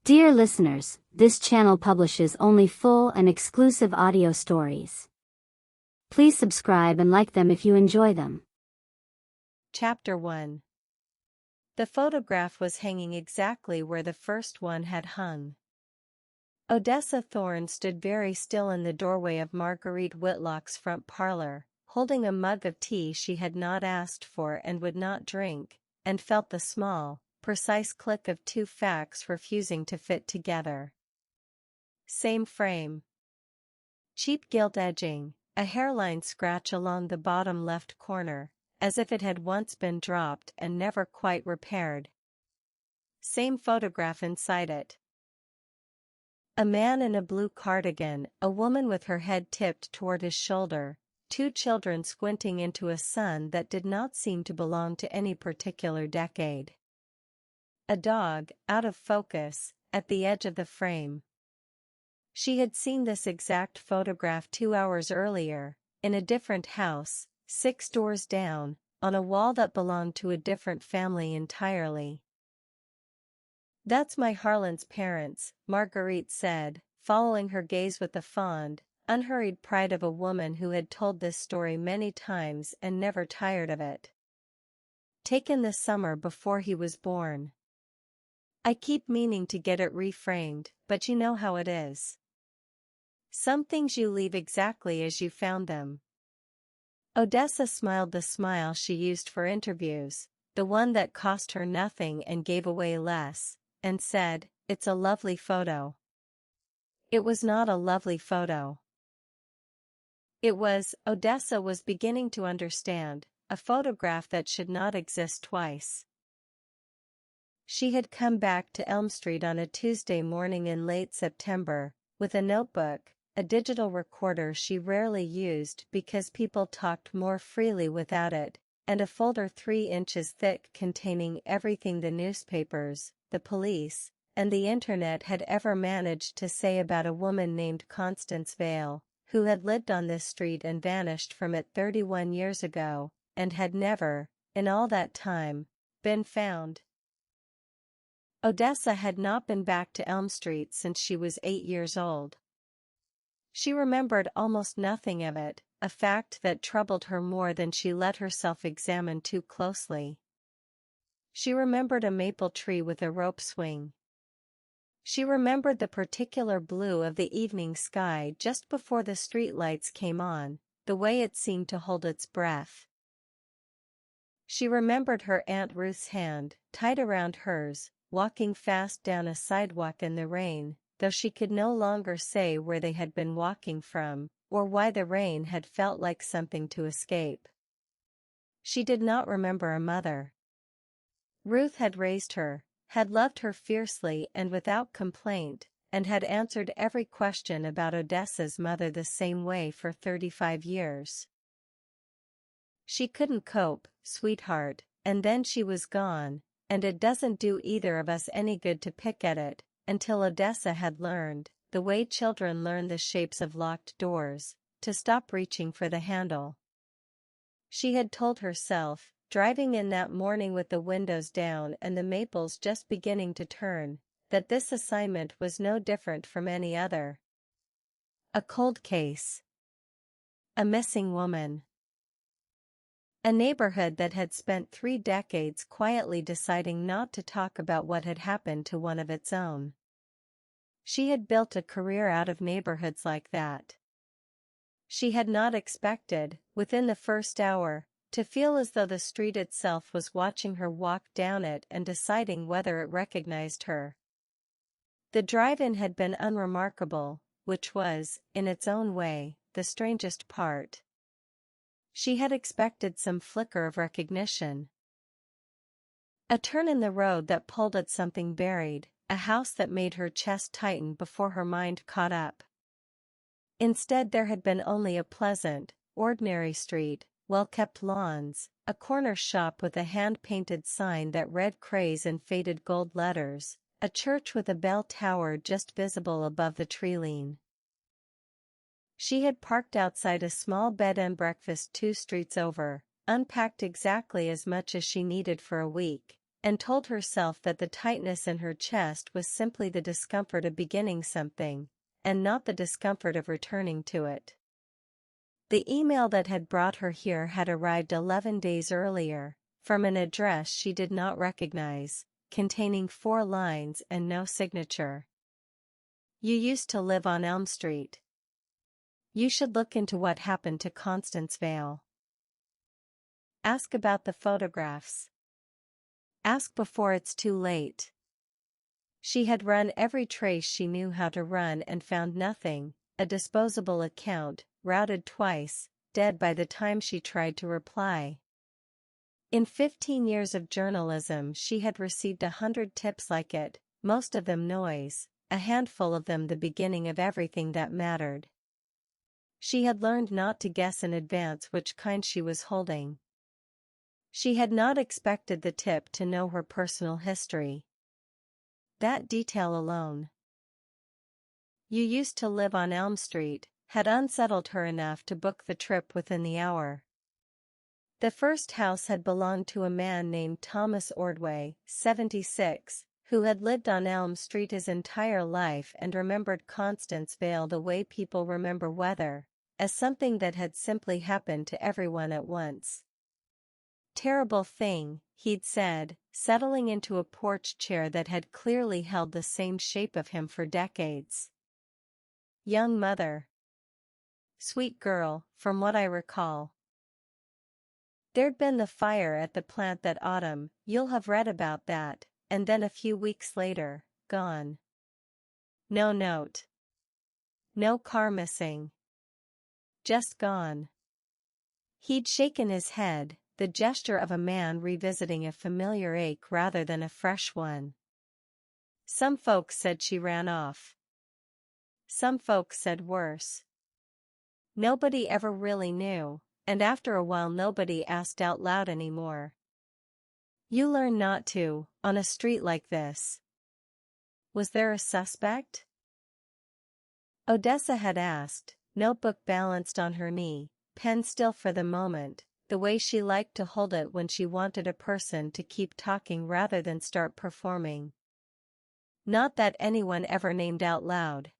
Dear listeners, this channel publishes only full and exclusive audio stories. Please subscribe and like them if you enjoy them. Chapter 1. The photograph was hanging exactly where the first one had hung. Odessa Thorne stood very still in the doorway of Marguerite Whitlock's front parlor, holding a mug of tea she had not asked for and would not drink, and felt the small, precise click of two facts refusing to fit together. Same frame. Cheap gilt edging, a hairline scratch along the bottom left corner, as if it had once been dropped and never quite repaired. Same photograph inside it. A man in a blue cardigan, a woman with her head tipped toward his shoulder, two children squinting into a sun that did not seem to belong to any particular decade. A dog, out of focus, at the edge of the frame. She had seen this exact photograph 2 hours earlier, in a different house, 6 doors down, on a wall that belonged to a different family entirely. "That's my Harlan's parents," Marguerite said, following her gaze with the fond, unhurried pride of a woman who had told this story many times and never tired of it. "Taken this summer before he was born. I keep meaning to get it reframed, but you know how it is. Some things you leave exactly as you found them." Odessa smiled the smile she used for interviews, the one that cost her nothing and gave away less, and said, "It's a lovely photo." It was not a lovely photo. It was, Odessa was beginning to understand, a photograph that should not exist twice. She had come back to Elm Street on a Tuesday morning in late September, with a notebook, a digital recorder she rarely used because people talked more freely without it, and a folder 3 inches thick containing everything the newspapers, the police, and the internet had ever managed to say about a woman named Constance Vale, who had lived on this street and vanished from it 31 years ago, and had never, in all that time, been found. Odessa had not been back to Elm Street since she was 8 years old. She remembered almost nothing of it, a fact that troubled her more than she let herself examine too closely. She remembered a maple tree with a rope swing. She remembered the particular blue of the evening sky just before the streetlights came on, the way it seemed to hold its breath. She remembered her Aunt Ruth's hand, tied around hers, walking fast down a sidewalk in the rain, though she could no longer say where they had been walking from, or why the rain had felt like something to escape. She did not remember a mother. Ruth had raised her, had loved her fiercely and without complaint, and had answered every question about Odessa's mother the same way for 35 years. She couldn't cope, sweetheart, and then she was gone, and it doesn't do either of us any good to pick at it, until Odessa had learned, the way children learn the shapes of locked doors, to stop reaching for the handle. She had told herself, driving in that morning with the windows down and the maples just beginning to turn, that this assignment was no different from any other. A cold case. A missing woman. A neighborhood that had spent 3 decades quietly deciding not to talk about what had happened to one of its own. She had built a career out of neighborhoods like that. She had not expected, within the first hour, to feel as though the street itself was watching her walk down it and deciding whether it recognized her. The drive-in had been unremarkable, which was, in its own way, the strangest part. She had expected some flicker of recognition. A turn in the road that pulled at something buried, a house that made her chest tighten before her mind caught up. Instead there had been only a pleasant, ordinary street, well-kept lawns, a corner shop with a hand-painted sign that read craze in faded gold letters, a church with a bell tower just visible above the tree-line. She had parked outside a small bed and breakfast 2 streets over, unpacked exactly as much as she needed for a week, and told herself that the tightness in her chest was simply the discomfort of beginning something, and not the discomfort of returning to it. The email that had brought her here had arrived 11 days earlier, from an address she did not recognize, containing 4 lines and no signature. You used to live on Elm Street. You should look into what happened to Constance Vale. Ask about the photographs. Ask before it's too late. She had run every trace she knew how to run and found nothing, a disposable account, routed twice, dead by the time she tried to reply. In 15 years of journalism she had received 100 tips like it, most of them noise, a handful of them the beginning of everything that mattered. She had learned not to guess in advance which kind she was holding. She had not expected the tip to know her personal history. That detail alone. You used to live on Elm Street, had unsettled her enough to book the trip within the hour. The first house had belonged to a man named Thomas Ordway, 76, who had lived on Elm Street his entire life and remembered Constance Vale the way people remember weather, as something that had simply happened to everyone at once. Terrible thing, he'd said, settling into a porch chair that had clearly held the same shape of him for decades. Young mother. Sweet girl, from what I recall. There'd been the fire at the plant that autumn, you'll have read about that, and then a few weeks later, gone. No note. No car missing. Just gone. He'd shaken his head, the gesture of a man revisiting a familiar ache rather than a fresh one. Some folks said she ran off. Some folks said worse. Nobody ever really knew, and after a while nobody asked out loud anymore. You learn not to, on a street like this. Was there a suspect? Odessa had asked, notebook balanced on her knee, pen still for the moment, the way she liked to hold it when she wanted a person to keep talking rather than start performing. Not that anyone ever named out loud.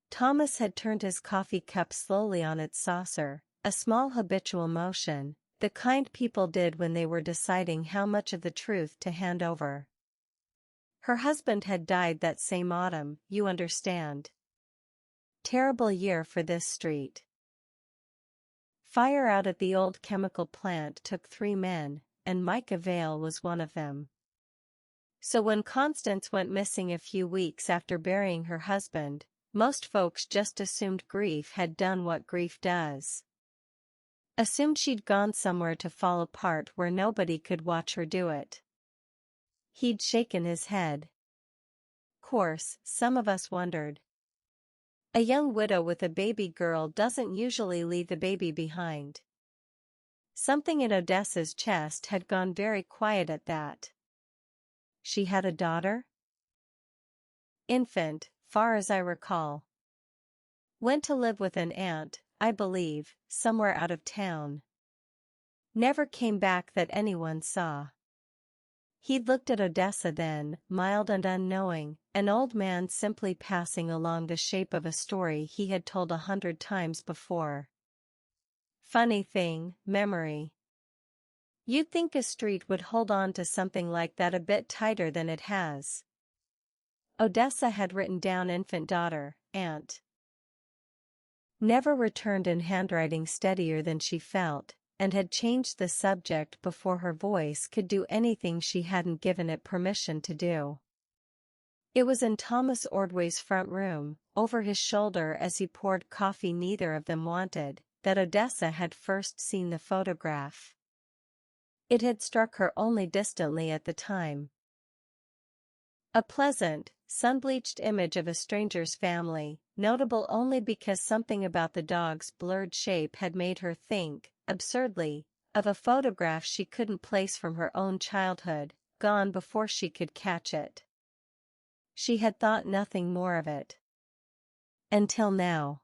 Thomas had turned his coffee cup slowly on its saucer, a small habitual motion, the kind people did when they were deciding how much of the truth to hand over. Her husband had died that same autumn, you understand. Terrible year for this street. Fire out at the old chemical plant took 3 men, and Micah Vale was one of them. So when Constance went missing a few weeks after burying her husband, most folks just assumed grief had done what grief does. Assumed she'd gone somewhere to fall apart where nobody could watch her do it. He'd shaken his head. Course, some of us wondered. A young widow with a baby girl doesn't usually leave the baby behind. Something in Odessa's chest had gone very quiet at that. She had a daughter? Infant, far as I recall. Went to live with an aunt, I believe, somewhere out of town. Never came back that anyone saw. He'd looked at Odessa then, mild and unknowing, an old man simply passing along the shape of a story he had told 100 times before. Funny thing, memory. You'd think a street would hold on to something like that a bit tighter than it has. Odessa had written down infant daughter, aunt. Never returned in handwriting steadier than she felt, and had changed the subject before her voice could do anything she hadn't given it permission to do. It was in Thomas Ordway's front room, over his shoulder as he poured coffee neither of them wanted, that Odessa had first seen the photograph. It had struck her only distantly at the time. A pleasant, sun-bleached image of a stranger's family, notable only because something about the dog's blurred shape had made her think, absurdly, of a photograph she couldn't place from her own childhood, gone before she could catch it. She had thought nothing more of it. Until now.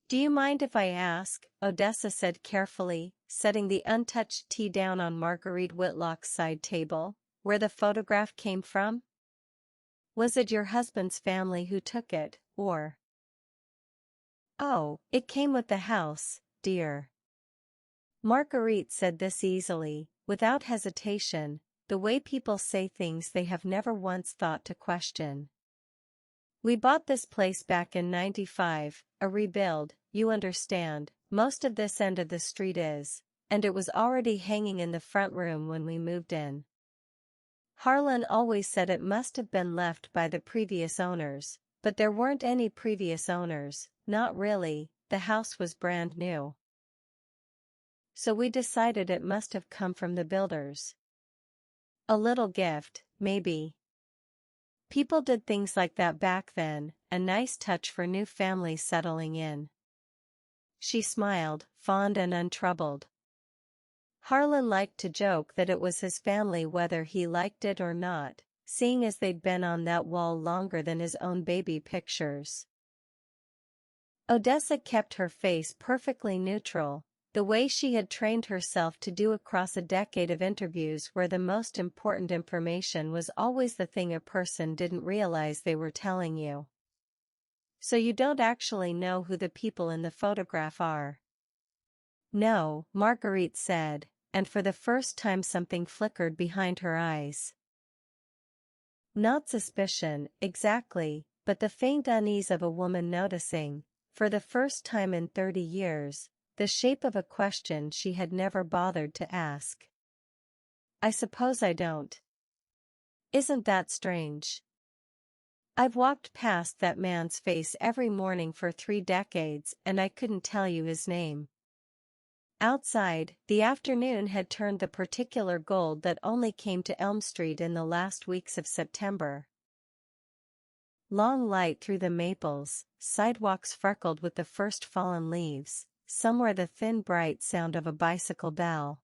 Do you mind if I ask? Odessa said carefully, setting the untouched tea down on Marguerite Whitlock's side table. Where the photograph came from? Was it your husband's family who took it, or? Oh, it came with the house, dear. Marguerite said this easily, without hesitation, the way people say things they have never once thought to question. We bought this place back in '95, a rebuild, you understand, most of this end of the street is, and it was already hanging in the front room when we moved in. Harlan always said it must have been left by the previous owners, but there weren't any previous owners, not really, the house was brand new. So we decided it must have come from the builders. A little gift, maybe. People did things like that back then, a nice touch for new families settling in. She smiled, fond and untroubled. Harlan liked to joke that it was his family whether he liked it or not, seeing as they'd been on that wall longer than his own baby pictures. Odessa kept her face perfectly neutral, the way she had trained herself to do across a decade of interviews where the most important information was always the thing a person didn't realize they were telling you. So you don't actually know who the people in the photograph are? No, Marguerite said, and for the first time something flickered behind her eyes. Not suspicion, exactly, but the faint unease of a woman noticing, for the first time in 30 years, the shape of a question she had never bothered to ask. I suppose I don't. Isn't that strange? I've walked past that man's face every morning for 3 decades and I couldn't tell you his name. Outside, the afternoon had turned the particular gold that only came to Elm Street in the last weeks of September. Long light through the maples, sidewalks freckled with the first fallen leaves, somewhere the thin bright sound of a bicycle bell.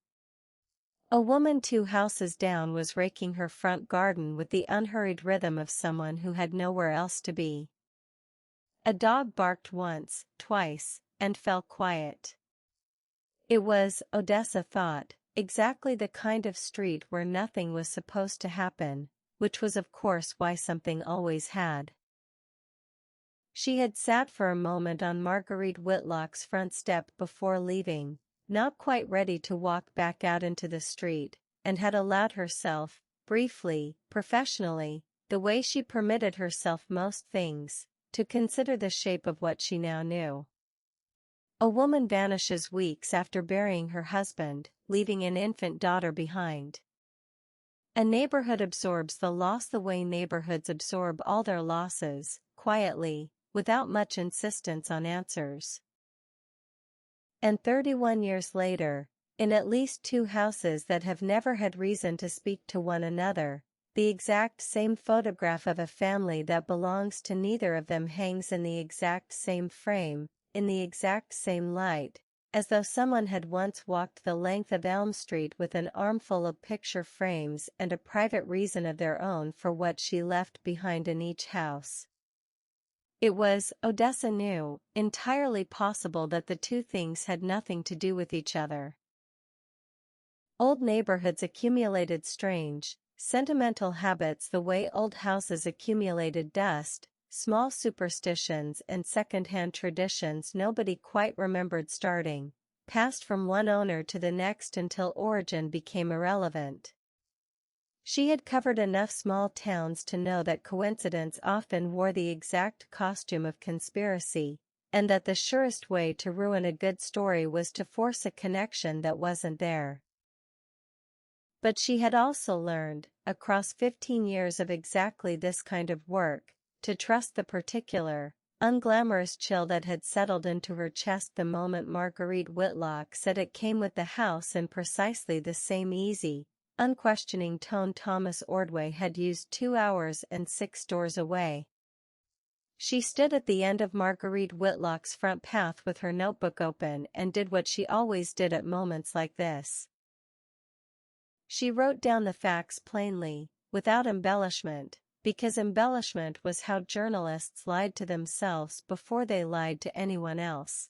A woman 2 houses down was raking her front garden with the unhurried rhythm of someone who had nowhere else to be. A dog barked once, twice, and fell quiet. It was, Odessa thought, exactly the kind of street where nothing was supposed to happen, which was of course why something always had. She had sat for a moment on Marguerite Whitlock's front step before leaving, not quite ready to walk back out into the street, and had allowed herself, briefly, professionally, the way she permitted herself most things, to consider the shape of what she now knew. A woman vanishes weeks after burying her husband, leaving an infant daughter behind. A neighborhood absorbs the loss the way neighborhoods absorb all their losses, quietly, without much insistence on answers. And 31 years later, in at least 2 houses that have never had reason to speak to one another, the exact same photograph of a family that belongs to neither of them hangs in the exact same frame, in the exact same light, as though someone had once walked the length of Elm Street with an armful of picture frames and a private reason of their own for what she left behind in each house. It was, Odessa knew, entirely possible that the 2 things had nothing to do with each other. Old neighborhoods accumulated strange, sentimental habits the way old houses accumulated dust, small superstitions and second-hand traditions nobody quite remembered starting, passed from one owner to the next until origin became irrelevant. She had covered enough small towns to know that coincidence often wore the exact costume of conspiracy, and that the surest way to ruin a good story was to force a connection that wasn't there. But she had also learned, across 15 years of exactly this kind of work, to trust the particular, unglamorous chill that had settled into her chest the moment Marguerite Whitlock said it came with the house in precisely the same easy, unquestioning tone Thomas Ordway had used 2 hours and 6 doors away. She stood at the end of Marguerite Whitlock's front path with her notebook open and did what she always did at moments like this. She wrote down the facts plainly, without embellishment, because embellishment was how journalists lied to themselves before they lied to anyone else.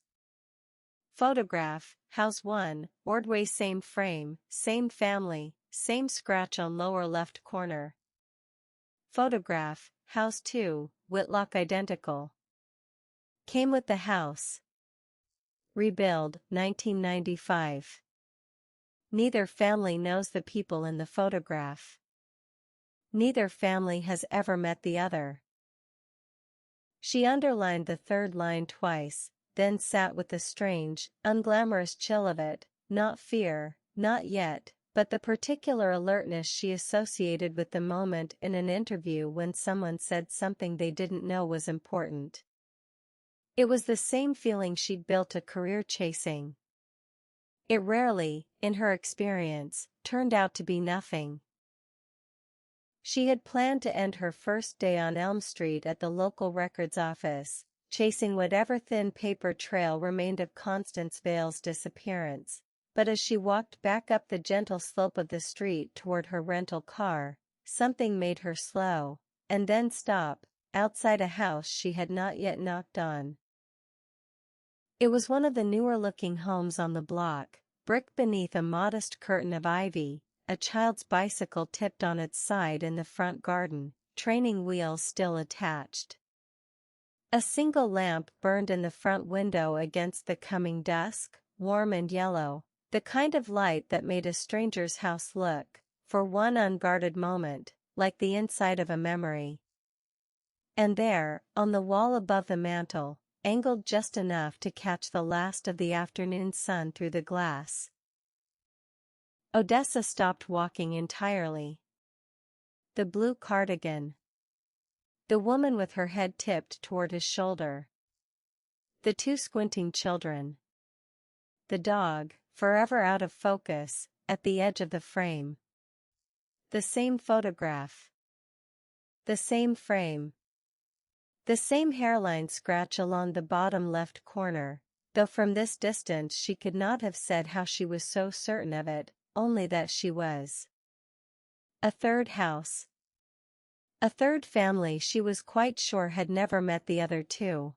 Photograph, house 1, Ordway same frame, same family, same scratch on lower left corner. Photograph, house 2, Whitlock identical. Came with the house. Rebuild, 1995. Neither family knows the people in the photograph. Neither family has ever met the other. She underlined the third line twice, then sat with the strange, unglamorous chill of it, not fear, not yet, but the particular alertness she associated with the moment in an interview when someone said something they didn't know was important. It was the same feeling she'd built a career chasing. It rarely, in her experience, turned out to be nothing. She had planned to end her first day on Elm Street at the local records office, chasing whatever thin paper trail remained of Constance Vale's disappearance, but as she walked back up the gentle slope of the street toward her rental car, something made her slow, and then stop, outside a house she had not yet knocked on. It was one of the newer-looking homes on the block, brick beneath a modest curtain of ivy, a child's bicycle tipped on its side in the front garden, training wheels still attached. A single lamp burned in the front window against the coming dusk, warm and yellow, the kind of light that made a stranger's house look, for one unguarded moment, like the inside of a memory. And there, on the wall above the mantel, angled just enough to catch the last of the afternoon sun through the glass. Odessa stopped walking entirely. The blue cardigan. The woman with her head tipped toward his shoulder. The two squinting children. The dog, forever out of focus, at the edge of the frame. The same photograph. The same frame. The same hairline scratch along the bottom left corner, though from this distance she could not have said how she was so certain of it, only that she was. A third house. A third family she was quite sure had never met the other two.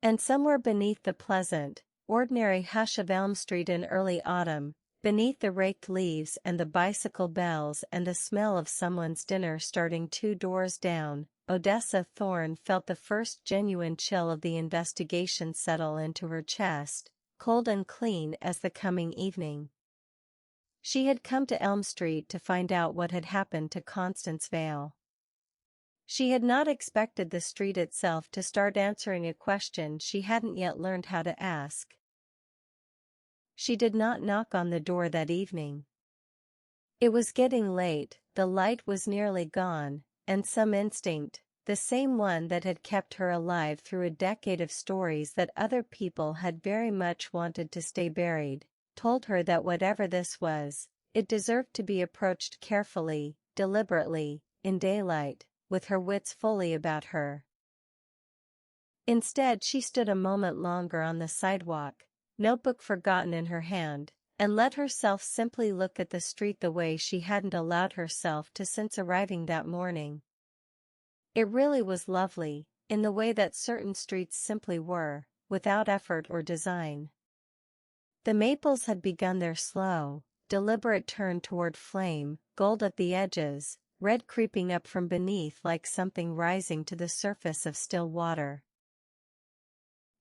And somewhere beneath the pleasant, ordinary hush of Elm Street in early autumn, beneath the raked leaves and the bicycle bells and the smell of someone's dinner starting 2 doors down, Odessa Thorne felt the first genuine chill of the investigation settle into her chest, cold and clean as the coming evening. She had come to Elm Street to find out what had happened to Constance Vale. She had not expected the street itself to start answering a question she hadn't yet learned how to ask. She did not knock on the door that evening. It was getting late, the light was nearly gone, and some instinct, the same one that had kept her alive through a decade of stories that other people had very much wanted to stay buried, told her that whatever this was, it deserved to be approached carefully, deliberately, in daylight, with her wits fully about her. Instead, she stood a moment longer on the sidewalk, notebook forgotten in her hand, and let herself simply look at the street the way she hadn't allowed herself to since arriving that morning. It really was lovely, in the way that certain streets simply were, without effort or design. The maples had begun their slow, deliberate turn toward flame, gold at the edges, red creeping up from beneath like something rising to the surface of still water.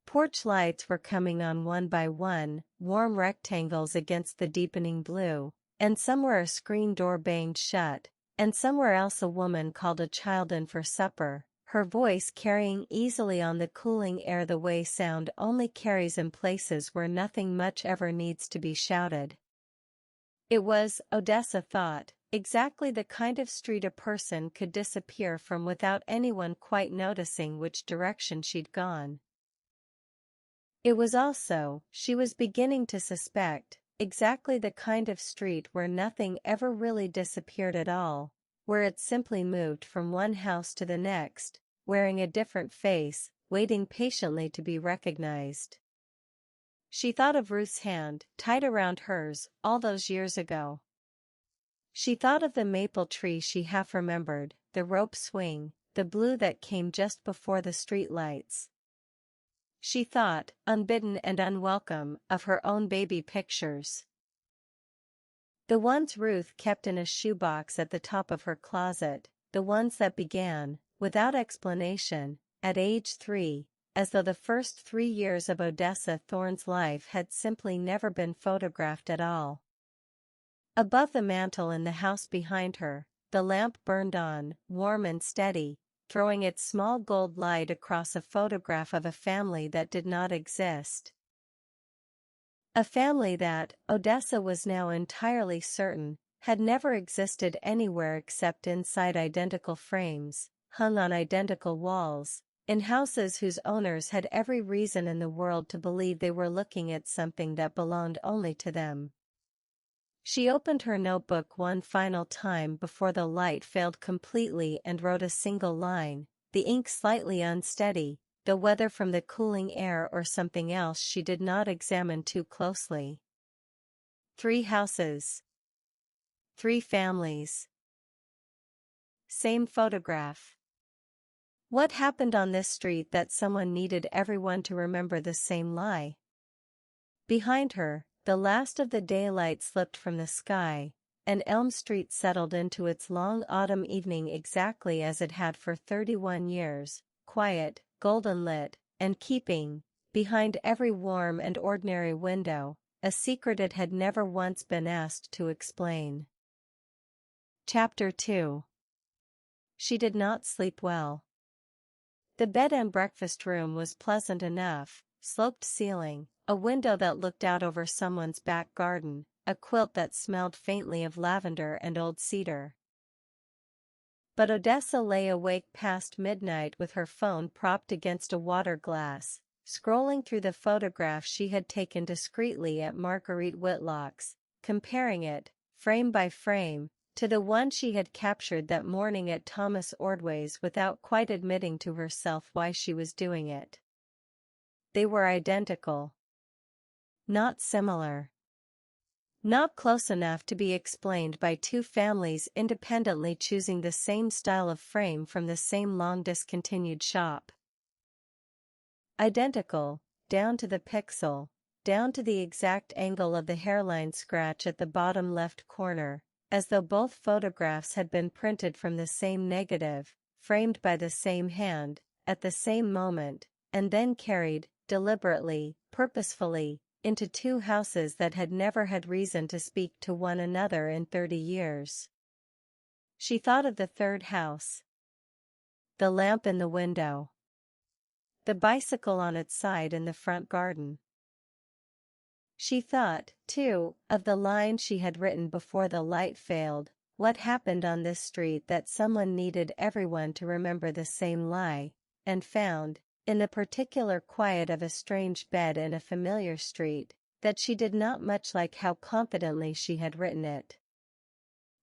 Porch lights were coming on one by one, warm rectangles against the deepening blue, and somewhere a screen door banged shut, and somewhere else a woman called a child in for supper, her voice carrying easily on the cooling air the way sound only carries in places where nothing much ever needs to be shouted. It was, Odessa thought, exactly the kind of street a person could disappear from without anyone quite noticing which direction she'd gone. It was also, she was beginning to suspect, exactly the kind of street where nothing ever really disappeared at all, where it simply moved from one house to the next, wearing a different face, waiting patiently to be recognized. She thought of Ruth's hand, tied around hers, all those years ago. She thought of the maple tree she half remembered, the rope swing, the blue that came just before the street lights. she thought, unbidden and unwelcome, of her own baby pictures. The ones Ruth kept in a shoebox at the top of her closet, the ones that began, without explanation, at age 3, as though the first 3 years of Odessa Thorne's life had simply never been photographed at all. Above the mantel in the house behind her, the lamp burned on, warm and steady, throwing its small gold light across a photograph of a family that did not exist. A family that, Odessa was now entirely certain, had never existed anywhere except inside identical frames, hung on identical walls, in houses whose owners had every reason in the world to believe they were looking at something that belonged only to them. She opened her notebook one final time before the light failed completely and wrote a single line, the ink slightly unsteady, though whether from the cooling air or something else she did not examine too closely. 3 houses. 3 families. Same photograph. What happened on this street that someone needed everyone to remember the same lie? Behind her, the last of the daylight slipped from the sky, and Elm Street settled into its long autumn evening exactly as it had for 31 years, quiet, golden lit, and keeping, behind every warm and ordinary window, a secret it had never once been asked to explain. Chapter 2. She did not sleep well. The bed and breakfast room was pleasant enough, sloped ceiling, a window that looked out over someone's back garden, a quilt that smelled faintly of lavender and old cedar. But Odessa lay awake past midnight with her phone propped against a water glass, scrolling through the photographs she had taken discreetly at Marguerite Whitlock's, comparing it, frame by frame, to the one she had captured that morning at Thomas Ordway's without quite admitting to herself why she was doing it. They were identical. Not similar. Not close enough to be explained by 2 families independently choosing the same style of frame from the same long-discontinued shop. Identical, down to the pixel, down to the exact angle of the hairline scratch at the bottom left corner, as though both photographs had been printed from the same negative, framed by the same hand, at the same moment, and then carried, deliberately, purposefully, into 2 houses that had never had reason to speak to one another in 30 years. She thought of the 3rd house. The lamp in the window. The bicycle on its side in the front garden. She thought, too, of the line she had written before the light failed, what happened on this street that someone needed everyone to remember the same lie, and found, in the particular quiet of a strange bed in a familiar street, that she did not much like how confidently she had written it.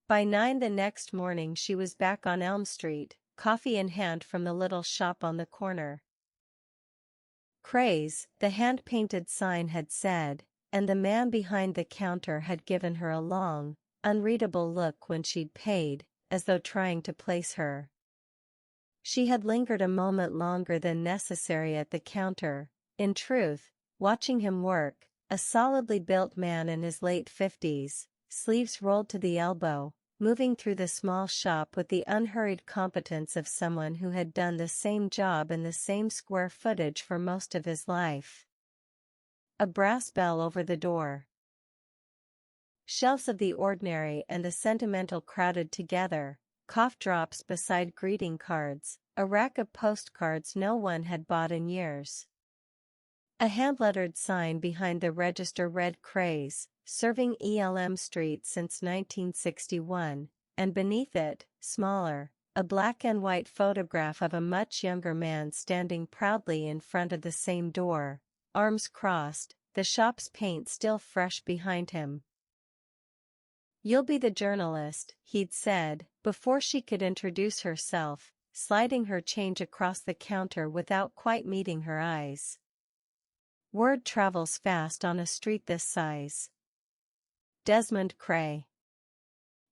By 9 the next morning she was back on Elm Street, coffee in hand from the little shop on the corner. Craze, the hand-painted sign had said, and the man behind the counter had given her a long, unreadable look when she'd paid, as though trying to place her. She had lingered a moment longer than necessary at the counter, in truth, watching him work, a solidly built man in his late 50s, sleeves rolled to the elbow, moving through the small shop with the unhurried competence of someone who had done the same job in the same square footage for most of his life. A brass bell over the door. Shelves of the ordinary and the sentimental crowded together, cough drops beside greeting cards, a rack of postcards no one had bought in years. A hand-lettered sign behind the register read Craze, serving Elm Street since 1961, and beneath it, smaller, a black and white photograph of a much younger man standing proudly in front of the same door, arms crossed, the shop's paint still fresh behind him. "You'll be the journalist," he'd said, before she could introduce herself, sliding her change across the counter without quite meeting her eyes. Word travels fast on a street this size. Desmond Cray.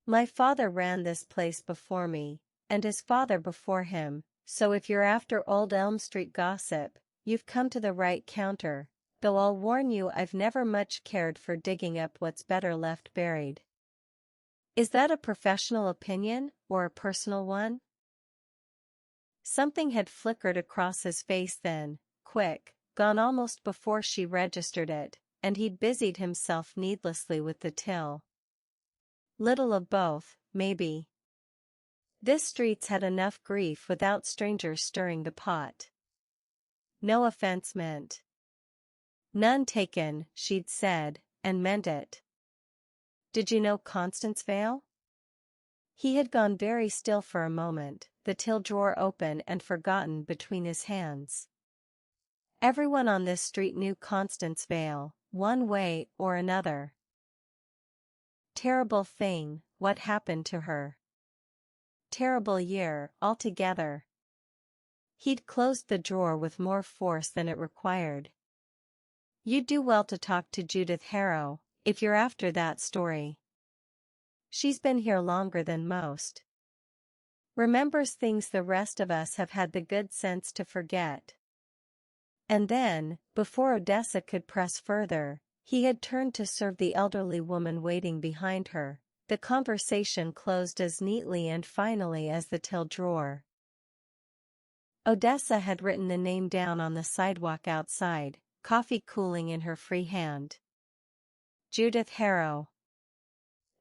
My father ran this place before me, and his father before him, so if you're after old Elm Street gossip, you've come to the right counter, though I'll warn you I've never much cared for digging up what's better left buried. Is that a professional opinion, or a personal one? Something had flickered across his face then, quick, gone almost before she registered it, and he'd busied himself needlessly with the till. Little of both, maybe. This street's had enough grief without strangers stirring the pot. No offense meant. None taken, she'd said, and meant it. Did you know Constance Vale? He had gone very still for a moment, the till drawer open and forgotten between his hands. Everyone on this street knew Constance Vale, one way or another. Terrible thing, what happened to her? Terrible year, altogether. He'd closed the drawer with more force than it required. You'd do well to talk to Judith Harrow, if you're after that story. She's been here longer than most. Remembers things the rest of us have had the good sense to forget. And then, before Odessa could press further, he had turned to serve the elderly woman waiting behind her. The conversation closed as neatly and finally as the till drawer. Odessa had written the name down on the sidewalk outside, coffee cooling in her free hand. Judith Harrow.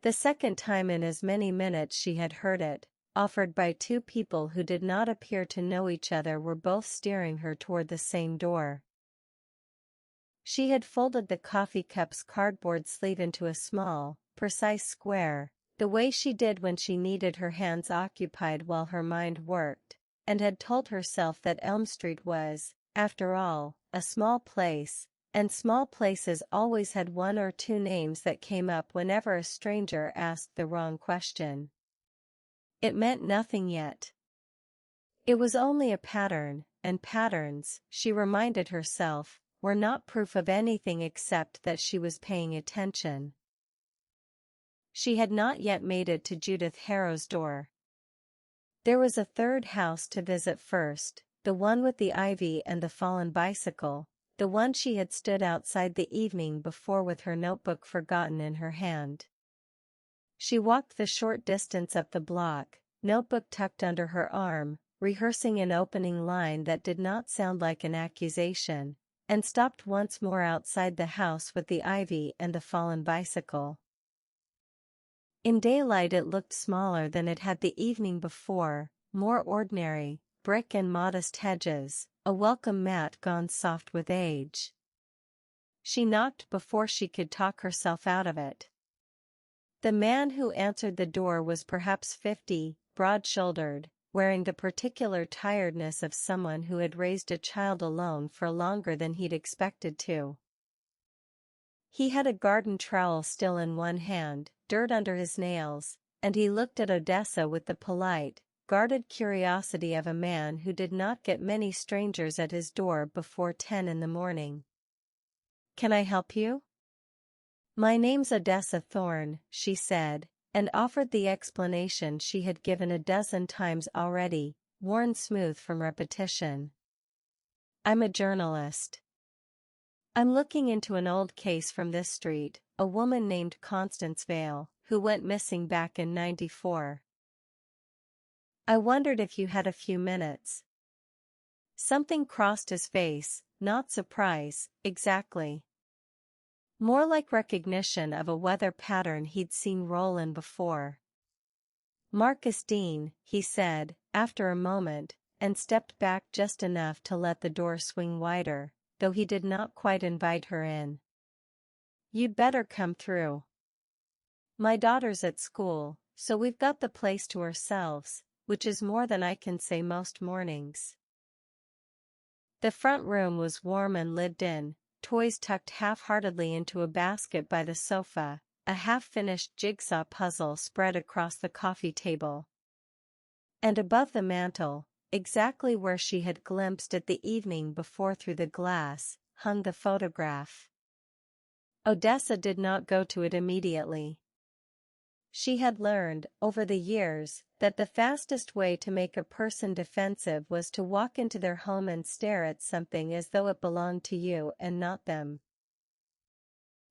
The second time in as many minutes she had heard it, offered by two people who did not appear to know each other, were both steering her toward the same door. She had folded the coffee cup's cardboard sleeve into a small, precise square, the way she did when she needed her hands occupied while her mind worked, and had told herself that Elm Street was, after all, a small place, and small places always had one or two names that came up whenever a stranger asked the wrong question. It meant nothing yet. It was only a pattern, and patterns, she reminded herself, were not proof of anything except that she was paying attention. She had not yet made it to Judith Harrow's door. There was a third house to visit first, the one with the ivy and the fallen bicycle, the one she had stood outside the evening before with her notebook forgotten in her hand. She walked the short distance up the block, notebook tucked under her arm, rehearsing an opening line that did not sound like an accusation, and stopped once more outside the house with the ivy and the fallen bicycle. In daylight it looked smaller than it had the evening before, more ordinary, brick and modest hedges, a welcome mat gone soft with age. She knocked before she could talk herself out of it. The man who answered the door was perhaps 50, broad-shouldered, wearing the particular tiredness of someone who had raised a child alone for longer than he'd expected to. He had a garden trowel still in one hand, dirt under his nails, and he looked at Odessa with the polite, guarded curiosity of a man who did not get many strangers at his door before 10 in the morning. "Can I help you?" "My name's Odessa Thorne," she said, and offered the explanation she had given a dozen times already, worn smooth from repetition. "I'm a journalist. I'm looking into an old case from this street, a woman named Constance Vale, who went missing back in '94. I wondered if you had a few minutes." Something crossed his face, not surprise, exactly. More like recognition of a weather pattern he'd seen roll in before. "Marcus Dean," he said, after a moment, and stepped back just enough to let the door swing wider, though he did not quite invite her in. "You'd better come through. My daughter's at school, so we've got the place to ourselves, which is more than I can say most mornings." The front room was warm and lived in, toys tucked half-heartedly into a basket by the sofa, a half-finished jigsaw puzzle spread across the coffee table. And above the mantel, exactly where she had glimpsed it the evening before through the glass, hung the photograph. Odessa did not go to it immediately. She had learned, over the years, that the fastest way to make a person defensive was to walk into their home and stare at something as though it belonged to you and not them.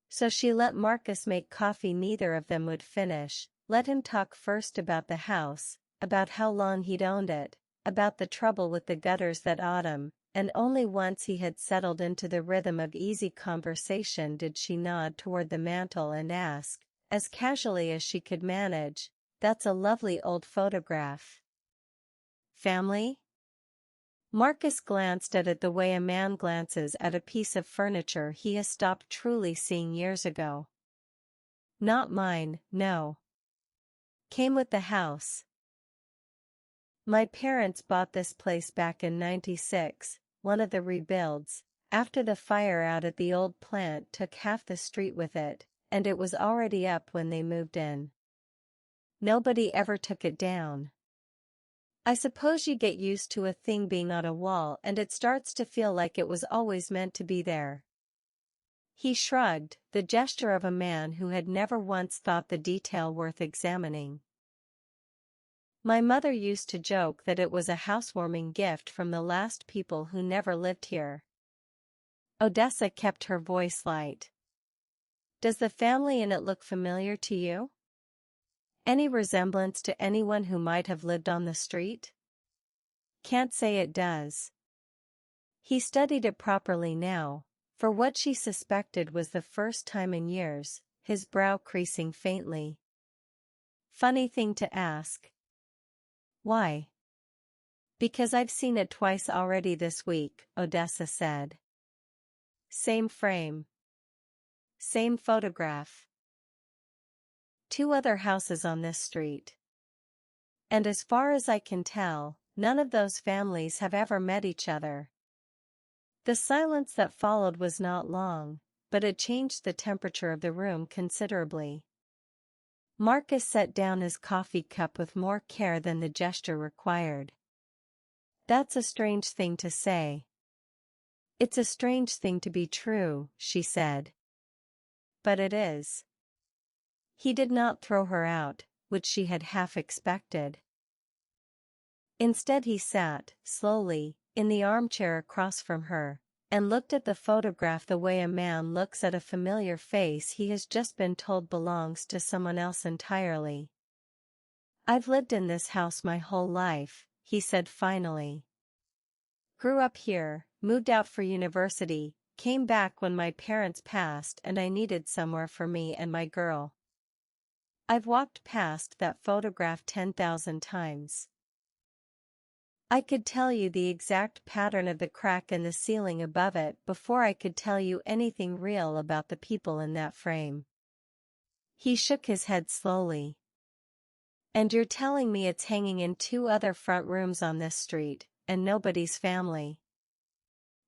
So she let Marcus make coffee neither of them would finish, let him talk first about the house, about how long he'd owned it, about the trouble with the gutters that autumn, and only once he had settled into the rhythm of easy conversation did she nod toward the mantel and ask, as casually as she could manage, "That's a lovely old photograph. Family?" Marcus glanced at it the way a man glances at a piece of furniture he has stopped truly seeing years ago. "Not mine, no. Came with the house. My parents bought this place back in '96, one of the rebuilds, after the fire out at the old plant took half the street with it, and it was already up when they moved in. Nobody ever took it down. I suppose you get used to a thing being on a wall and it starts to feel like it was always meant to be there." He shrugged, the gesture of a man who had never once thought the detail worth examining. "My mother used to joke that it was a housewarming gift from the last people who never lived here." Odessa kept her voice light. "Does the family in it look familiar to you? Any resemblance to anyone who might have lived on the street?" "Can't say it does." He studied it properly now, for what she suspected was the first time in years, his brow creasing faintly. "Funny thing to ask." "Why?" "Because I've seen it twice already this week," Odessa said. "Same frame. Same photograph. Two other houses on this street. And as far as I can tell, none of those families have ever met each other." The silence that followed was not long, but it changed the temperature of the room considerably. Marcus set down his coffee cup with more care than the gesture required. "That's a strange thing to say." "It's a strange thing to be true," she said. "But it is." He did not throw her out, which she had half expected. Instead he sat, slowly, in the armchair across from her, and looked at the photograph the way a man looks at a familiar face he has just been told belongs to someone else entirely. "I've lived in this house my whole life," he said finally. "Grew up here, moved out for university, came back when my parents passed and I needed somewhere for me and my girl. I've walked past that photograph 10,000 times. I could tell you the exact pattern of the crack in the ceiling above it before I could tell you anything real about the people in that frame." He shook his head slowly. "And you're telling me it's hanging in two other front rooms on this street, and nobody's family?"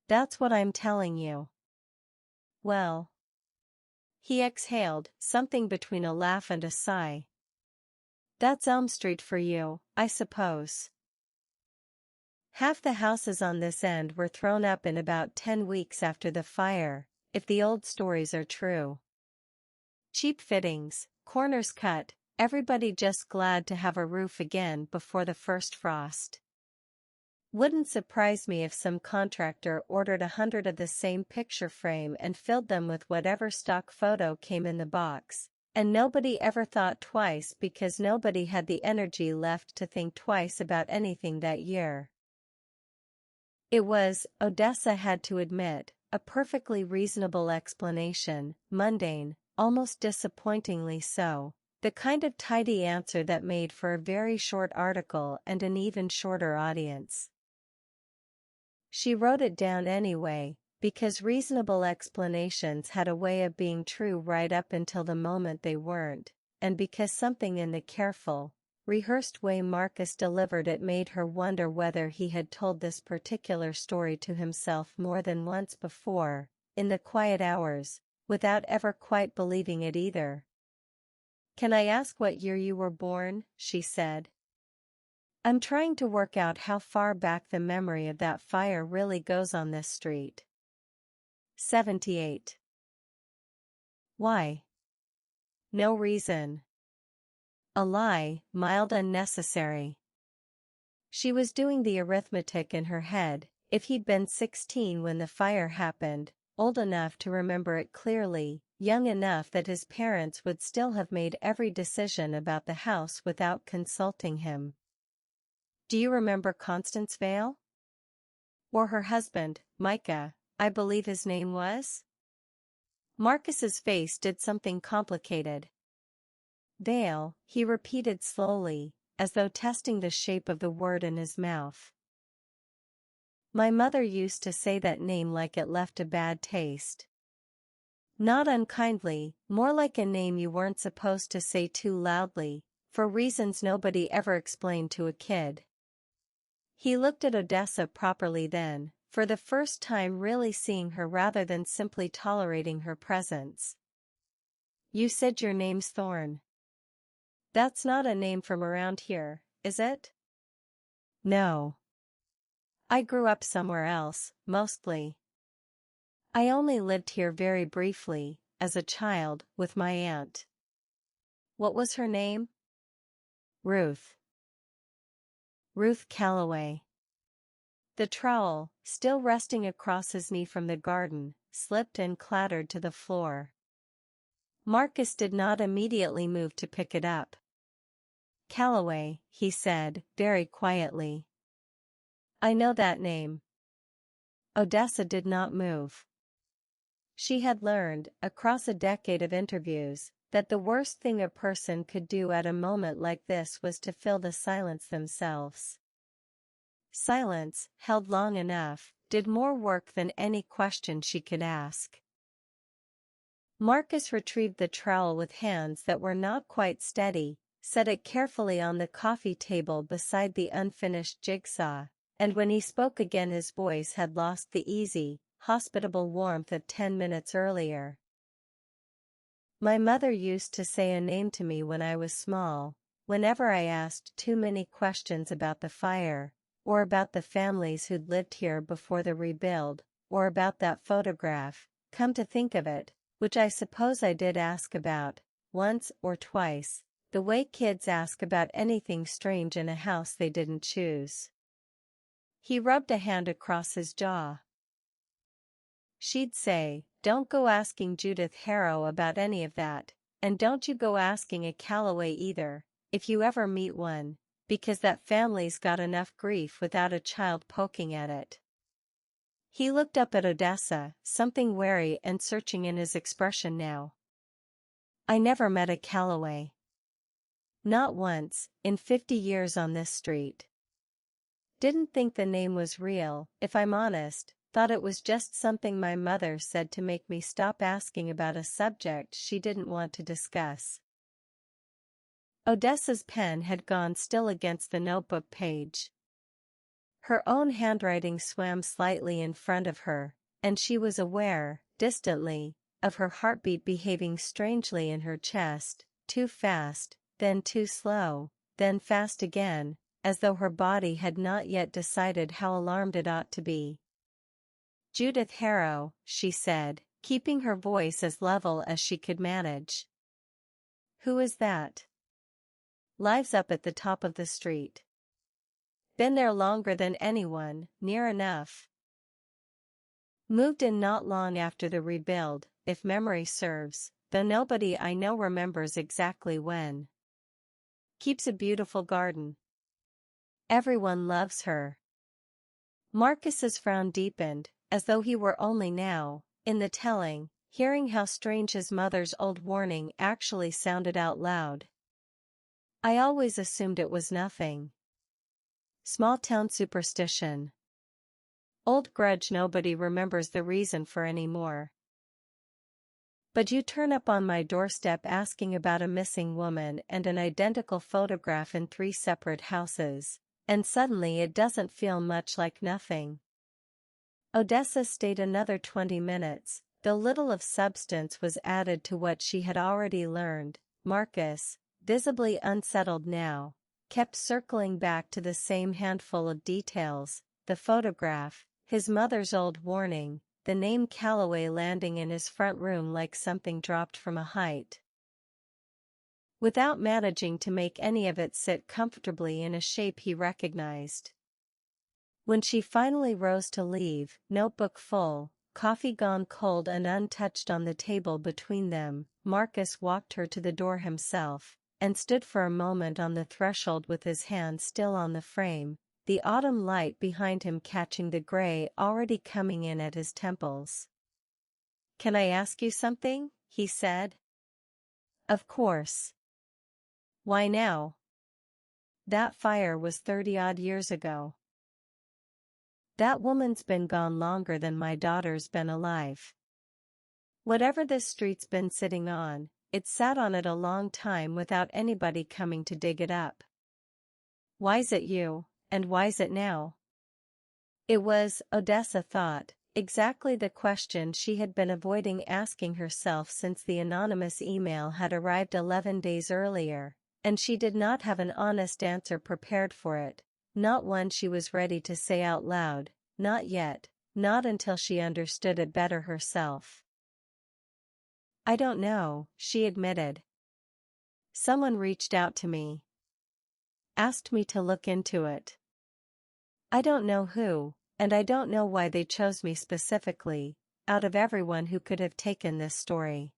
"That's what I'm telling you." "Well." He exhaled, something between a laugh and a sigh. "That's Elm Street for you, I suppose. Half the houses on this end were thrown up in about 10 weeks after the fire, if the old stories are true. Cheap fittings, corners cut, everybody just glad to have a roof again before the first frost. Wouldn't surprise me if some contractor ordered 100 of the same picture frame and filled them with whatever stock photo came in the box, and nobody ever thought twice because nobody had the energy left to think twice about anything that year." It was, Odessa had to admit, a perfectly reasonable explanation, mundane, almost disappointingly so, the kind of tidy answer that made for a very short article and an even shorter audience. She wrote it down anyway, because reasonable explanations had a way of being true right up until the moment they weren't, and because something in the careful, rehearsed way Marcus delivered it made her wonder whether he had told this particular story to himself more than once before, in the quiet hours, without ever quite believing it either. "Can I ask what year you were born?" she said. "I'm trying to work out how far back the memory of that fire really goes on this street." 78. "Why?" "No reason." A lie, mild and necessary. She was doing the arithmetic in her head. If he'd been 16 when the fire happened, old enough to remember it clearly, young enough that his parents would still have made every decision about the house without consulting him. Do you remember Constance Vale? Or her husband, Micah, I believe his name was? Marcus's face did something complicated. Vale, he repeated slowly, as though testing the shape of the word in his mouth. My mother used to say that name like it left a bad taste. Not unkindly, more like a name you weren't supposed to say too loudly, for reasons nobody ever explained to a kid. He looked at Odessa properly then, for the first time really seeing her rather than simply tolerating her presence. You said your name's Thorne. That's not a name from around here, is it? No. I grew up somewhere else, mostly. I only lived here very briefly, as a child, with my aunt. What was her name? Ruth. Ruth Calloway. The trowel, still resting across his knee from the garden, slipped and clattered to the floor. Marcus did not immediately move to pick it up. Calloway, he said, very quietly. I know that name. Odessa did not move. She had learned, across a decade of interviews, that the worst thing a person could do at a moment like this was to fill the silence themselves. Silence, held long enough, did more work than any question she could ask. Marcus retrieved the trowel with hands that were not quite steady, set it carefully on the coffee table beside the unfinished jigsaw, and when he spoke again his voice had lost the easy, hospitable warmth of 10 minutes earlier. My mother used to say a name to me when I was small, whenever I asked too many questions about the fire, or about the families who'd lived here before the rebuild, or about that photograph, come to think of it, which I suppose I did ask about, once or twice, the way kids ask about anything strange in a house they didn't choose. He rubbed a hand across his jaw. She'd say, don't go asking Judith Harrow about any of that, and don't you go asking a Calloway either, if you ever meet one, because that family's got enough grief without a child poking at it. He looked up at Odessa, something wary and searching in his expression now. I never met a Calloway. Not once, in 50 years on this street. Didn't think the name was real, if I'm honest, thought it was just something my mother said to make me stop asking about a subject she didn't want to discuss. Odessa's pen had gone still against the notebook page. Her own handwriting swam slightly in front of her, and she was aware, distantly, of her heartbeat behaving strangely in her chest, too fast, then too slow, then fast again, as though her body had not yet decided how alarmed it ought to be. Judith Harrow, she said, keeping her voice as level as she could manage. Who is that? Lives up at the top of the street. Been there longer than anyone, near enough. Moved in not long after the rebuild, if memory serves, though nobody I know remembers exactly when. Keeps a beautiful garden. Everyone loves her. Marcus's frown deepened, as though he were only now, in the telling, hearing how strange his mother's old warning actually sounded out loud. I always assumed it was nothing. Small-town superstition. Old grudge nobody remembers the reason for anymore. But you turn up on my doorstep asking about a missing woman and an identical photograph in 3 separate houses, and suddenly it doesn't feel much like nothing. Odessa stayed another 20 minutes, though little of substance was added to what she had already learned. Marcus, visibly unsettled now, kept circling back to the same handful of details, the photograph, his mother's old warning, the name Calloway landing in his front room like something dropped from a height. without managing to make any of it sit comfortably in a shape he recognized. When she finally rose to leave, notebook full, coffee gone cold and untouched on the table between them, Marcus walked her to the door himself, and stood for a moment on the threshold with his hand still on the frame, the autumn light behind him catching the gray already coming in at his temples. "Can I ask you something?" he said. "Of course." "Why now?" "That fire was 30-odd years ago." "That woman's been gone longer than my daughter's been alive. Whatever this street's been sitting on, it's sat on it a long time without anybody coming to dig it up." "Why's it you, and why's it now?" It was, Odessa thought, exactly the question she had been avoiding asking herself since the anonymous email had arrived 11 days earlier, and she did not have an honest answer prepared for it, not one she was ready to say out loud, not yet, not until she understood it better herself. "I don't know," she admitted. "Someone reached out to me. Asked me to look into it. I don't know who, and I don't know why they chose me specifically, out of everyone who could have taken this story."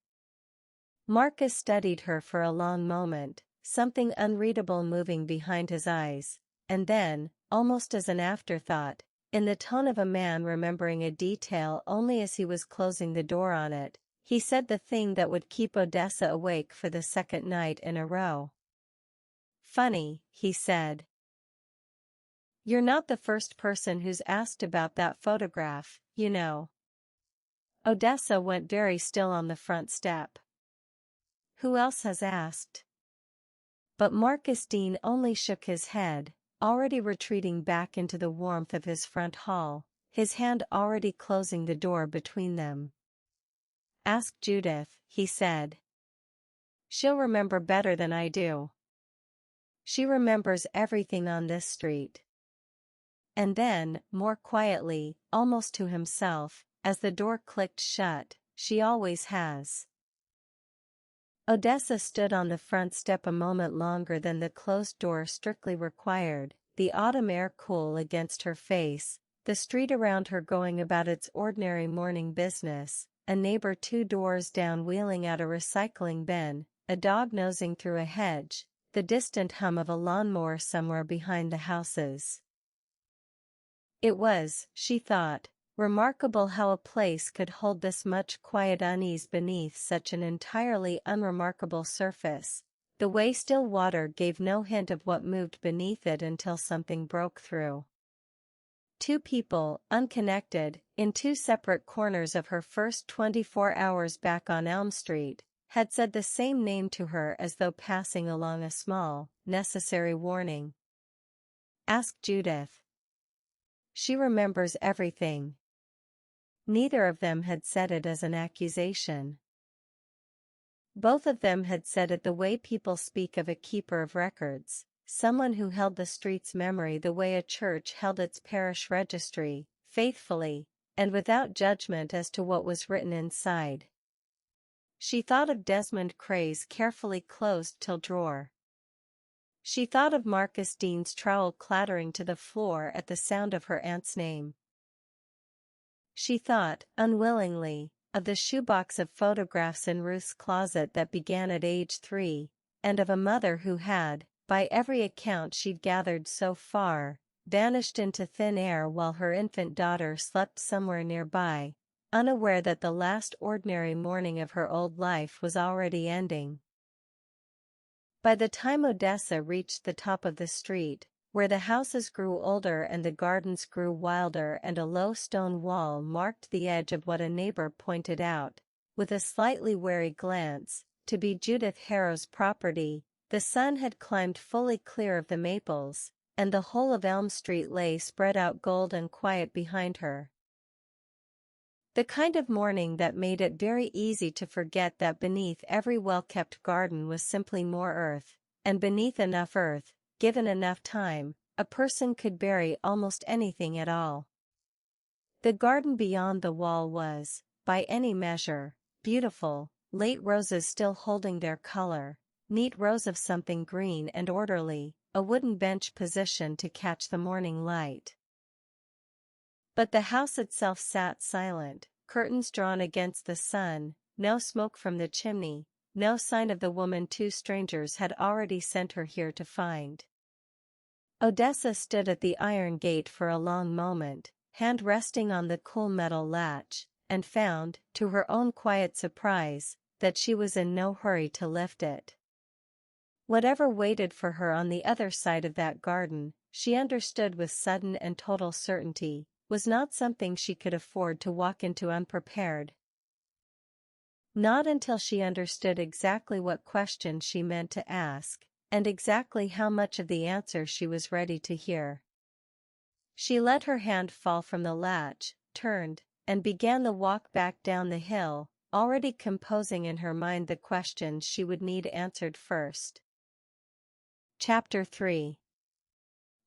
Marcus studied her for a long moment, something unreadable moving behind his eyes, and then, almost as an afterthought, in the tone of a man remembering a detail only as he was closing the door on it, he said the thing that would keep Odessa awake for the second night in a row. "Funny," he said. "You're not the first person who's asked about that photograph, you know." Odessa went very still on the front step. "Who else has asked?" But Marcus Dean only shook his head, already retreating back into the warmth of his front hall, his hand already closing the door between them. "Ask Judith," he said. "She'll remember better than I do. She remembers everything on this street." And then, more quietly, almost to himself, as the door clicked shut, "She always has." Odessa stood on the front step a moment longer than the closed door strictly required, the autumn air cool against her face, the street around her going about its ordinary morning business, a neighbor 2 doors down wheeling out a recycling bin, a dog nosing through a hedge, the distant hum of a lawnmower somewhere behind the houses. It was, she thought, remarkable how a place could hold this much quiet unease beneath such an entirely unremarkable surface. The way still water gave no hint of what moved beneath it until something broke through. 2 people, unconnected, in 2 separate corners of her first 24 hours back on Elm Street, had said the same name to her as though passing along a small, necessary warning. "Ask Judith. She remembers everything." Neither of them had said it as an accusation. Both of them had said it the way people speak of a keeper of records, someone who held the street's memory the way a church held its parish registry, faithfully, and without judgment as to what was written inside. She thought of Desmond Cray's carefully closed till drawer. She thought of Marcus Dean's trowel clattering to the floor at the sound of her aunt's name. She thought, unwillingly, of the shoebox of photographs in Ruth's closet that began at age 3, and of a mother who had, by every account she'd gathered so far, vanished into thin air while her infant daughter slept somewhere nearby, unaware that the last ordinary morning of her old life was already ending. By the time Odessa reached the top of the street, where the houses grew older and the gardens grew wilder and a low stone wall marked the edge of what a neighbor pointed out, with a slightly wary glance, to be Judith Harrow's property, the sun had climbed fully clear of the maples, and the whole of Elm Street lay spread out gold and quiet behind her. The kind of morning that made it very easy to forget that beneath every well-kept garden was simply more earth, and beneath enough earth, given enough time, a person could bury almost anything at all. The garden beyond the wall was, by any measure, beautiful, late roses still holding their color, neat rows of something green and orderly, a wooden bench positioned to catch the morning light. But the house itself sat silent, curtains drawn against the sun, no smoke from the chimney, no sign of the woman two strangers had already sent her here to find. Odessa stood at the iron gate for a long moment, hand resting on the cool metal latch, and found, to her own quiet surprise, that she was in no hurry to lift it. Whatever waited for her on the other side of that garden, she understood with sudden and total certainty, was not something she could afford to walk into unprepared. Not until she understood exactly what question she meant to ask, and exactly how much of the answer she was ready to hear. She let her hand fall from the latch, turned, and began the walk back down the hill, already composing in her mind the questions she would need answered first. Chapter 3.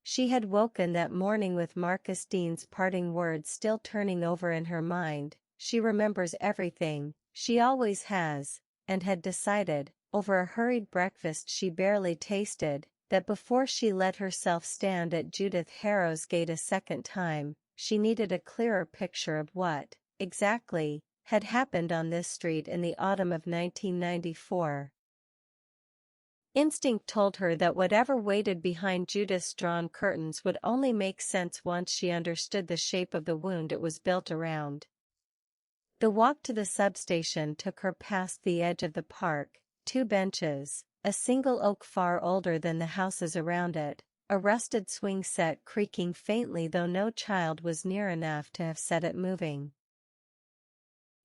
She had woken that morning with Marcus Dean's parting words still turning over in her mind. She remembers everything, she always has, and had decided, over a hurried breakfast she barely tasted, that before she let herself stand at Judith Harrow's gate a second time, she needed a clearer picture of what, exactly, had happened on this street in the autumn of 1994. Instinct told her that whatever waited behind Judith's drawn curtains would only make sense once she understood the shape of the wound it was built around. The walk to the substation took her past the edge of the park, two benches, a single oak far older than the houses around it, a rusted swing set creaking faintly though no child was near enough to have set it moving.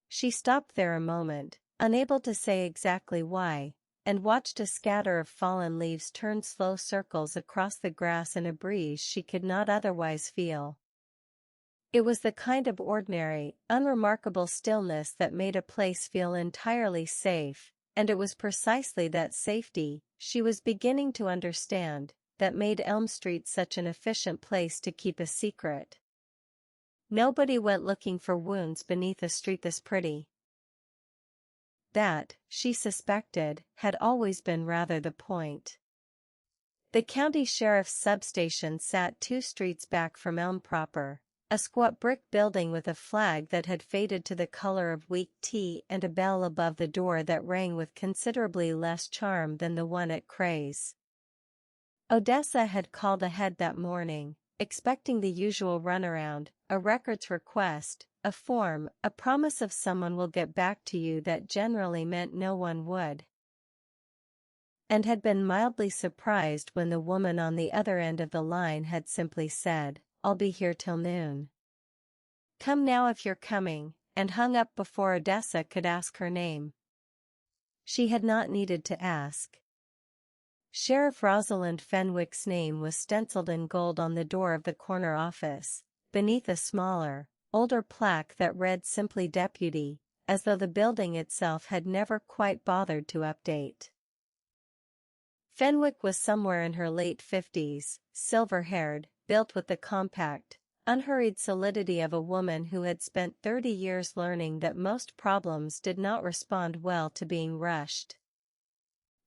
She stopped there a moment, unable to say exactly why, and watched a scatter of fallen leaves turn slow circles across the grass in a breeze she could not otherwise feel. It was the kind of ordinary, unremarkable stillness that made a place feel entirely safe, and it was precisely that safety, she was beginning to understand, that made Elm Street such an efficient place to keep a secret. Nobody went looking for wounds beneath a street this pretty. That, she suspected, had always been rather the point. The county sheriff's substation sat 2 streets back from Elm proper, a squat brick building with a flag that had faded to the color of weak tea and a bell above the door that rang with considerably less charm than the one at Cray's. Odessa had called ahead that morning, expecting the usual runaround, a records request, a form, a promise of someone will get back to you that generally meant no one would. And had been mildly surprised when the woman on the other end of the line had simply said, "I'll be here till noon. Come now if you're coming," and hung up before Odessa could ask her name. She had not needed to ask. Sheriff Rosalind Fenwick's name was stenciled in gold on the door of the corner office, beneath a smaller, older plaque that read simply Deputy, as though the building itself had never quite bothered to update. Fenwick was somewhere in her late 50s, silver-haired, built with the compact, unhurried solidity of a woman who had spent 30 years learning that most problems did not respond well to being rushed.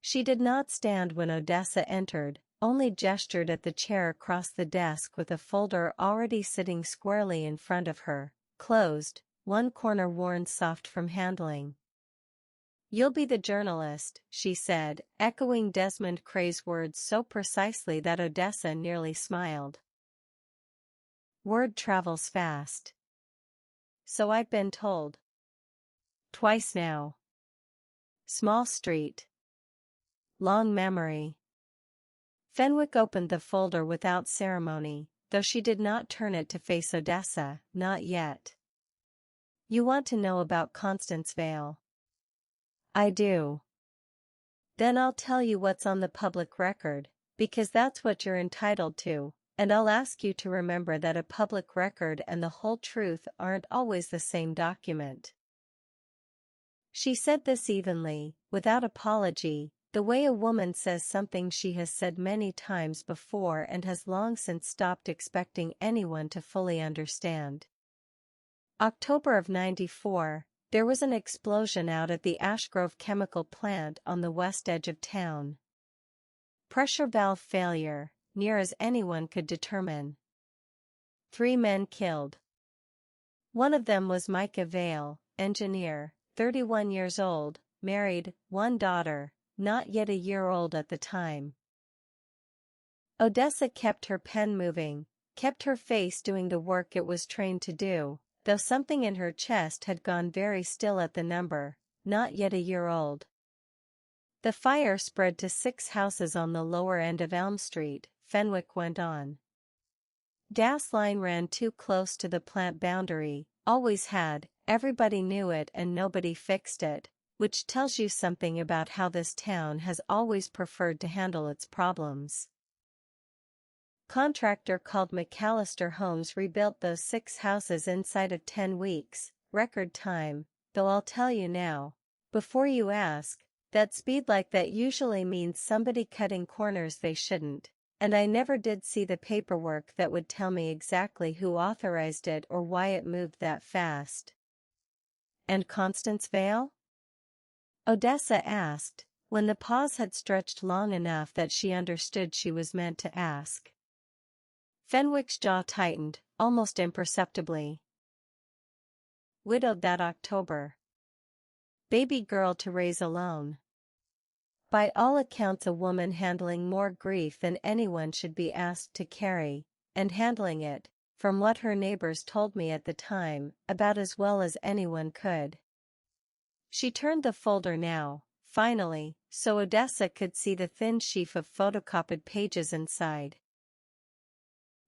She did not stand when Odessa entered, only gestured at the chair across the desk with a folder already sitting squarely in front of her, closed, one corner worn soft from handling. "You'll be the journalist," she said, echoing Desmond Cray's words so precisely that Odessa nearly smiled. Word travels fast. So I've been told. Twice now. Small street. Long memory. Fenwick opened the folder without ceremony, though she did not turn it to face Odessa, not yet. "You want to know about Constance Vale?" "I do." "Then I'll tell you what's on the public record, because that's what you're entitled to, and I'll ask you to remember that a public record and the whole truth aren't always the same document." She said this evenly, without apology, the way a woman says something she has said many times before and has long since stopped expecting anyone to fully understand. October of '94, There was an explosion out at the Ashgrove chemical plant on the west edge of town. Pressure valve failure, near as anyone could determine. 3 men killed. One of them was Micah Vale, engineer, 31 years old, married, 1 daughter, not yet a year old at the time. Odessa kept her pen moving, kept her face doing the work it was trained to do, though something in her chest had gone very still at the number, not yet a year old. The fire spread to 6 houses on the lower end of Elm Street, Fenwick went on. Gas line ran too close to the plant boundary, always had, everybody knew it and nobody fixed it, which tells you something about how this town has always preferred to handle its problems. Contractor called McAllister Homes rebuilt those 6 houses inside of 10 weeks, record time, though I'll tell you now, before you ask, that speed like that usually means somebody cutting corners they shouldn't, and I never did see the paperwork that would tell me exactly who authorized it or why it moved that fast. And Constance Vale? Odessa asked, when the pause had stretched long enough that she understood she was meant to ask. Fenwick's jaw tightened, almost imperceptibly. Widowed that October. Baby girl to raise alone. By all accounts a woman handling more grief than anyone should be asked to carry, and handling it, from what her neighbors told me at the time, about as well as anyone could. She turned the folder now, finally, so Odessa could see the thin sheaf of photocopied pages inside.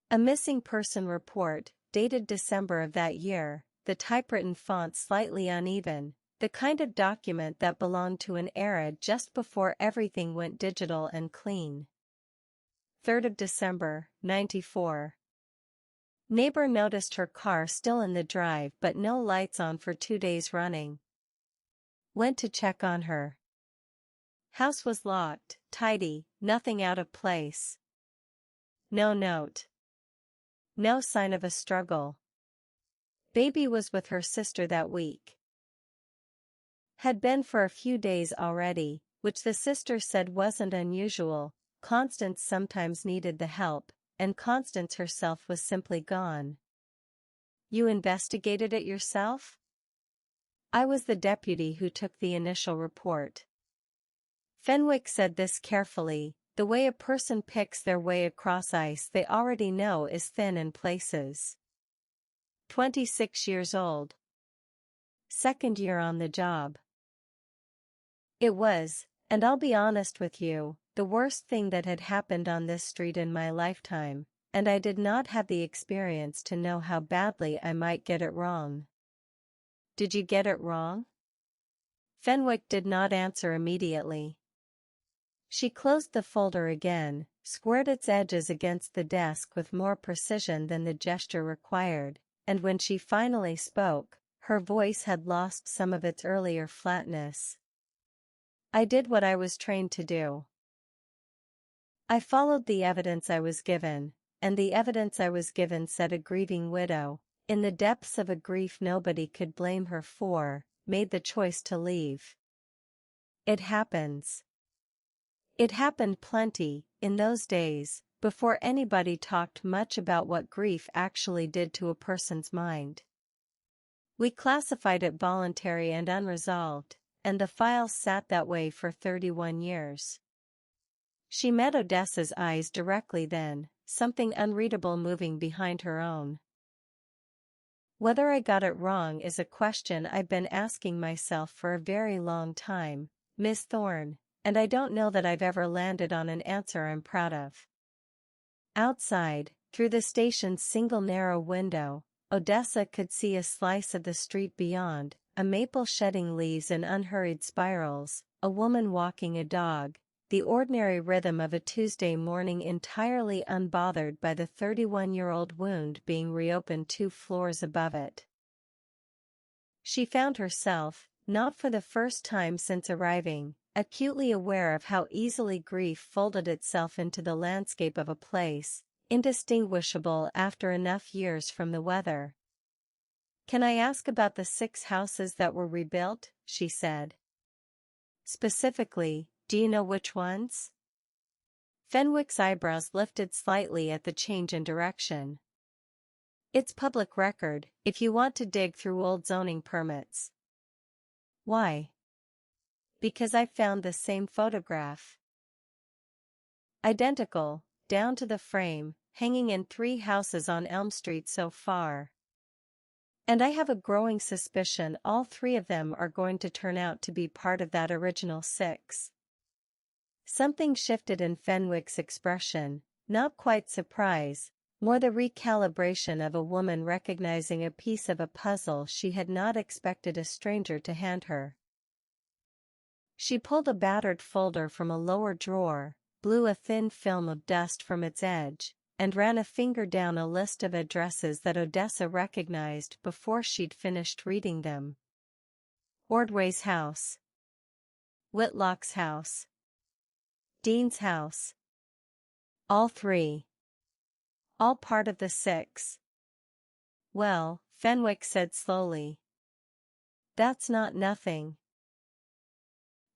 A missing person report, dated December of that year, the typewritten font slightly uneven, the kind of document that belonged to an era just before everything went digital and clean. 3rd of December, 94. Neighbor noticed her car still in the drive but no lights on for 2 days running. Went to check on her. House was locked, tidy, nothing out of place. No note. No sign of a struggle. Baby was with her sister that week. Had been for a few days already, which the sister said wasn't unusual. Constance sometimes needed the help, and Constance herself was simply gone. You investigated it yourself? I was the deputy who took the initial report. Fenwick said this carefully, the way a person picks their way across ice they already know is thin in places. 26 years old. 2nd year on the job. It was, and I'll be honest with you, the worst thing that had happened on this street in my lifetime, and I did not have the experience to know how badly I might get it wrong. Did you get it wrong? Fenwick did not answer immediately. She closed the folder again, squared its edges against the desk with more precision than the gesture required, and when she finally spoke, her voice had lost some of its earlier flatness. I did what I was trained to do. I followed the evidence I was given, and the evidence I was given said a grieving widow, in the depths of a grief nobody could blame her for, made the choice to leave. It happens. It happened plenty, in those days, before anybody talked much about what grief actually did to a person's mind. We classified it voluntary and unresolved, and the files sat that way for 31 years. She met Odessa's eyes directly then, something unreadable moving behind her own. Whether I got it wrong is a question I've been asking myself for a very long time, Miss Thorne, and I don't know that I've ever landed on an answer I'm proud of. Outside, through the station's single narrow window, Odessa could see a slice of the street beyond, a maple shedding leaves in unhurried spirals, a woman walking a dog, the ordinary rhythm of a Tuesday morning entirely unbothered by the 31-year-old wound being reopened 2 floors above it. She found herself, not for the first time since arriving, acutely aware of how easily grief folded itself into the landscape of a place, indistinguishable after enough years from the weather. Can I ask about the 6 houses that were rebuilt? She said. Specifically, do you know which ones? Fenwick's eyebrows lifted slightly at the change in direction. It's public record, if you want to dig through old zoning permits. Why? Because I found the same photograph. Identical, down to the frame, hanging in 3 houses on Elm Street so far. And I have a growing suspicion all 3 of them are going to turn out to be part of that original 6. Something shifted in Fenwick's expression, not quite surprise, more the recalibration of a woman recognizing a piece of a puzzle she had not expected a stranger to hand her. She pulled a battered folder from a lower drawer, blew a thin film of dust from its edge, and ran a finger down a list of addresses that Odessa recognized before she'd finished reading them. Ordway's house. Whitlock's house. Dean's house. All 3. All part of the 6. Well, Fenwick said slowly. That's not nothing.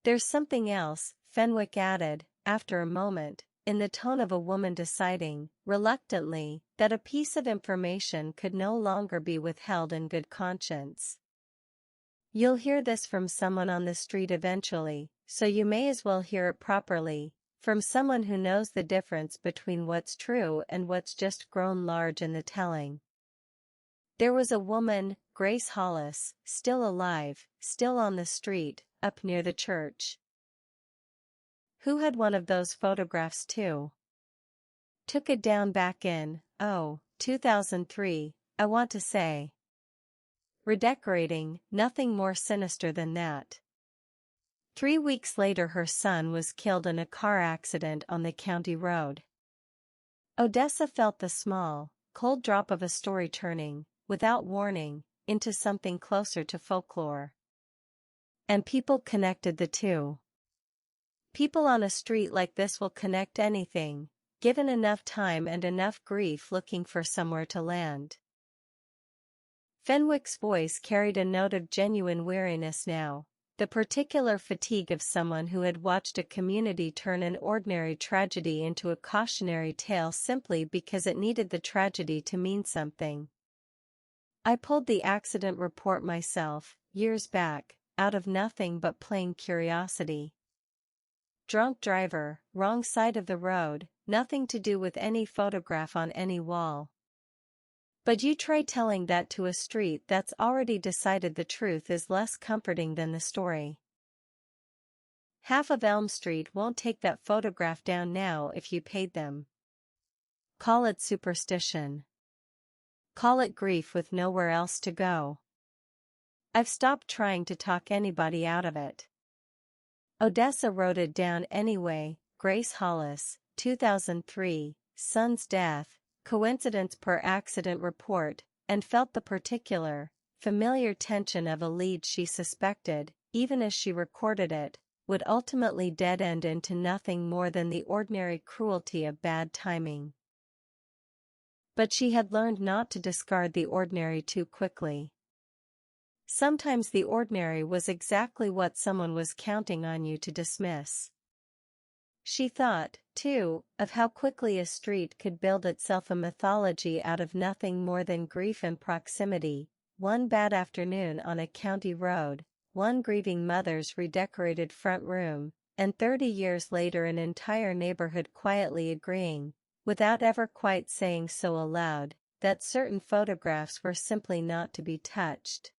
There's something else, Fenwick added, after a moment, in the tone of a woman deciding, reluctantly, that a piece of information could no longer be withheld in good conscience. You'll hear this from someone on the street eventually, so you may as well hear it properly, from someone who knows the difference between what's true and what's just grown large in the telling. There was a woman, Grace Hollis, still alive, still on the street, up near the church. Who had one of those photographs too? Took it down back in, 2003, I want to say. Redecorating, nothing more sinister than that. 3 weeks later her son was killed in a car accident on the county road. Odessa felt the small, cold drop of a story turning, without warning, into something closer to folklore. And people connected the two. People on a street like this will connect anything, given enough time and enough grief looking for somewhere to land. Fenwick's voice carried a note of genuine weariness now, the particular fatigue of someone who had watched a community turn an ordinary tragedy into a cautionary tale simply because it needed the tragedy to mean something. I pulled the accident report myself, years back, out of nothing but plain curiosity. Drunk driver, wrong side of the road, nothing to do with any photograph on any wall. But you try telling that to a street that's already decided the truth is less comforting than the story. Half of Elm Street won't take that photograph down now if you paid them. Call it superstition. Call it grief with nowhere else to go. I've stopped trying to talk anybody out of it. Odessa wrote it down anyway, Grace Hollis, 2003, son's death, coincidence per accident report, and felt the particular, familiar tension of a lead she suspected, even as she recorded it, would ultimately dead-end into nothing more than the ordinary cruelty of bad timing. But she had learned not to discard the ordinary too quickly. Sometimes the ordinary was exactly what someone was counting on you to dismiss. She thought, too, of how quickly a street could build itself a mythology out of nothing more than grief and proximity, one bad afternoon on a county road, one grieving mother's redecorated front room, and 30 years later an entire neighborhood quietly agreeing, without ever quite saying so aloud, that certain photographs were simply not to be touched.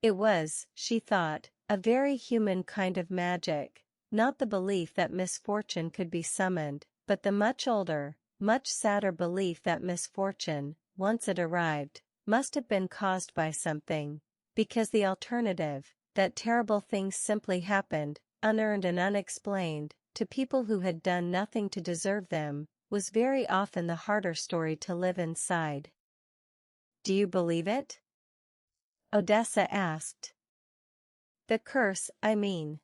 It was, she thought, a very human kind of magic, not the belief that misfortune could be summoned, but the much older, much sadder belief that misfortune, once it arrived, must have been caused by something, because the alternative, that terrible things simply happened, unearned and unexplained, to people who had done nothing to deserve them, was very often the harder story to live inside. Do you believe it? Odessa asked. The curse, I mean.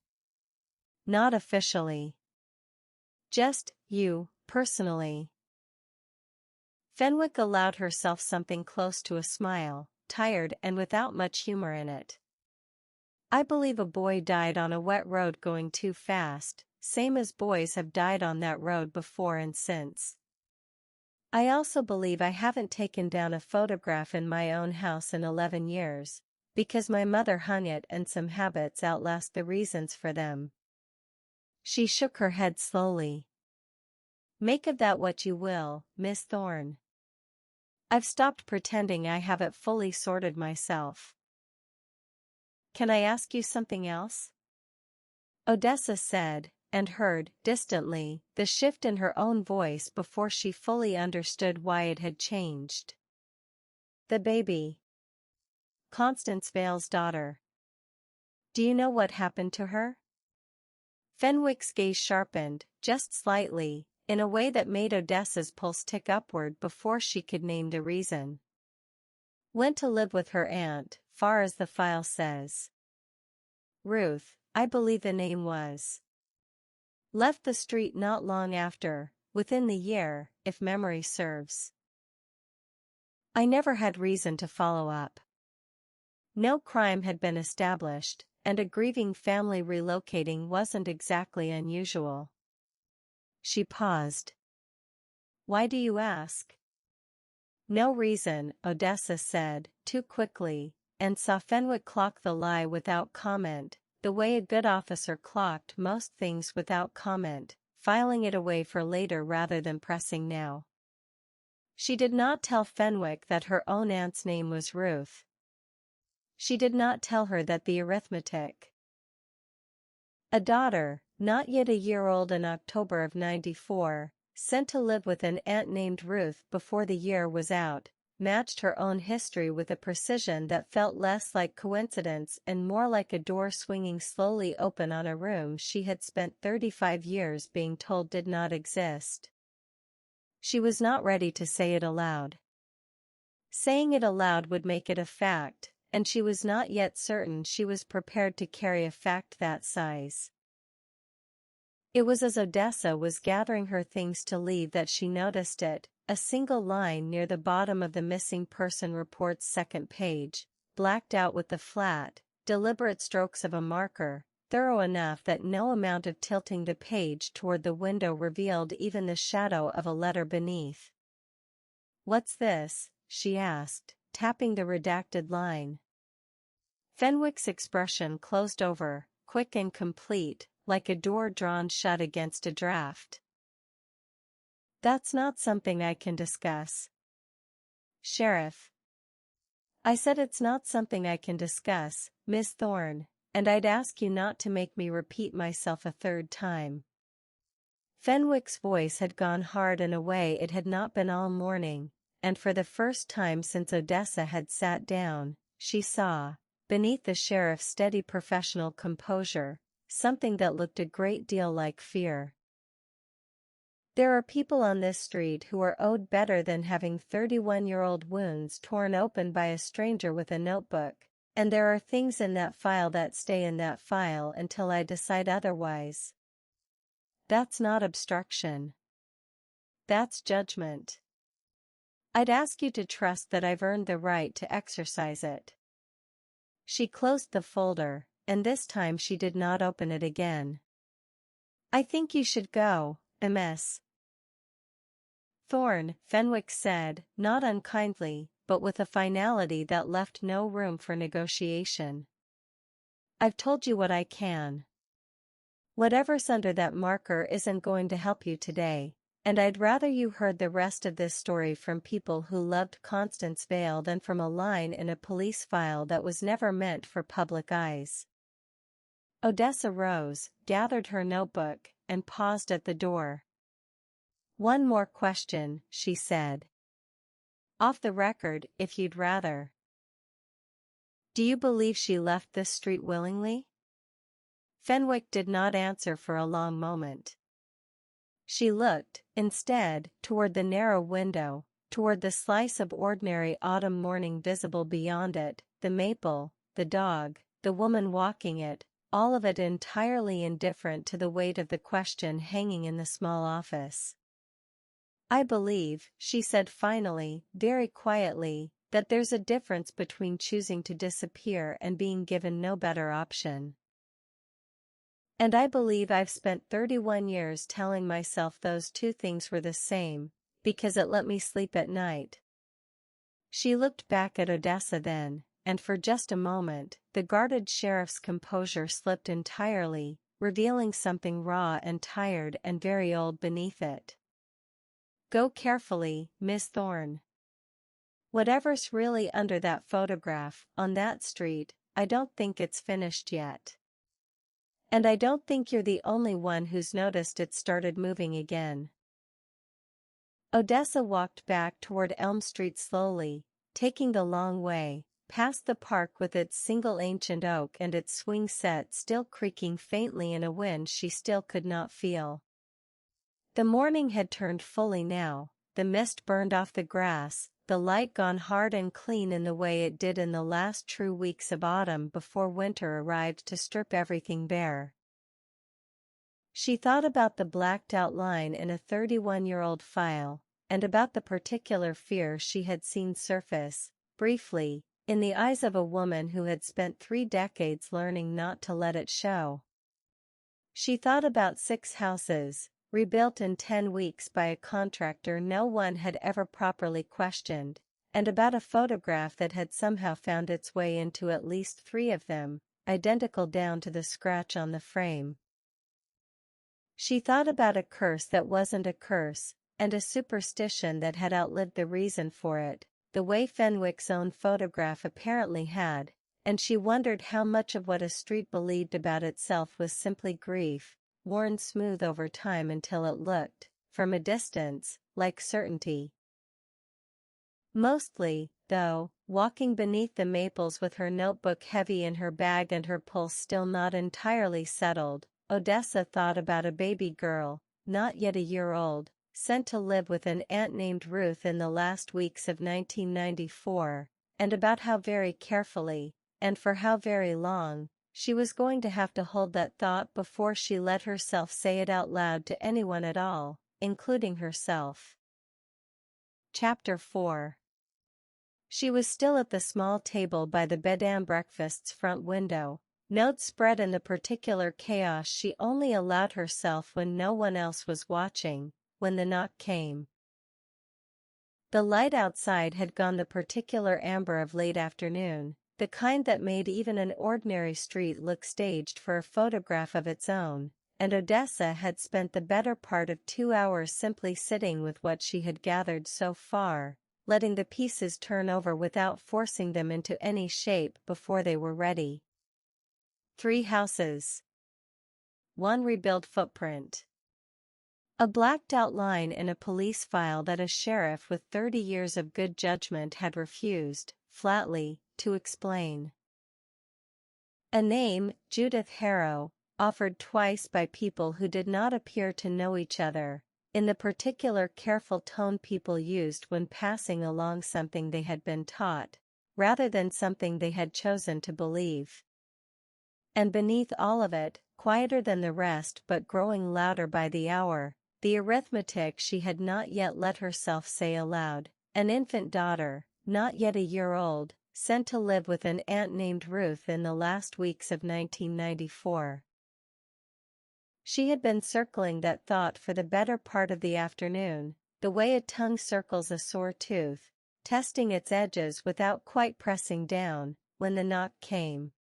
Not officially. Just, you, personally. Fenwick allowed herself something close to a smile, tired and without much humor in it. I believe a boy died on a wet road going too fast, same as boys have died on that road before and since. I also believe I haven't taken down a photograph in my own house in 11 years, because my mother hung it and some habits outlast the reasons for them. She shook her head slowly. Make of that what you will, Miss Thorne. I've stopped pretending I have it fully sorted myself. Can I ask you something else? Odessa said, and heard, distantly, the shift in her own voice before she fully understood why it had changed. The baby. Constance Vale's daughter. Do you know what happened to her? Fenwick's gaze sharpened, just slightly, in a way that made Odessa's pulse tick upward before she could name the reason. Went to live with her aunt, far as the file says. Ruth, I believe the name was. Left the street not long after, within the year, if memory serves. I never had reason to follow up. No crime had been established, and a grieving family relocating wasn't exactly unusual. She paused. Why do you ask? No reason, Odessa said, too quickly, and saw Fenwick clock the lie without comment, the way a good officer clocked most things without comment, filing it away for later rather than pressing now. She did not tell Fenwick that her own aunt's name was Ruth. She did not tell her that the arithmetic. A daughter, not yet a year old in October of '94, sent to live with an aunt named Ruth before the year was out, matched her own history with a precision that felt less like coincidence and more like a door swinging slowly open on a room she had spent 35 years being told did not exist. She was not ready to say it aloud. Saying it aloud would make it a fact, and she was not yet certain she was prepared to carry a fact that size. It was as Odessa was gathering her things to leave that she noticed it, a single line near the bottom of the missing person report's second page, blacked out with the flat, deliberate strokes of a marker, thorough enough that no amount of tilting the page toward the window revealed even the shadow of a letter beneath. What's this? She asked, tapping the redacted line. Fenwick's expression closed over, quick and complete, like a door drawn shut against a draft. That's not something I can discuss. Sheriff. I said it's not something I can discuss, Miss Thorne, and I'd ask you not to make me repeat myself a third time. Fenwick's voice had gone hard in a way it had not been all morning, and for the first time since Odessa had sat down, she saw, beneath the sheriff's steady professional composure, something that looked a great deal like fear. There are people on this street who are owed better than having 31-year-old wounds torn open by a stranger with a notebook, and there are things in that file that stay in that file until I decide otherwise. That's not obstruction. That's judgment. I'd ask you to trust that I've earned the right to exercise it. She closed the folder, and this time she did not open it again. I think you should go, Miss Thorne, Fenwick said, not unkindly, but with a finality that left no room for negotiation. I've told you what I can. Whatever's under that marker isn't going to help you today, and I'd rather you heard the rest of this story from people who loved Constance Vale than from a line in a police file that was never meant for public eyes. Odessa rose, gathered her notebook, and paused at the door. One more question, she said. Off the record, if you'd rather. Do you believe she left this street willingly? Fenwick did not answer for a long moment. She looked, instead, toward the narrow window, toward the slice of ordinary autumn morning visible beyond it, the maple, the dog, the woman walking it, all of it entirely indifferent to the weight of the question hanging in the small office. I believe, she said finally, very quietly, that there's a difference between choosing to disappear and being given no better option. And I believe I've spent 31 years telling myself those two things were the same, because it let me sleep at night. She looked back at Odessa then, and for just a moment, the guarded sheriff's composure slipped entirely, revealing something raw and tired and very old beneath it. Go carefully, Miss Thorne. Whatever's really under that photograph, on that street, I don't think it's finished yet. And I don't think you're the only one who's noticed it started moving again. Odessa walked back toward Elm Street slowly, taking the long way, past the park with its single ancient oak and its swing set still creaking faintly in a wind she still could not feel. The morning had turned fully now, the mist burned off the grass, the light gone hard and clean in the way it did in the last true weeks of autumn before winter arrived to strip everything bare. She thought about the blacked-out line in a 31-year-old file, and about the particular fear she had seen surface, briefly, in the eyes of a woman who had spent 3 decades learning not to let it show. She thought about 6 houses, rebuilt in 10 weeks by a contractor no one had ever properly questioned, and about a photograph that had somehow found its way into at least 3 of them, identical down to the scratch on the frame. She thought about a curse that wasn't a curse, and a superstition that had outlived the reason for it, the way Fenwick's own photograph apparently had, and she wondered how much of what a street believed about itself was simply grief, worn smooth over time until it looked, from a distance, like certainty. Mostly, though, walking beneath the maples with her notebook heavy in her bag and her pulse still not entirely settled, Odessa thought about a baby girl, not yet a year old, sent to live with an aunt named Ruth in the last weeks of 1994, and about how very carefully, and for how very long, she was going to have to hold that thought before she let herself say it out loud to anyone at all, including herself. Chapter 4. She was still at the small table by the bed and breakfast's front window, notes spread in the particular chaos she only allowed herself when no one else was watching, when the knock came. The light outside had gone the particular amber of late afternoon, the kind that made even an ordinary street look staged for a photograph of its own, and Odessa had spent the better part of 2 hours simply sitting with what she had gathered so far, letting the pieces turn over without forcing them into any shape before they were ready. 3 houses. 1 rebuilt footprint. A blacked-out line in a police file that a sheriff with 30 years of good judgment had refused, flatly, to explain. A name, Judith Harrow, offered twice by people who did not appear to know each other, in the particular careful tone people used when passing along something they had been taught, rather than something they had chosen to believe. And beneath all of it, quieter than the rest but growing louder by the hour, the arithmetic she had not yet let herself say aloud, an infant daughter, not yet a year old, sent to live with an aunt named Ruth in the last weeks of 1994. She had been circling that thought for the better part of the afternoon, the way a tongue circles a sore tooth, testing its edges without quite pressing down, when the knock came.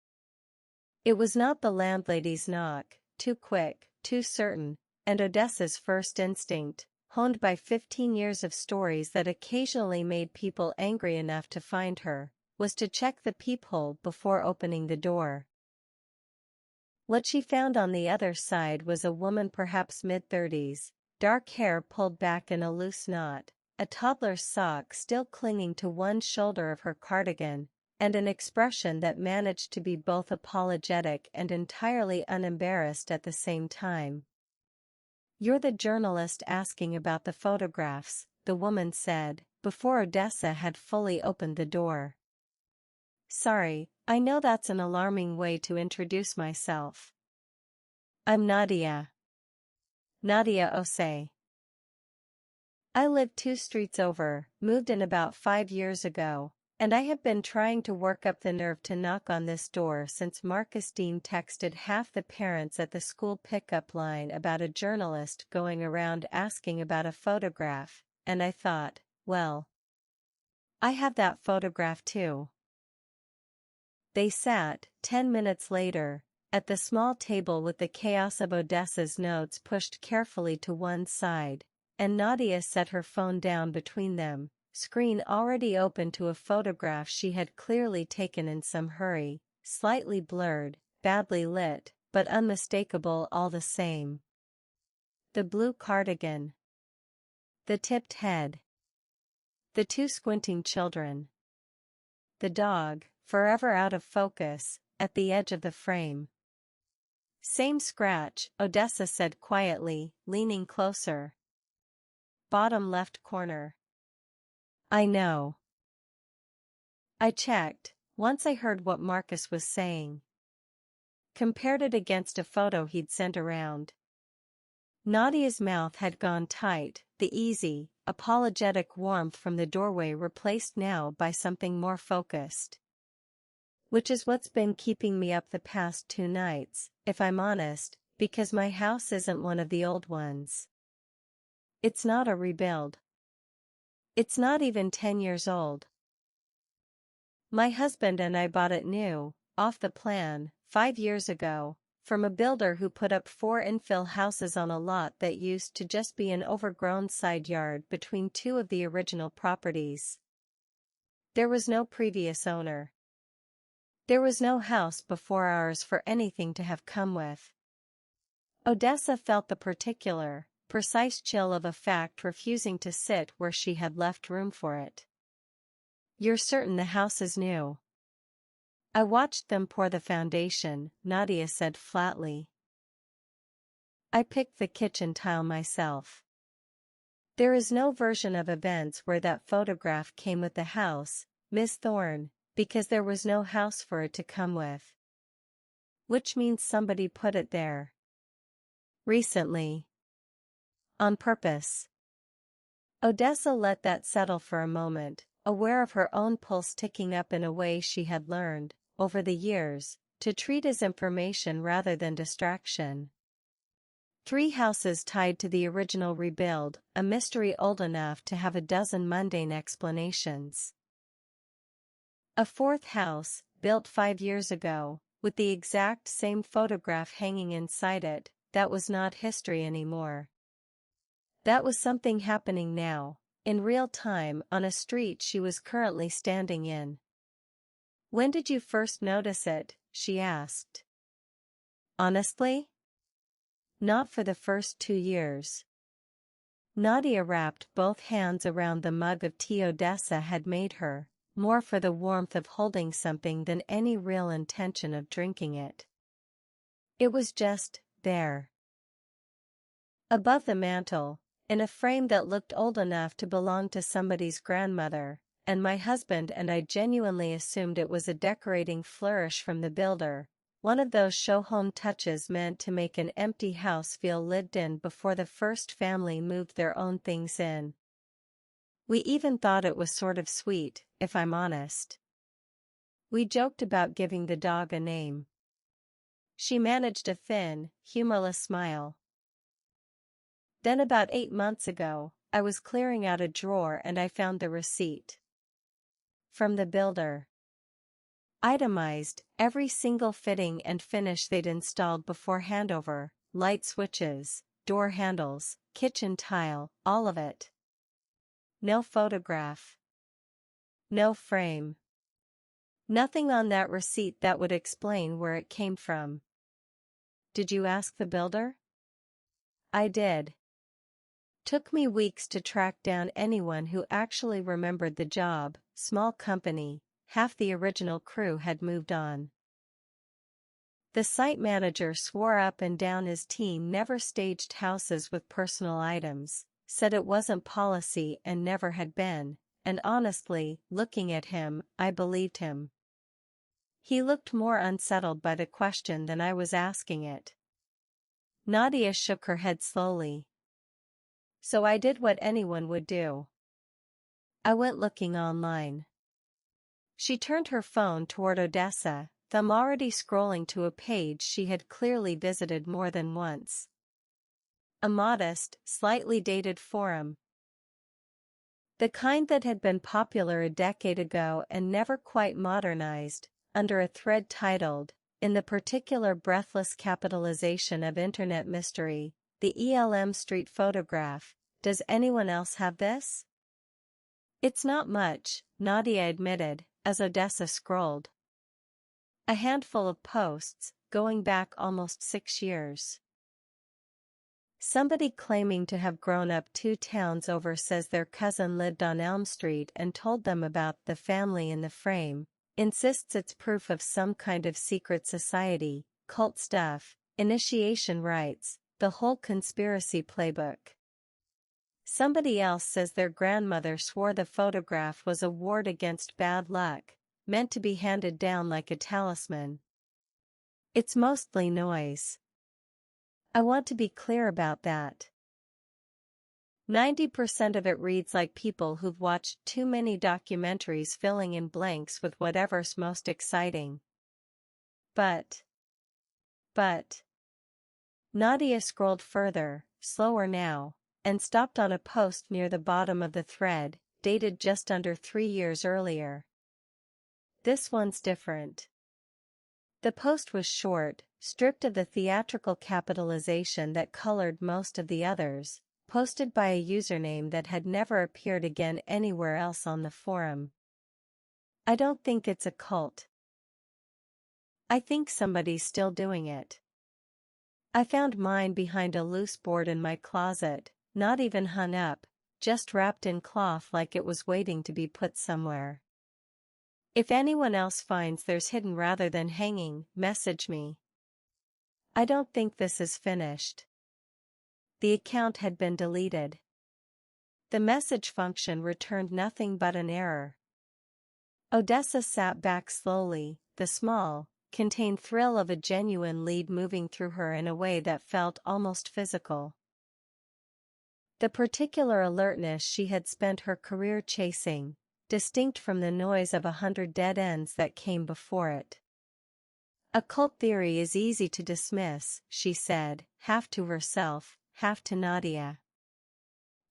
It was not the landlady's knock, too quick, too certain, and Odessa's first instinct, honed by 15 years of stories that occasionally made people angry enough to find her, was to check the peephole before opening the door. What she found on the other side was a woman perhaps mid-30s, dark hair pulled back in a loose knot, a toddler's sock still clinging to one shoulder of her cardigan, and an expression that managed to be both apologetic and entirely unembarrassed at the same time. "You're the journalist asking about the photographs," the woman said, before Odessa had fully opened the door. "Sorry, I know that's an alarming way to introduce myself. I'm Nadia. Nadia Osei. I live 2 streets over, moved in about 5 years ago, And I have been trying to work up the nerve to knock on this door since Marcus Dean texted half the parents at the school pickup line about a journalist going around asking about a photograph, and I thought, well, I have that photograph too. They sat, 10 minutes later, at the small table with the chaos of Odessa's notes pushed carefully to one side, and Nadia set her phone down between them, screen already open to a photograph she had clearly taken in some hurry, slightly blurred, badly lit, but unmistakable all the same. The blue cardigan. The tipped head. The two squinting children. The dog, forever out of focus, at the edge of the frame. Same scratch, Odessa said quietly, leaning closer. Bottom left corner. I know. I checked, once I heard what Marcus was saying. Compared it against a photo he'd sent around. Nadia's mouth had gone tight, the easy, apologetic warmth from the doorway replaced now by something more focused. Which is what's been keeping me up the past 2 nights, if I'm honest, because my house isn't one of the old ones. It's not a rebuild. It's not even 10 years old. My husband and I bought it new, off the plan, 5 years ago, from a builder who put up 4 infill houses on a lot that used to just be an overgrown side yard between 2 of the original properties. There was no previous owner. There was no house before ours for anything to have come with. Odessa felt the particular, precise chill of a fact refusing to sit where she had left room for it. You're certain the house is new? I watched them pour the foundation, Nadia said flatly. I picked the kitchen tile myself. There is no version of events where that photograph came with the house, Miss Thorne, because there was no house for it to come with. Which means somebody put it there. Recently. On purpose. Odessa let that settle for a moment, aware of her own pulse ticking up in a way she had learned, over the years, to treat as information rather than distraction. 3 houses tied to the original rebuild, a mystery old enough to have a dozen mundane explanations. A 4th house, built 5 years ago, with the exact same photograph hanging inside it, that was not history anymore. That was something happening now, in real time on a street she was currently standing in. When did you first notice it? She asked. Honestly? Not for the first 2 years. Nadia wrapped both hands around the mug of tea Odessa had made her, more for the warmth of holding something than any real intention of drinking it. It was just there. Above the mantel, in a frame that looked old enough to belong to somebody's grandmother, and my husband and I genuinely assumed it was a decorating flourish from the builder, one of those show-home touches meant to make an empty house feel lived in before the first family moved their own things in. We even thought it was sort of sweet, if I'm honest. We joked about giving the dog a name. She managed a thin, humorless smile. Then about 8 months ago, I was clearing out a drawer and I found the receipt. From the builder. Itemized, every single fitting and finish they'd installed before handover, light switches, door handles, kitchen tile, all of it. No photograph. No frame. Nothing on that receipt that would explain where it came from. Did you ask the builder? I did. Took me weeks to track down anyone who actually remembered the job, small company, half the original crew had moved on. The site manager swore up and down his team never staged houses with personal items, said it wasn't policy and never had been, and honestly, looking at him, I believed him. He looked more unsettled by the question than I was asking it. Nadia shook her head slowly. So I did what anyone would do. I went looking online. She turned her phone toward Odessa, thumb already scrolling to a page she had clearly visited more than once. A modest, slightly dated forum. The kind that had been popular a decade ago and never quite modernized, under a thread titled, "In the particular breathless capitalization of Internet mystery, the Elm Street photograph, does anyone else have this?" "It's not much," Nadia admitted, as Odessa scrolled. A handful of posts, going back almost 6 years. Somebody claiming to have grown up 2 towns over says their cousin lived on Elm Street and told them about the family in the frame, insists it's proof of some kind of secret society, cult stuff, initiation rites, the whole conspiracy playbook. Somebody else says their grandmother swore the photograph was a ward against bad luck, meant to be handed down like a talisman. It's mostly noise. I want to be clear about that. 90% of it reads like people who've watched too many documentaries filling in blanks with whatever's most exciting. But. Nadia scrolled further, slower now, and stopped on a post near the bottom of the thread, dated just under 3 years earlier. This one's different. The post was short, stripped of the theatrical capitalization that colored most of the others, posted by a username that had never appeared again anywhere else on the forum. "I don't think it's a cult. I think somebody's still doing it. I found mine behind a loose board in my closet, not even hung up, just wrapped in cloth like it was waiting to be put somewhere. If anyone else finds theirs hidden rather than hanging, message me. I don't think this is finished." The account had been deleted. The message function returned nothing but an error. Odessa sat back slowly, the small, contained thrill of a genuine lead moving through her in a way that felt almost physical. The particular alertness she had spent her career chasing, distinct from the noise of 100 dead ends that came before it. "A cult theory is easy to dismiss," she said, half to herself, half to Nadia.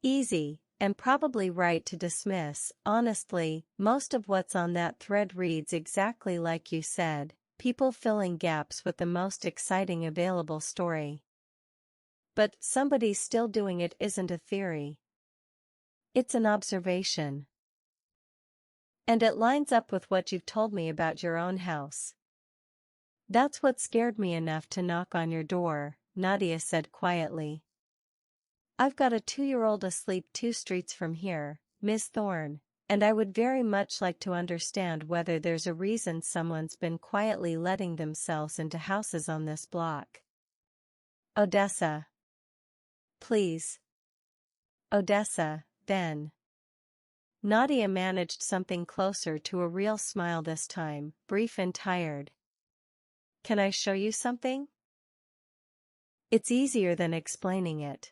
"Easy, and probably right to dismiss. Honestly, most of what's on that thread reads exactly like you said, people filling gaps with the most exciting available story. But somebody's still doing it isn't a theory. It's an observation. And it lines up with what you've told me about your own house. That's what scared me enough to knock on your door," Nadia said quietly. "I've got a 2-year-old asleep 2 streets from here, Miss Thorne, and I would very much like to understand whether there's a reason someone's been quietly letting themselves into houses on this block." "Odessa. Please. Odessa, then." Nadia managed something closer to a real smile this time, brief and tired. "Can I show you something?" "It's easier than explaining it."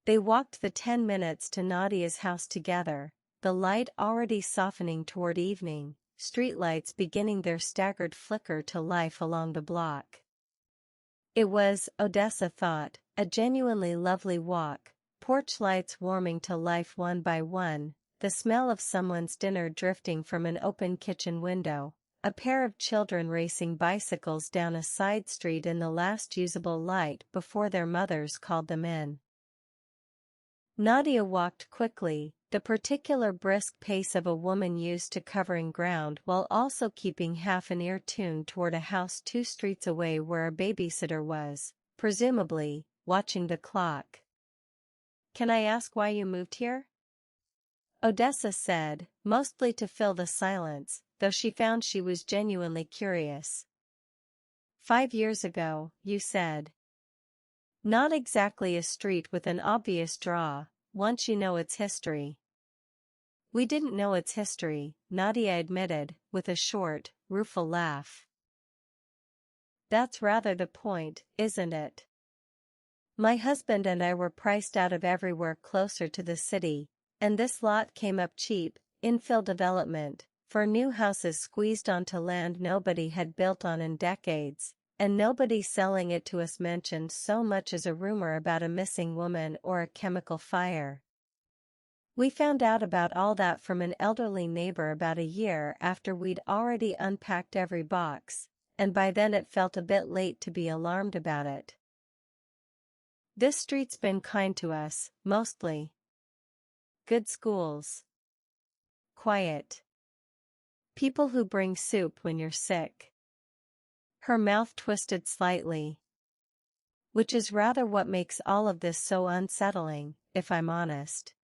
They walked the 10 minutes to Nadia's house together, the light already softening toward evening, streetlights beginning their staggered flicker to life along the block. It was, Odessa thought, a genuinely lovely walk, porch lights warming to life one by one, the smell of someone's dinner drifting from an open kitchen window, a pair of children racing bicycles down a side street in the last usable light before their mothers called them in. Nadia walked quickly, the particular brisk pace of a woman used to covering ground while also keeping half an ear tuned toward a house 2 streets away where a babysitter was, presumably, watching the clock. "Can I ask why you moved here?" Odessa said, mostly to fill the silence, though she found she was genuinely curious. 5 years ago, you said. Not exactly a street with an obvious draw, once you know its history. We didn't know its history, Nadia admitted, with a short, rueful laugh. That's rather the point, isn't it? My husband and I were priced out of everywhere closer to the city, and this lot came up cheap, infill development, for new houses squeezed onto land nobody had built on in decades, and nobody selling it to us mentioned so much as a rumor about a missing woman or a chemical fire. We found out about all that from an elderly neighbor about a year after we'd already unpacked every box, and by then it felt a bit late to be alarmed about it. This street's been kind to us, mostly. Good schools. Quiet. People who bring soup when you're sick. Her mouth twisted slightly. Which is rather what makes all of this so unsettling, if I'm honest.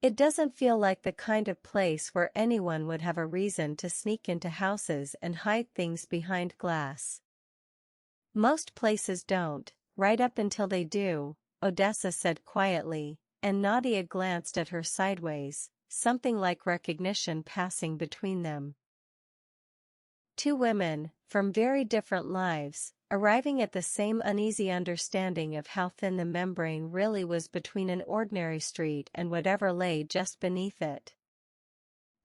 It doesn't feel like the kind of place where anyone would have a reason to sneak into houses and hide things behind glass. Most places don't, right up until they do, Odessa said quietly, and Nadia glanced at her sideways, something like recognition passing between them. Two women, from very different lives, arriving at the same uneasy understanding of how thin the membrane really was between an ordinary street and whatever lay just beneath it.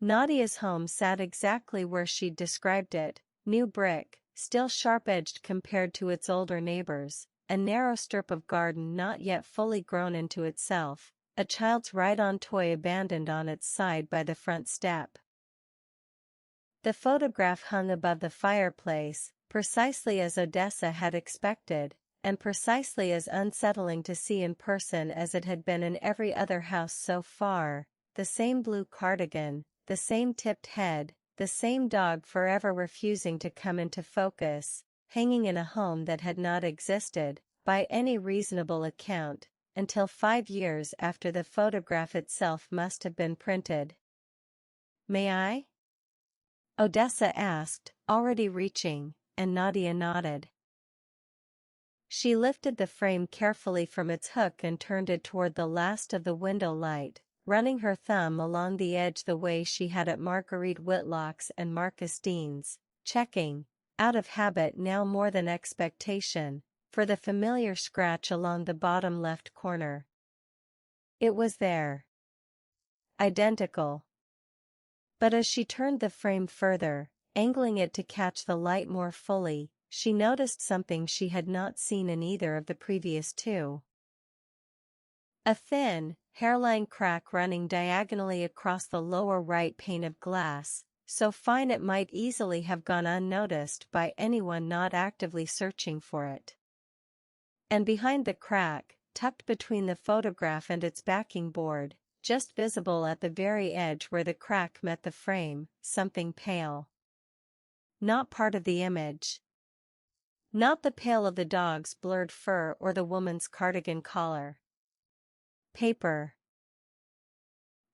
Nadia's home sat exactly where she'd described it, new brick, still sharp-edged compared to its older neighbors, a narrow strip of garden not yet fully grown into itself, a child's ride-on toy abandoned on its side by the front step. The photograph hung above the fireplace, precisely as Odessa had expected, and precisely as unsettling to see in person as it had been in every other house so far, the same blue cardigan, the same tipped head, the same dog forever refusing to come into focus, hanging in a home that had not existed, by any reasonable account, until 5 years after the photograph itself must have been printed. "May I?" Odessa asked, already reaching, and Nadia nodded. She lifted the frame carefully from its hook and turned it toward the last of the window light, running her thumb along the edge the way she had at Marguerite Whitlock's and Marcus Dean's, checking, out of habit now more than expectation, for the familiar scratch along the bottom left corner. It was there. Identical. But as she turned the frame further, angling it to catch the light more fully, she noticed something she had not seen in either of the previous two. A thin, hairline crack running diagonally across the lower right pane of glass, so fine it might easily have gone unnoticed by anyone not actively searching for it. And behind the crack, tucked between the photograph and its backing board, just visible at the very edge where the crack met the frame, something pale. Not part of the image. Not the pale of the dog's blurred fur or the woman's cardigan collar. Paper.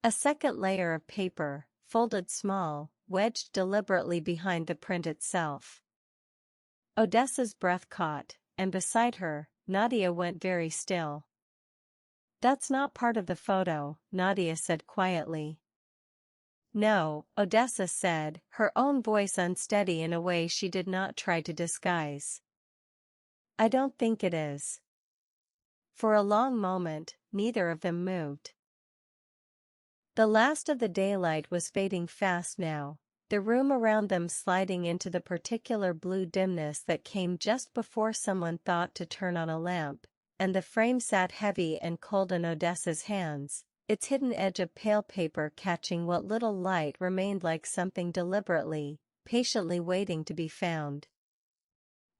A second layer of paper, folded small, wedged deliberately behind the print itself. Odessa's breath caught, and beside her, Nadia went very still. "That's not part of the photo," Nadia said quietly. "No," Odessa said, her own voice unsteady in a way she did not try to disguise. "I don't think it is." For a long moment, neither of them moved. The last of the daylight was fading fast now, the room around them sliding into the particular blue dimness that came just before someone thought to turn on a lamp, and the frame sat heavy and cold in Odessa's hands, its hidden edge of pale paper catching what little light remained like something deliberately, patiently waiting to be found.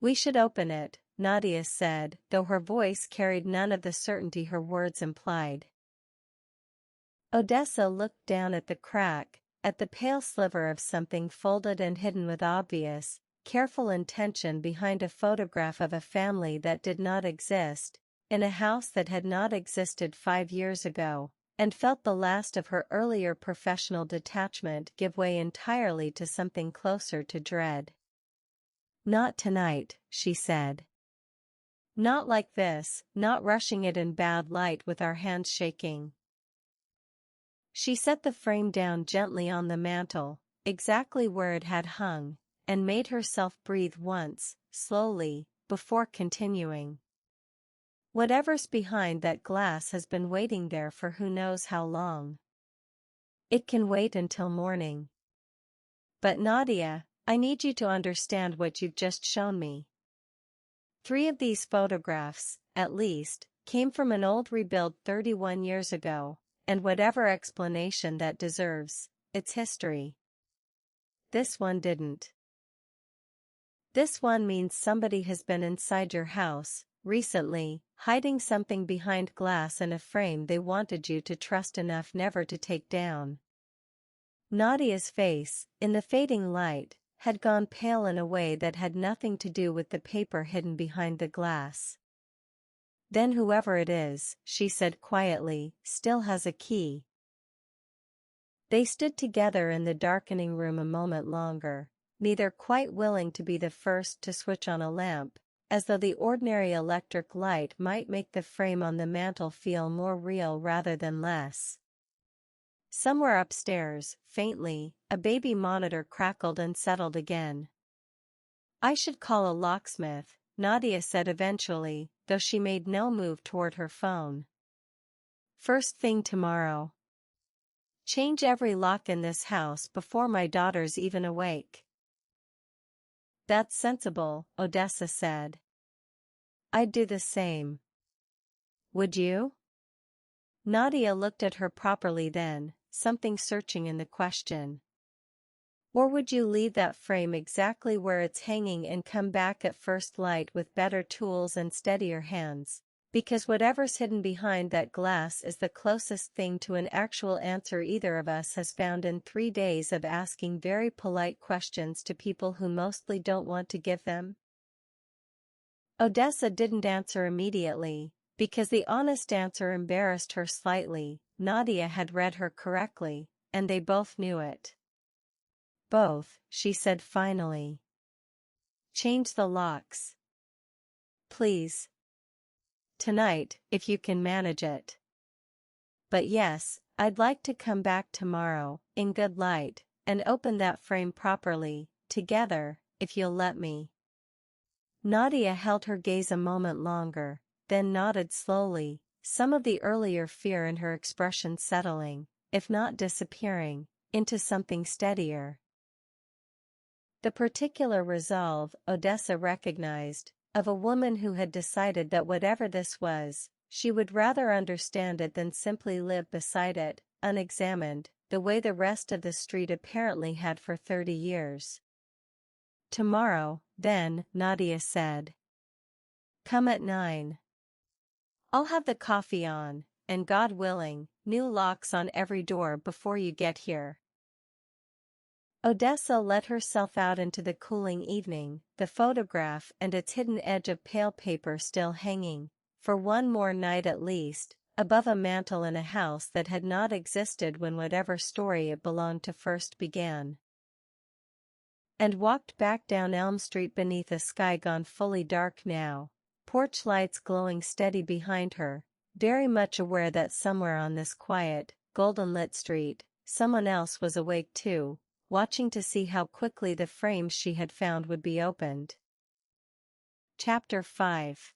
"We should open it," Nadia said, though her voice carried none of the certainty her words implied. Odessa looked down at the crack, at the pale sliver of something folded and hidden with obvious, careful intention behind a photograph of a family that did not exist, in a house that had not existed 5 years ago, and felt the last of her earlier professional detachment give way entirely to something closer to dread. "Not tonight," she said. "Not like this, not rushing it in bad light with our hands shaking." She set the frame down gently on the mantel, exactly where it had hung, and made herself breathe once, slowly, before continuing. "Whatever's behind that glass has been waiting there for who knows how long. It can wait until morning." But Nadia, I need you to understand what you've just shown me. 3 of these photographs, at least, came from an old rebuild 31 years ago, and whatever explanation that deserves, it's history. This one didn't. This one means somebody has been inside your house, recently, hiding something behind glass in a frame they wanted you to trust enough never to take down. Nadia's face, in the fading light, had gone pale in a way that had nothing to do with the paper hidden behind the glass. Then whoever it is, she said quietly, still has a key. They stood together in the darkening room a moment longer, neither quite willing to be the first to switch on a lamp, as though the ordinary electric light might make the frame on the mantel feel more real rather than less. Somewhere upstairs, faintly, a baby monitor crackled and settled again. I should call a locksmith, Nadia said eventually, though she made no move toward her phone. First thing tomorrow. Change every lock in this house before my daughter's even awake. That's sensible, Odessa said. I'd do the same. Would you? Nadia looked at her properly then, something searching in the question. Or would you leave that frame exactly where it's hanging and come back at first light with better tools and steadier hands? Because whatever's hidden behind that glass is the closest thing to an actual answer either of us has found in 3 days of asking very polite questions to people who mostly don't want to give them. Odessa didn't answer immediately, because the honest answer embarrassed her slightly. Nadia had read her correctly, and they both knew it. Both, she said finally. Change the locks. Please. Tonight, if you can manage it. But yes, I'd like to come back tomorrow, in good light, and open that frame properly, together, if you'll let me. Nadia held her gaze a moment longer, then nodded slowly, some of the earlier fear in her expression settling, if not disappearing, into something steadier. The particular resolve, Odessa recognized, of a woman who had decided that whatever this was, she would rather understand it than simply live beside it, unexamined, the way the rest of the street apparently had for 30 years. Tomorrow, then, Nadia said. Come at 9. I'll have the coffee on, and God willing, new locks on every door before you get here. Odessa let herself out into the cooling evening, the photograph and its hidden edge of pale paper still hanging, for one more night at least, above a mantel in a house that had not existed when whatever story it belonged to first began. And walked back down Elm Street beneath a sky gone fully dark now, porch lights glowing steady behind her, very much aware that somewhere on this quiet, golden-lit street, someone else was awake too, watching to see how quickly the frames she had found would be opened. Chapter 5.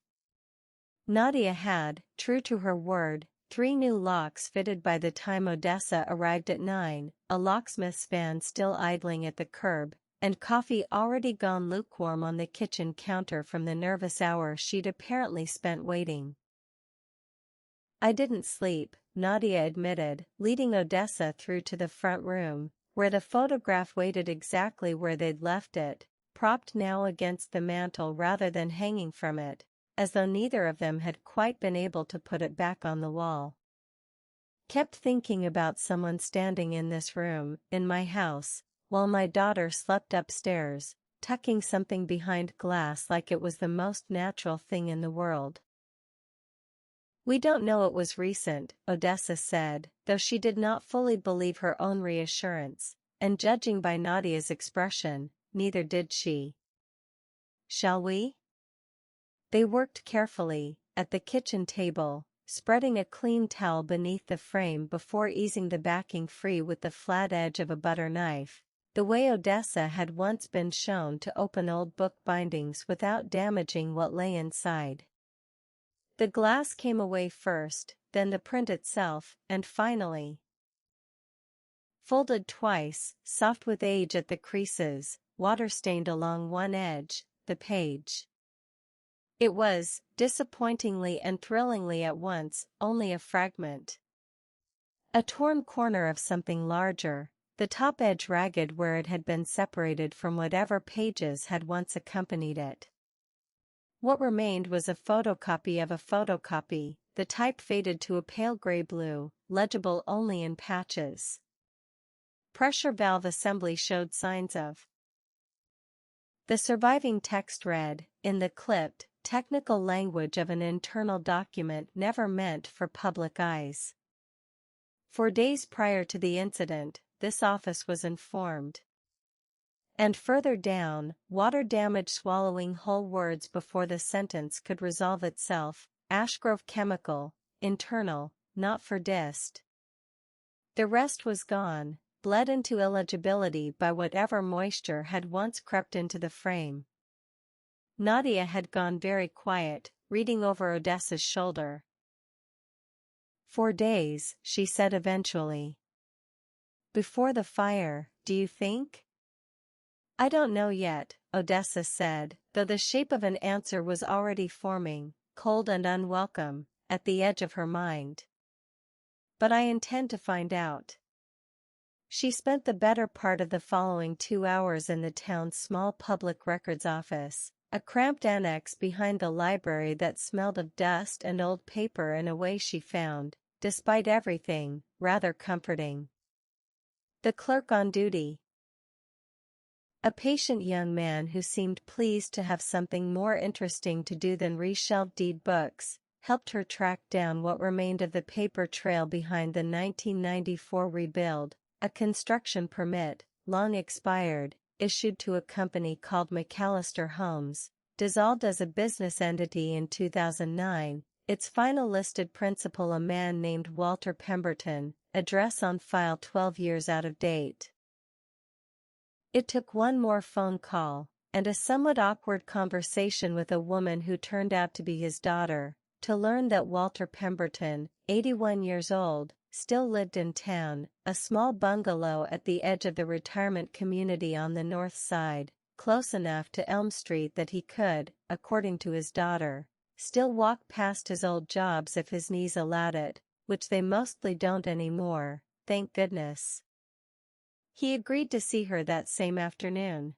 Nadia had, true to her word, 3 new locks fitted by the time Odessa arrived at 9, a locksmith's van still idling at the curb, and coffee already gone lukewarm on the kitchen counter from the nervous hour she'd apparently spent waiting. I didn't sleep, Nadia admitted, leading Odessa through to the front room, where the photograph waited exactly where they'd left it, propped now against the mantel rather than hanging from it, as though neither of them had quite been able to put it back on the wall. Kept thinking about someone standing in this room, in my house, while my daughter slept upstairs, tucking something behind glass like it was the most natural thing in the world. We don't know it was recent, Odessa said, though she did not fully believe her own reassurance, and judging by Nadia's expression, neither did she. Shall we? They worked carefully, at the kitchen table, spreading a clean towel beneath the frame before easing the backing free with the flat edge of a butter knife, the way Odessa had once been shown to open old book bindings without damaging what lay inside. The glass came away first, then the print itself, and finally. Folded twice, soft with age at the creases, water-stained along one edge, the page. It was, disappointingly and thrillingly at once, only a fragment. A torn corner of something larger, the top edge ragged where it had been separated from whatever pages had once accompanied it. What remained was a photocopy of a photocopy, the type faded to a pale gray blue, legible only in patches. Pressure valve assembly showed signs of. The surviving text read, in the clipped, technical language of an internal document never meant for public eyes. For days prior to the incident, this office was informed. And further down, water damage swallowing whole words before the sentence could resolve itself, Ashgrove Chemical, internal, not for dist. The rest was gone, bled into illegibility by whatever moisture had once crept into the frame. Nadia had gone very quiet, reading over Odessa's shoulder. 4 days, she said eventually. Before the fire, do you think? I don't know yet, Odessa said, though the shape of an answer was already forming, cold and unwelcome, at the edge of her mind. But I intend to find out. She spent the better part of the following 2 hours in the town's small public records office, a cramped annex behind the library that smelled of dust and old paper in a way she found, despite everything, rather comforting. The clerk on duty, a patient young man who seemed pleased to have something more interesting to do than reshelve deed books, helped her track down what remained of the paper trail behind the 1994 rebuild, a construction permit, long expired, issued to a company called McAllister Homes, dissolved as a business entity in 2009, its final listed principal a man named Walter Pemberton, address on file 12 years out of date. It took one more phone call, and a somewhat awkward conversation with a woman who turned out to be his daughter, to learn that Walter Pemberton, 81 years old, still lived in town, a small bungalow at the edge of the retirement community on the north side, close enough to Elm Street that he could, according to his daughter, still walk past his old jobs if his knees allowed it, which they mostly don't anymore, thank goodness. He agreed to see her that same afternoon.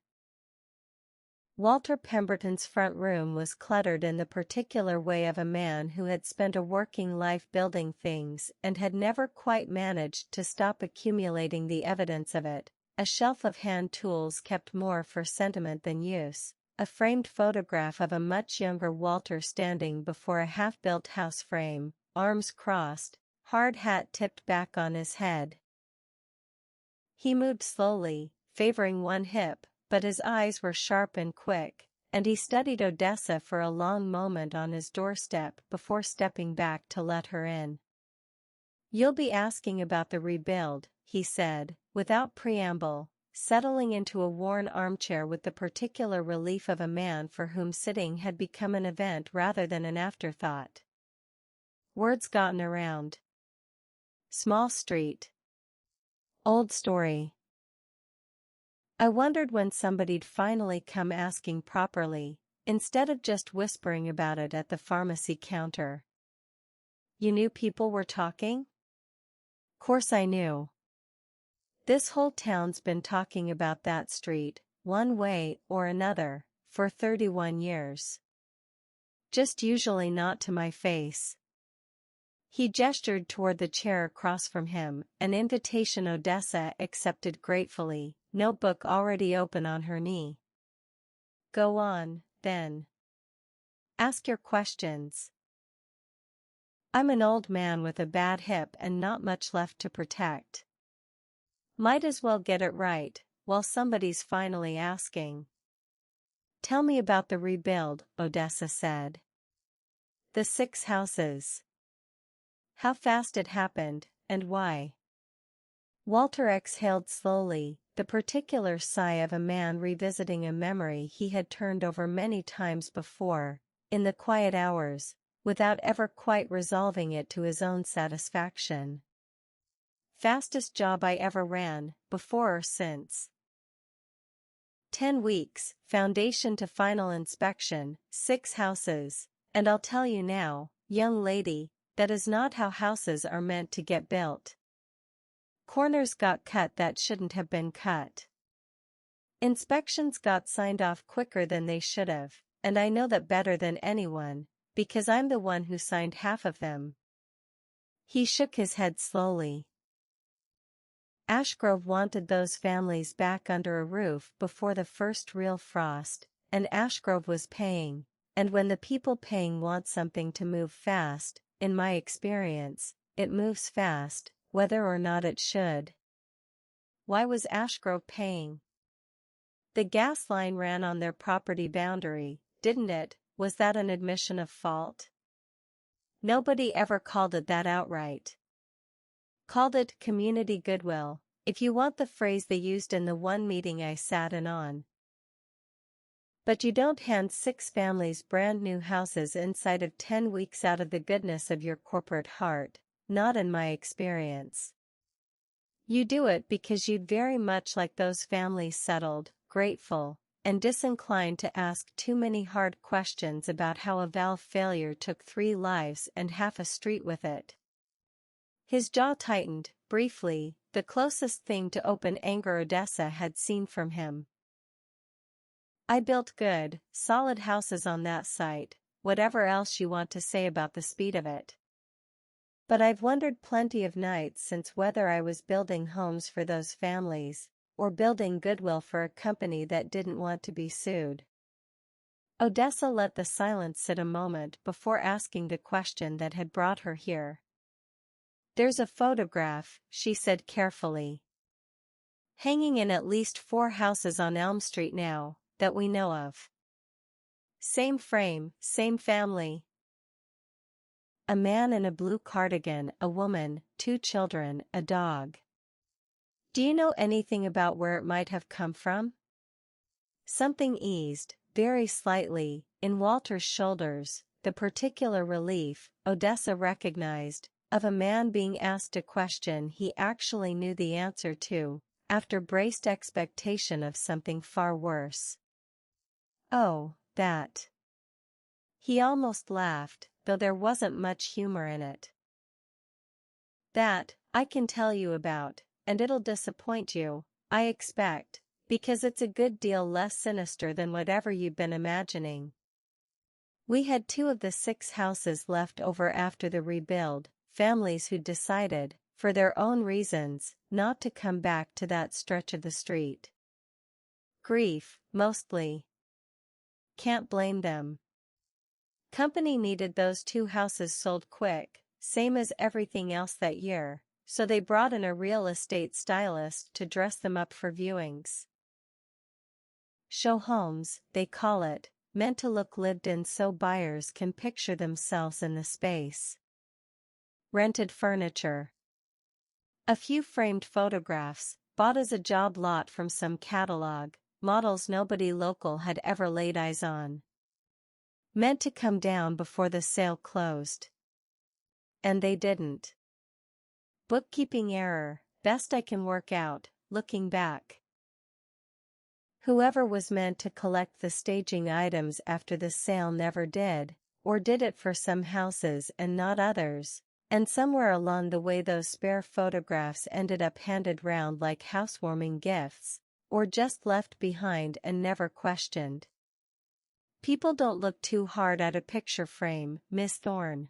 Walter Pemberton's front room was cluttered in the particular way of a man who had spent a working life building things and had never quite managed to stop accumulating the evidence of it, a shelf of hand tools kept more for sentiment than use, a framed photograph of a much younger Walter standing before a half-built house frame, arms crossed, hard hat tipped back on his head. He moved slowly, favoring one hip, but his eyes were sharp and quick, and he studied Odessa for a long moment on his doorstep before stepping back to let her in. You'll be asking about the rebuild, he said, without preamble, settling into a worn armchair with the particular relief of a man for whom sitting had become an event rather than an afterthought. Words gotten around. Small street. Old story. I wondered when somebody'd finally come asking properly, instead of just whispering about it at the pharmacy counter. You knew people were talking? Course I knew. This whole town's been talking about that street, one way or another, for 31 years. Just usually not to my face. He gestured toward the chair across from him, an invitation Odessa accepted gratefully, notebook already open on her knee. Go on, then. Ask your questions. I'm an old man with a bad hip and not much left to protect. Might as well get it right, while somebody's finally asking. Tell me about the rebuild, Odessa said. The 6 houses. How fast it happened, and why. Walter exhaled slowly, the particular sigh of a man revisiting a memory he had turned over many times before, in the quiet hours, without ever quite resolving it to his own satisfaction. Fastest job I ever ran, before or since. 10 weeks, foundation to final inspection, 6 houses. And I'll tell you now, young lady, that is not how houses are meant to get built. Corners got cut that shouldn't have been cut. Inspections got signed off quicker than they should have, and I know that better than anyone, because I'm the one who signed half of them. He shook his head slowly. Ashgrove wanted those families back under a roof before the first real frost, and Ashgrove was paying, and when the people paying want something to move fast, in my experience, it moves fast, whether or not it should. Why was Ashgrove paying? The gas line ran on their property boundary, didn't it? Was that an admission of fault? Nobody ever called it that outright. Called it community goodwill, if you want the phrase they used in the one meeting I sat in on. But you don't hand 6 families brand new houses inside of 10 weeks out of the goodness of your corporate heart, not in my experience. You do it because you'd very much like those families settled, grateful, and disinclined to ask too many hard questions about how a valve failure took 3 lives and half a street with it. His jaw tightened, briefly, the closest thing to open anger Odessa had seen from him. I built good, solid houses on that site, whatever else you want to say about the speed of it. But I've wondered plenty of nights since whether I was building homes for those families, or building goodwill for a company that didn't want to be sued. Odessa let the silence sit a moment before asking the question that had brought her here. There's a photograph, she said carefully. Hanging in at least 4 houses on Elm Street now, that we know of. Same frame, same family. A man in a blue cardigan, a woman, 2 children, a dog. Do you know anything about where it might have come from? Something eased, very slightly, in Walter's shoulders, the particular relief, Odessa recognized, of a man being asked a question he actually knew the answer to, after braced expectation of something far worse. Oh, that. He almost laughed, though there wasn't much humor in it. That, I can tell you about, and it'll disappoint you, I expect, because it's a good deal less sinister than whatever you've been imagining. We had 2 of the 6 houses left over after the rebuild, families who decided, for their own reasons, not to come back to that stretch of the street. Grief, mostly. Can't blame them. Company needed those 2 houses sold quick, same as everything else that year, so they brought in a real estate stylist to dress them up for viewings. Show homes, they call it, meant to look lived in so buyers can picture themselves in the space. Rented furniture. A few framed photographs, bought as a job lot from some catalog, models nobody local had ever laid eyes on. Meant to come down before the sale closed. And they didn't. Bookkeeping error, best I can work out, looking back. Whoever was meant to collect the staging items after the sale never did, or did it for some houses and not others, and somewhere along the way those spare photographs ended up handed round like housewarming gifts, or just left behind and never questioned. People don't look too hard at a picture frame, Miss Thorne.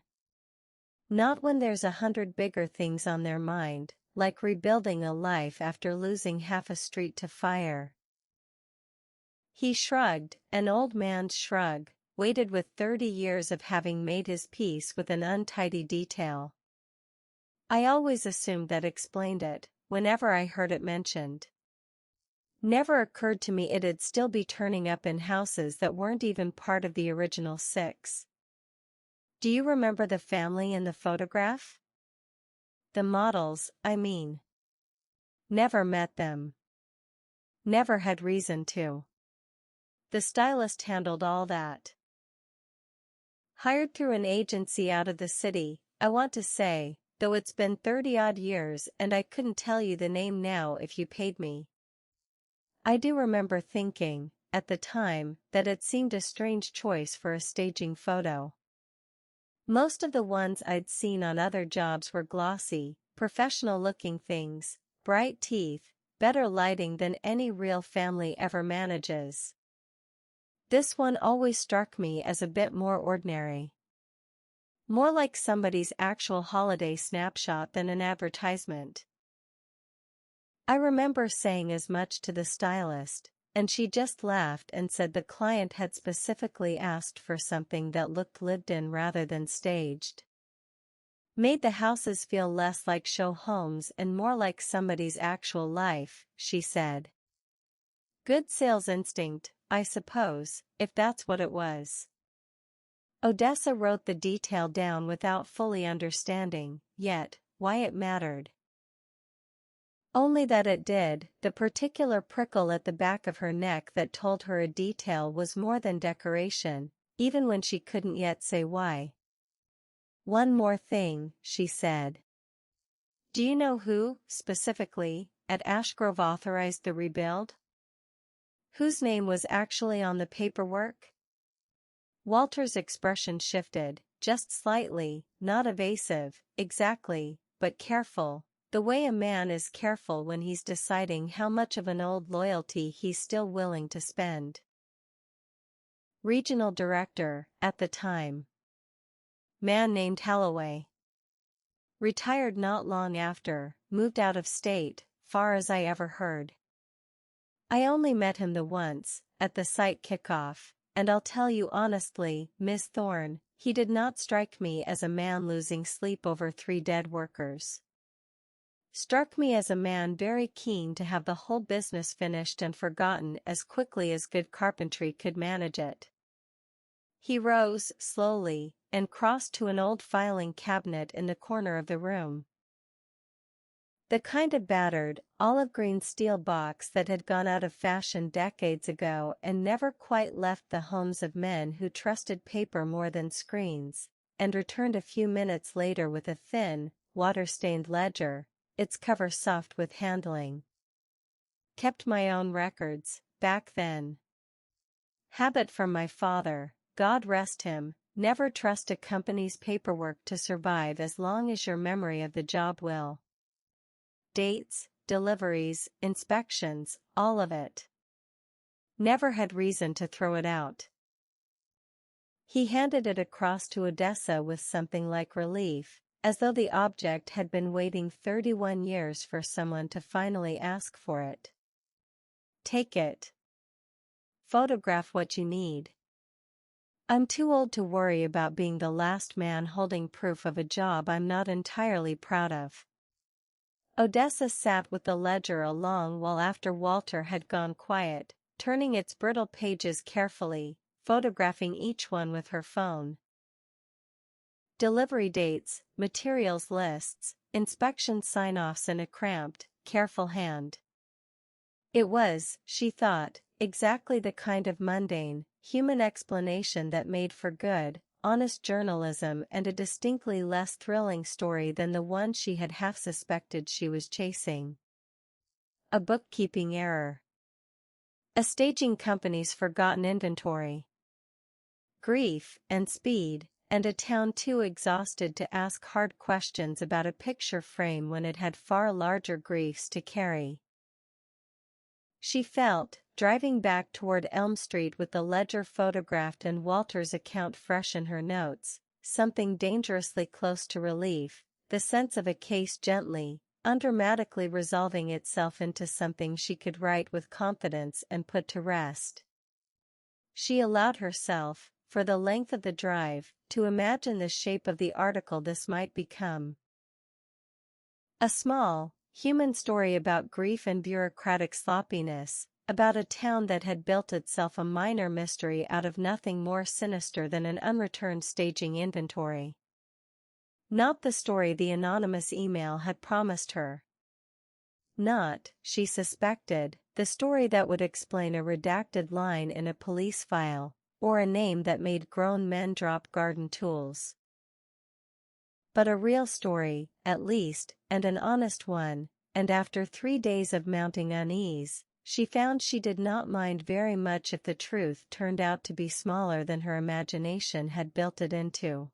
Not when there's 100 bigger things on their mind, like rebuilding a life after losing half a street to fire. He shrugged, an old man's shrug, weighted with 30 years of having made his peace with an untidy detail. I always assumed that explained it, whenever I heard it mentioned. Never occurred to me it'd still be turning up in houses that weren't even part of the original 6. Do you remember the family in the photograph? The models, I mean. Never met them. Never had reason to. The stylist handled all that. Hired through an agency out of the city, I want to say, though it's been 30-odd years and I couldn't tell you the name now if you paid me. I do remember thinking, at the time, that it seemed a strange choice for a staging photo. Most of the ones I'd seen on other jobs were glossy, professional-looking things, bright teeth, better lighting than any real family ever manages. This one always struck me as a bit more ordinary. More like somebody's actual holiday snapshot than an advertisement. I remember saying as much to the stylist, and she just laughed and said the client had specifically asked for something that looked lived in rather than staged. Made the houses feel less like show homes and more like somebody's actual life, she said. Good sales instinct, I suppose, if that's what it was. Odessa wrote the detail down without fully understanding, yet, why it mattered. Only that it did, the particular prickle at the back of her neck that told her a detail was more than decoration, even when she couldn't yet say why. One more thing, she said. Do you know who, specifically, at Ashgrove authorized the rebuild? Whose name was actually on the paperwork? Walter's expression shifted, just slightly, not evasive, exactly, but careful, the way a man is careful when he's deciding how much of an old loyalty he's still willing to spend. Regional director, at the time. Man named Holloway. Retired not long after, moved out of state, far as I ever heard. I only met him the once, at the site kickoff, and I'll tell you honestly, Miss Thorne, he did not strike me as a man losing sleep over 3 dead workers. Struck me as a man very keen to have the whole business finished and forgotten as quickly as good carpentry could manage it. He rose, slowly, and crossed to an old filing cabinet in the corner of the room. The kind of battered, olive-green steel box that had gone out of fashion decades ago and never quite left the homes of men who trusted paper more than screens, and returned a few minutes later with a thin, water-stained ledger, its cover soft with handling. Kept my own records, back then. Habit from my father, God rest him, never trust a company's paperwork to survive as long as your memory of the job will. Dates, deliveries, inspections, all of it. Never had reason to throw it out. He handed it across to Odessa with something like relief, as though the object had been waiting 31 years for someone to finally ask for it. Take it. Photograph what you need. I'm too old to worry about being the last man holding proof of a job I'm not entirely proud of. Odessa sat with the ledger a long while after Walter had gone quiet, turning its brittle pages carefully, photographing each one with her phone. Delivery dates, materials lists, inspection sign-offs in a cramped, careful hand. It was, she thought, exactly the kind of mundane, human explanation that made for good, honest journalism and a distinctly less thrilling story than the one she had half suspected she was chasing. A bookkeeping error. A staging company's forgotten inventory. Grief and speed, and a town too exhausted to ask hard questions about a picture frame when it had far larger griefs to carry. She felt, driving back toward Elm Street with the ledger photographed and Walter's account fresh in her notes, something dangerously close to relief, the sense of a case gently, undramatically resolving itself into something she could write with confidence and put to rest. She allowed herself, for the length of the drive, to imagine the shape of the article this might become. A small, human story about grief and bureaucratic sloppiness, about a town that had built itself a minor mystery out of nothing more sinister than an unreturned staging inventory. Not the story the anonymous email had promised her. Not, she suspected, the story that would explain a redacted line in a police file, or a name that made grown men drop garden tools. But a real story, at least, and an honest one, and after 3 days of mounting unease, she found she did not mind very much if the truth turned out to be smaller than her imagination had built it into.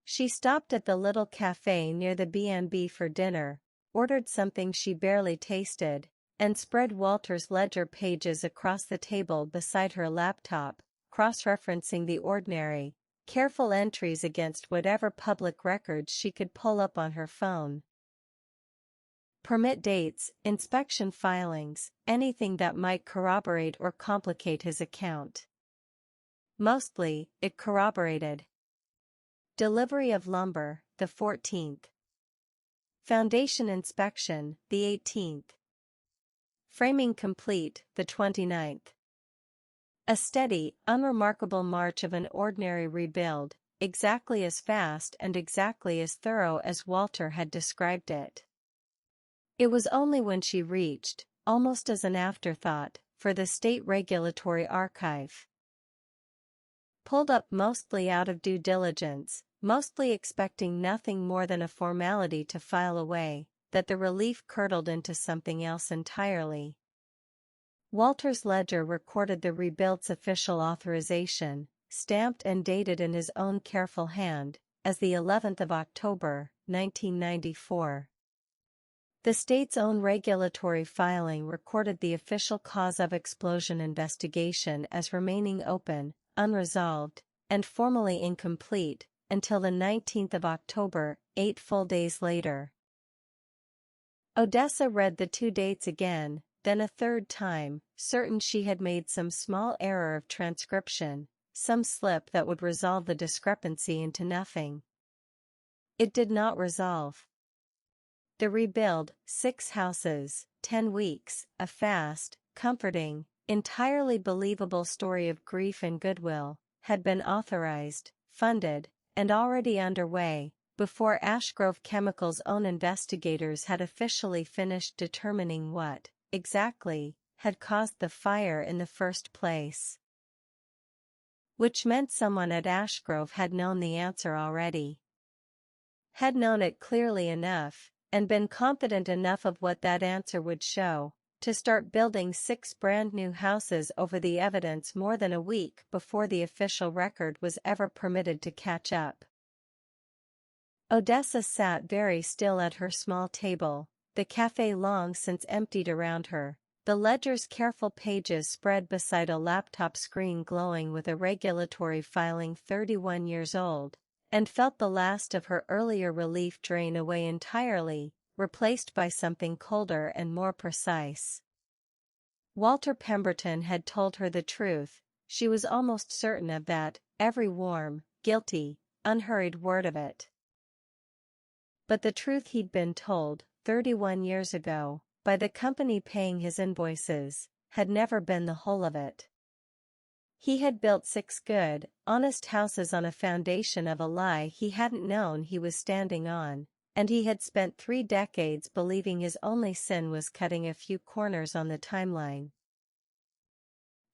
She stopped at the little cafe near the B&B for dinner, ordered something she barely tasted, and spread Walter's ledger pages across the table beside her laptop, cross-referencing the ordinary, careful entries against whatever public records she could pull up on her phone. Permit dates, inspection filings, anything that might corroborate or complicate his account. Mostly, it corroborated. Delivery of lumber, the 14th. Foundation inspection, the 18th. Framing complete, the 29th. A steady, unremarkable march of an ordinary rebuild, exactly as fast and exactly as thorough as Walter had described it. It was only when she reached, almost as an afterthought, for the state regulatory archive. Pulled up mostly out of due diligence, mostly expecting nothing more than a formality to file away, that the relief curdled into something else entirely. Walter's ledger recorded the rebuild's official authorization, stamped and dated in his own careful hand, as the 11th of October, 1994. The state's own regulatory filing recorded the official cause of explosion investigation as remaining open, unresolved, and formally incomplete, until the 19th of October, 8 full days later. Odessa read the 2 dates again, then a third time, certain she had made some small error of transcription, some slip that would resolve the discrepancy into nothing. It did not resolve. The rebuild, 6 houses, 10 weeks, a fast, comforting, entirely believable story of grief and goodwill, had been authorized, funded, and already underway, before Ashgrove Chemical's own investigators had officially finished determining what, exactly, had caused the fire in the first place. Which meant someone at Ashgrove had known the answer already. Had known it clearly enough, and been confident enough of what that answer would show, to start building 6 brand new houses over the evidence more than a week before the official record was ever permitted to catch up. Odessa sat very still at her small table, the cafe long since emptied around her, the ledger's careful pages spread beside a laptop screen glowing with a regulatory filing 31 years old, and felt the last of her earlier relief drain away entirely, replaced by something colder and more precise. Walter Pemberton had told her the truth, she was almost certain of that, every warm, guilty, unhurried word of it. But the truth he'd been told, 31 years ago, by the company paying his invoices, had never been the whole of it. He had built 6 good, honest houses on a foundation of a lie he hadn't known he was standing on, and he had spent 3 decades believing his only sin was cutting a few corners on the timeline.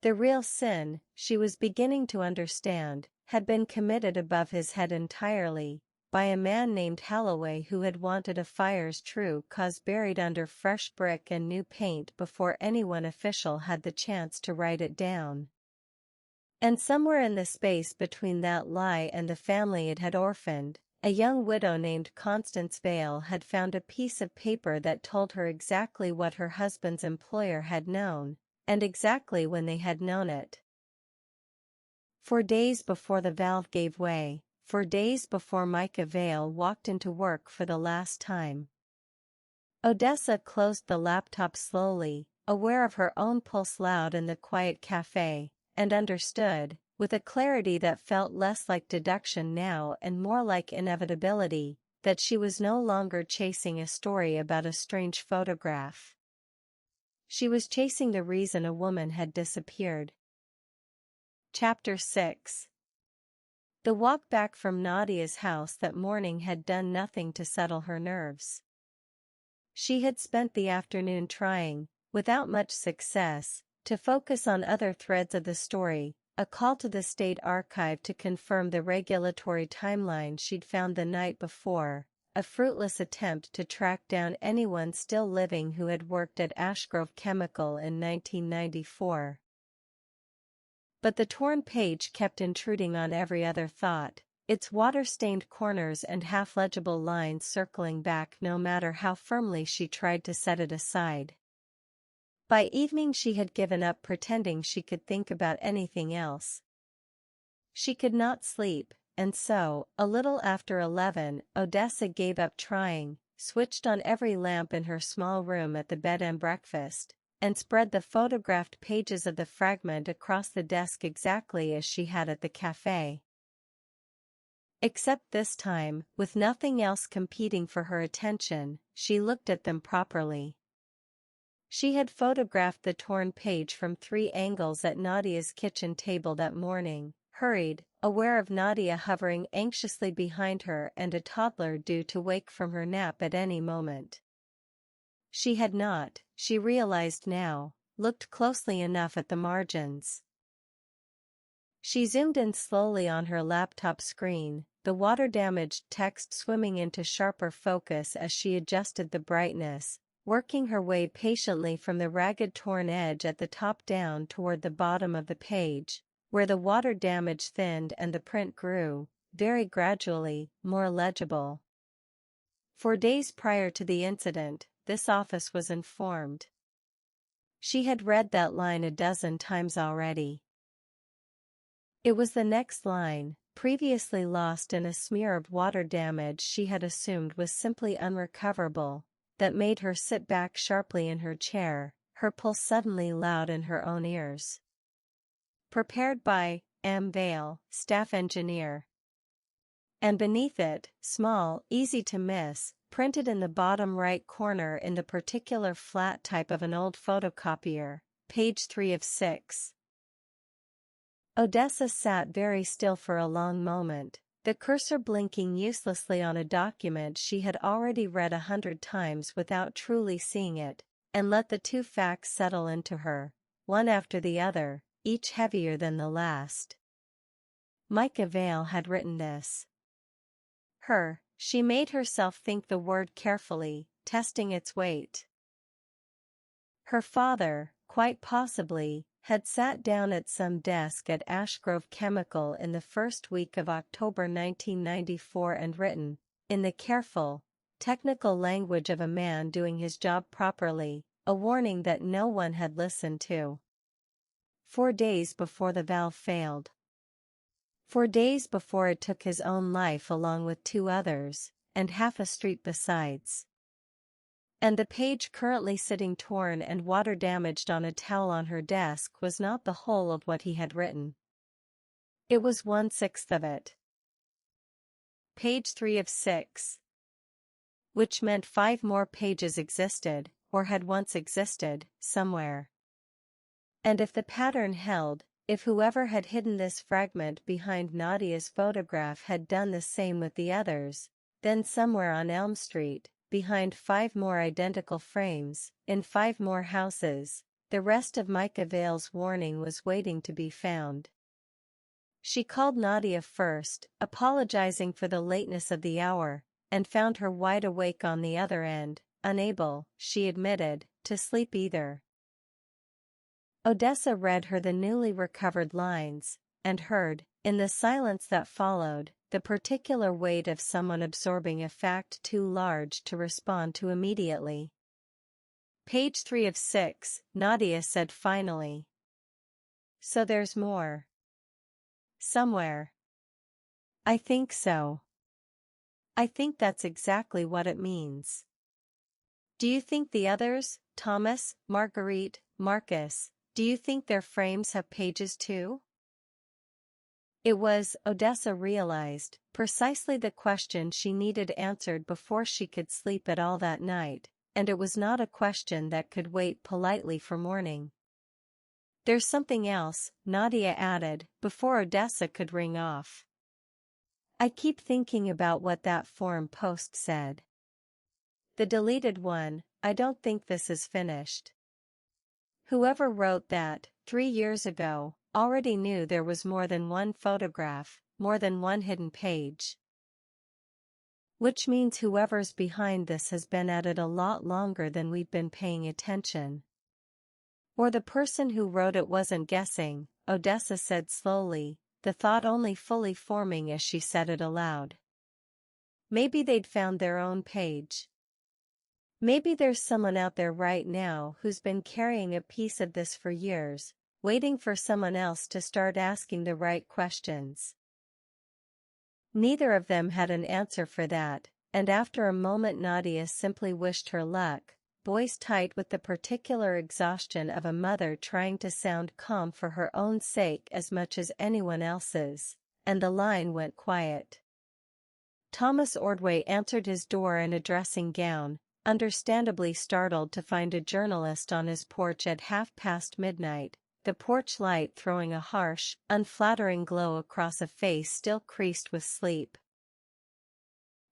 The real sin, she was beginning to understand, had been committed above his head entirely, by a man named Holloway who had wanted a fire's true cause buried under fresh brick and new paint before anyone official had the chance to write it down. And somewhere in the space between that lie and the family it had orphaned, a young widow named Constance Vale had found a piece of paper that told her exactly what her husband's employer had known, and exactly when they had known it. 4 days before the valve gave way, 4 days before Micah Vale walked into work for the last time. Odessa closed the laptop slowly, aware of her own pulse loud in the quiet cafe, and understood, with a clarity that felt less like deduction now and more like inevitability, that she was no longer chasing a story about a strange photograph. She was chasing the reason a woman had disappeared. Chapter 6. The walk back from Nadia's house that morning had done nothing to settle her nerves. She had spent the afternoon trying, without much success, to focus on other threads of the story, a call to the state archive to confirm the regulatory timeline she'd found the night before, a fruitless attempt to track down anyone still living who had worked at Ashgrove Chemical in 1994. But the torn page kept intruding on every other thought, its water-stained corners and half-legible lines circling back no matter how firmly she tried to set it aside. By evening she had given up pretending she could think about anything else. She could not sleep, and so, a little after 11, Odessa gave up trying, switched on every lamp in her small room at the bed and breakfast, and spread the photographed pages of the fragment across the desk exactly as she had at the cafe. Except this time, with nothing else competing for her attention, she looked at them properly. She had photographed the torn page from 3 angles at Nadia's kitchen table that morning, hurried, aware of Nadia hovering anxiously behind her and a toddler due to wake from her nap at any moment. She had not, she realized now, looked closely enough at the margins. She zoomed in slowly on her laptop screen, the water-damaged text swimming into sharper focus as she adjusted the brightness, working her way patiently from the ragged torn edge at the top down toward the bottom of the page, where the water damage thinned and the print grew, very gradually, more legible. For days prior to the incident, this office was informed. She had read that line a dozen times already. It was the next line, previously lost in a smear of water damage she had assumed was simply unrecoverable, that made her sit back sharply in her chair, her pulse suddenly loud in her own ears. Prepared by M. Vale, staff engineer. And beneath it, small, easy to miss, printed in the bottom right corner in the particular flat type of an old photocopier, page 3 of 6. Odessa sat very still for a long moment, the cursor blinking uselessly on a document she had already read 100 times without truly seeing it, and let the 2 facts settle into her, one after the other, each heavier than the last. Micah Vale had written this. She made herself think the word carefully, testing its weight. Her father, quite possibly, had sat down at some desk at Ashgrove Chemical in the first week of October 1994 and written, in the careful, technical language of a man doing his job properly, a warning that no one had listened to. 4 days before the valve failed. 4 days before it took his own life along with 2 others, and half a street besides. And the page currently sitting torn and water-damaged on a towel on her desk was not the whole of what he had written. It was 1/6 of it. Page 3 of 6. Which meant 5 more pages existed, or had once existed, somewhere. And if the pattern held, if whoever had hidden this fragment behind Nadia's photograph had done the same with the others, then somewhere on Elm Street, behind 5 more identical frames, in 5 more houses, the rest of Micah Vale's warning was waiting to be found. She called Nadia first, apologizing for the lateness of the hour, and found her wide awake on the other end, unable, she admitted, to sleep either. Odessa read her the newly recovered lines, and heard, in the silence that followed, the particular weight of someone absorbing a fact too large to respond to immediately. Page 3 of 6, Nadia said finally. So there's more. Somewhere. I think so. I think that's exactly what it means. Do you think the others, Thomas, Marguerite, Marcus, do you think their frames have pages too? It was, Odessa realized, precisely the question she needed answered before she could sleep at all that night, and it was not a question that could wait politely for morning. There's something else, Nadia added, before Odessa could ring off. I keep thinking about what that forum post said. The deleted one, I don't think this is finished. Whoever wrote that, 3 years ago, already knew there was more than one photograph, more than one hidden page. Which means whoever's behind this has been at it a lot longer than we've been paying attention. Or the person who wrote it wasn't guessing, Odessa said slowly, the thought only fully forming as she said it aloud. Maybe they'd found their own page. Maybe there's someone out there right now who's been carrying a piece of this for years, waiting for someone else to start asking the right questions. Neither of them had an answer for that, and after a moment Nadia simply wished her luck, voice tight with the particular exhaustion of a mother trying to sound calm for her own sake as much as anyone else's, and the line went quiet. Thomas Ordway answered his door in a dressing gown, understandably startled to find a journalist on his porch at midnight, the porch light throwing a harsh, unflattering glow across a face still creased with sleep.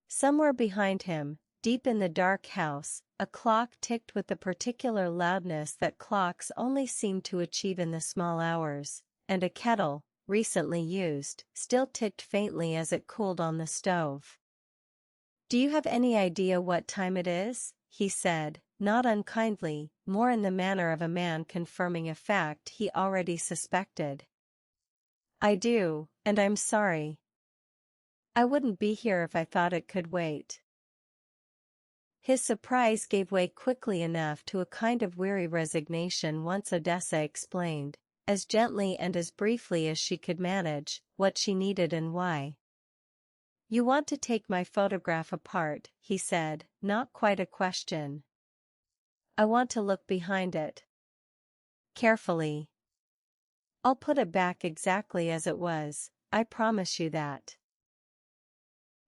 Somewhere behind him, deep in the dark house, a clock ticked with the particular loudness that clocks only seem to achieve in the small hours, and a kettle, recently used, still ticked faintly as it cooled on the stove. "Do you have any idea what time it is?" he said, not unkindly, more in the manner of a man confirming a fact he already suspected. "I do, and I'm sorry. I wouldn't be here if I thought it could wait." His surprise gave way quickly enough to a kind of weary resignation once Odessa explained, as gently and as briefly as she could manage, what she needed and why. "You want to take my photograph apart," he said, not quite a question. "I want to look behind it. Carefully. I'll put it back exactly as it was, I promise you that."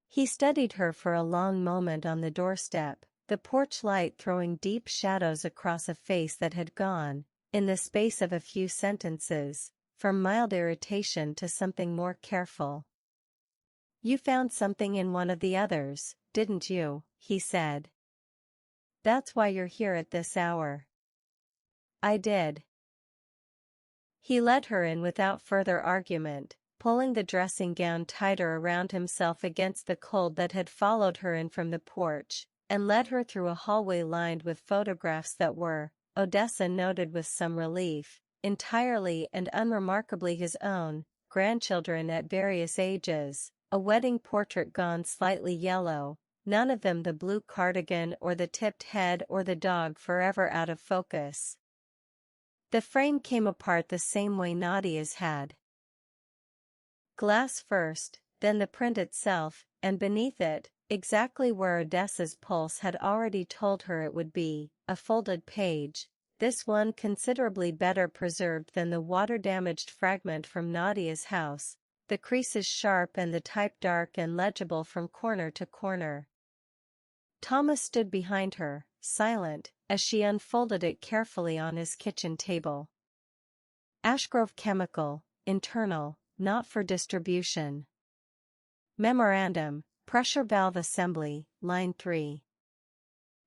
He studied her for a long moment on the doorstep, the porch light throwing deep shadows across a face that had gone, in the space of a few sentences, from mild irritation to something more careful. "You found something in one of the others, didn't you?" he said. "That's why you're here at this hour." "I did." He led her in without further argument, pulling the dressing gown tighter around himself against the cold that had followed her in from the porch, and led her through a hallway lined with photographs that were, Odessa noted with some relief, entirely and unremarkably his own, grandchildren at various ages, a wedding portrait gone slightly yellow, none of them the blue cardigan or the tipped head or the dog forever out of focus. The frame came apart the same way Nadia's had. Glass first, then the print itself, and beneath it, exactly where Odessa's pulse had already told her it would be, a folded page, this one considerably better preserved than the water-damaged fragment from Nadia's house, the creases sharp and the type dark and legible from corner to corner. Thomas stood behind her, silent, as she unfolded it carefully on his kitchen table. "Ashgrove Chemical, internal, not for distribution. Memorandum, pressure valve assembly, line 3.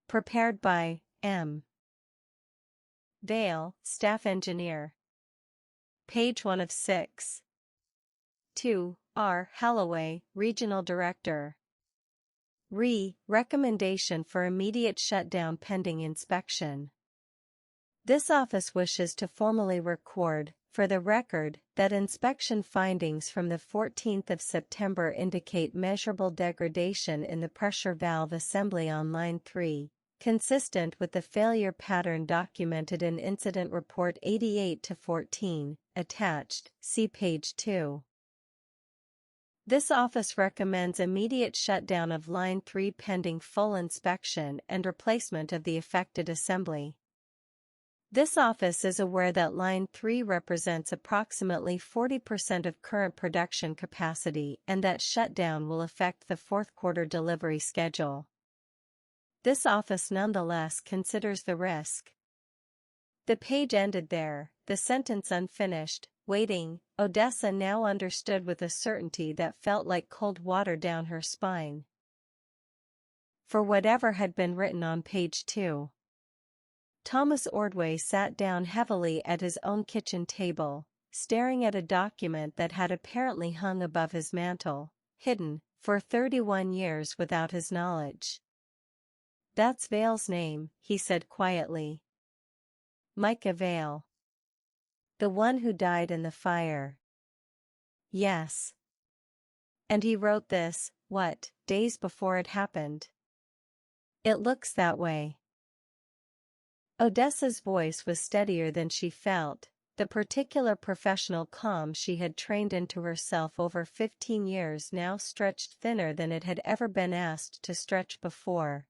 Prepared by M. Vale, staff engineer. Page 1 of 6. 2. R. Halloway, regional director. Recommendation for immediate shutdown pending inspection. This office wishes to formally record, for the record, that inspection findings from the 14th of September indicate measurable degradation in the pressure valve assembly on line 3, consistent with the failure pattern documented in Incident Report 88-14, attached, see page 2. This office recommends immediate shutdown of line 3 pending full inspection and replacement of the affected assembly. This office is aware that line 3 represents approximately 40% of current production capacity and that shutdown will affect the fourth quarter delivery schedule. This office nonetheless considers the risk. The page ended there, the sentence unfinished. Waiting, Odessa now understood with a certainty that felt like cold water down her spine. For whatever had been written on page 2. Thomas Ordway sat down heavily at his own kitchen table, staring at a document that had apparently hung above his mantel, hidden for 31 years without his knowledge. "That's Vale's name," he said quietly. "Micah Vale. The one who died in the fire." "Yes. And he wrote this, what, days before it happened?" "It looks that way." Odessa's voice was steadier than she felt, the particular professional calm she had trained into herself over 15 years now stretched thinner than it had ever been asked to stretch before.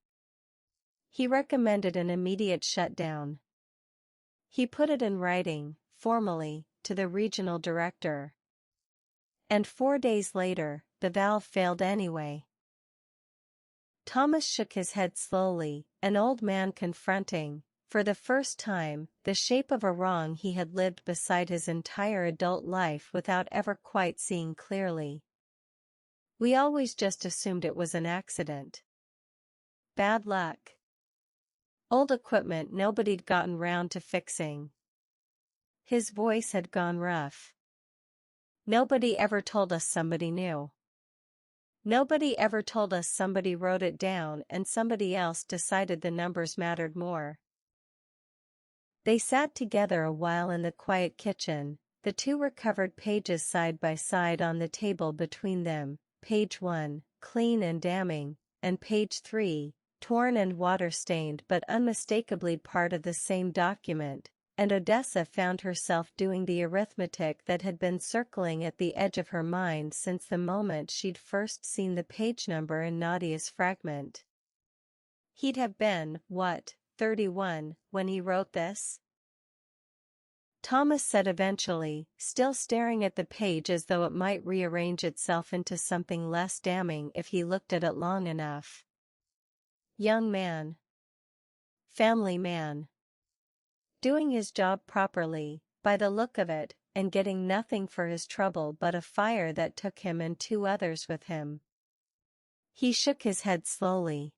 "He recommended an immediate shutdown. He put it in writing, formally, to the regional director. And 4 days later, the valve failed anyway." Thomas shook his head slowly, an old man confronting, for the first time, the shape of a wrong he had lived beside his entire adult life without ever quite seeing clearly. "We always just assumed it was an accident. Bad luck. Old equipment nobody'd gotten round to fixing." His voice had gone rough. "Nobody ever told us somebody knew. Nobody ever told us somebody wrote it down and somebody else decided the numbers mattered more." They sat together a while in the quiet kitchen, the two recovered pages side by side on the table between them, page 1, clean and damning, and page 3, torn and water-stained but unmistakably part of the same document, and Odessa found herself doing the arithmetic that had been circling at the edge of her mind since the moment she'd first seen the page number in Nadia's fragment. He'd have been, what, 31, when he wrote this? Thomas said eventually, still staring at the page as though it might rearrange itself into something less damning if he looked at it long enough. "Young man. Family man. Doing his job properly, by the look of it, and getting nothing for his trouble but a fire that took him and 2 others with him." He shook his head slowly.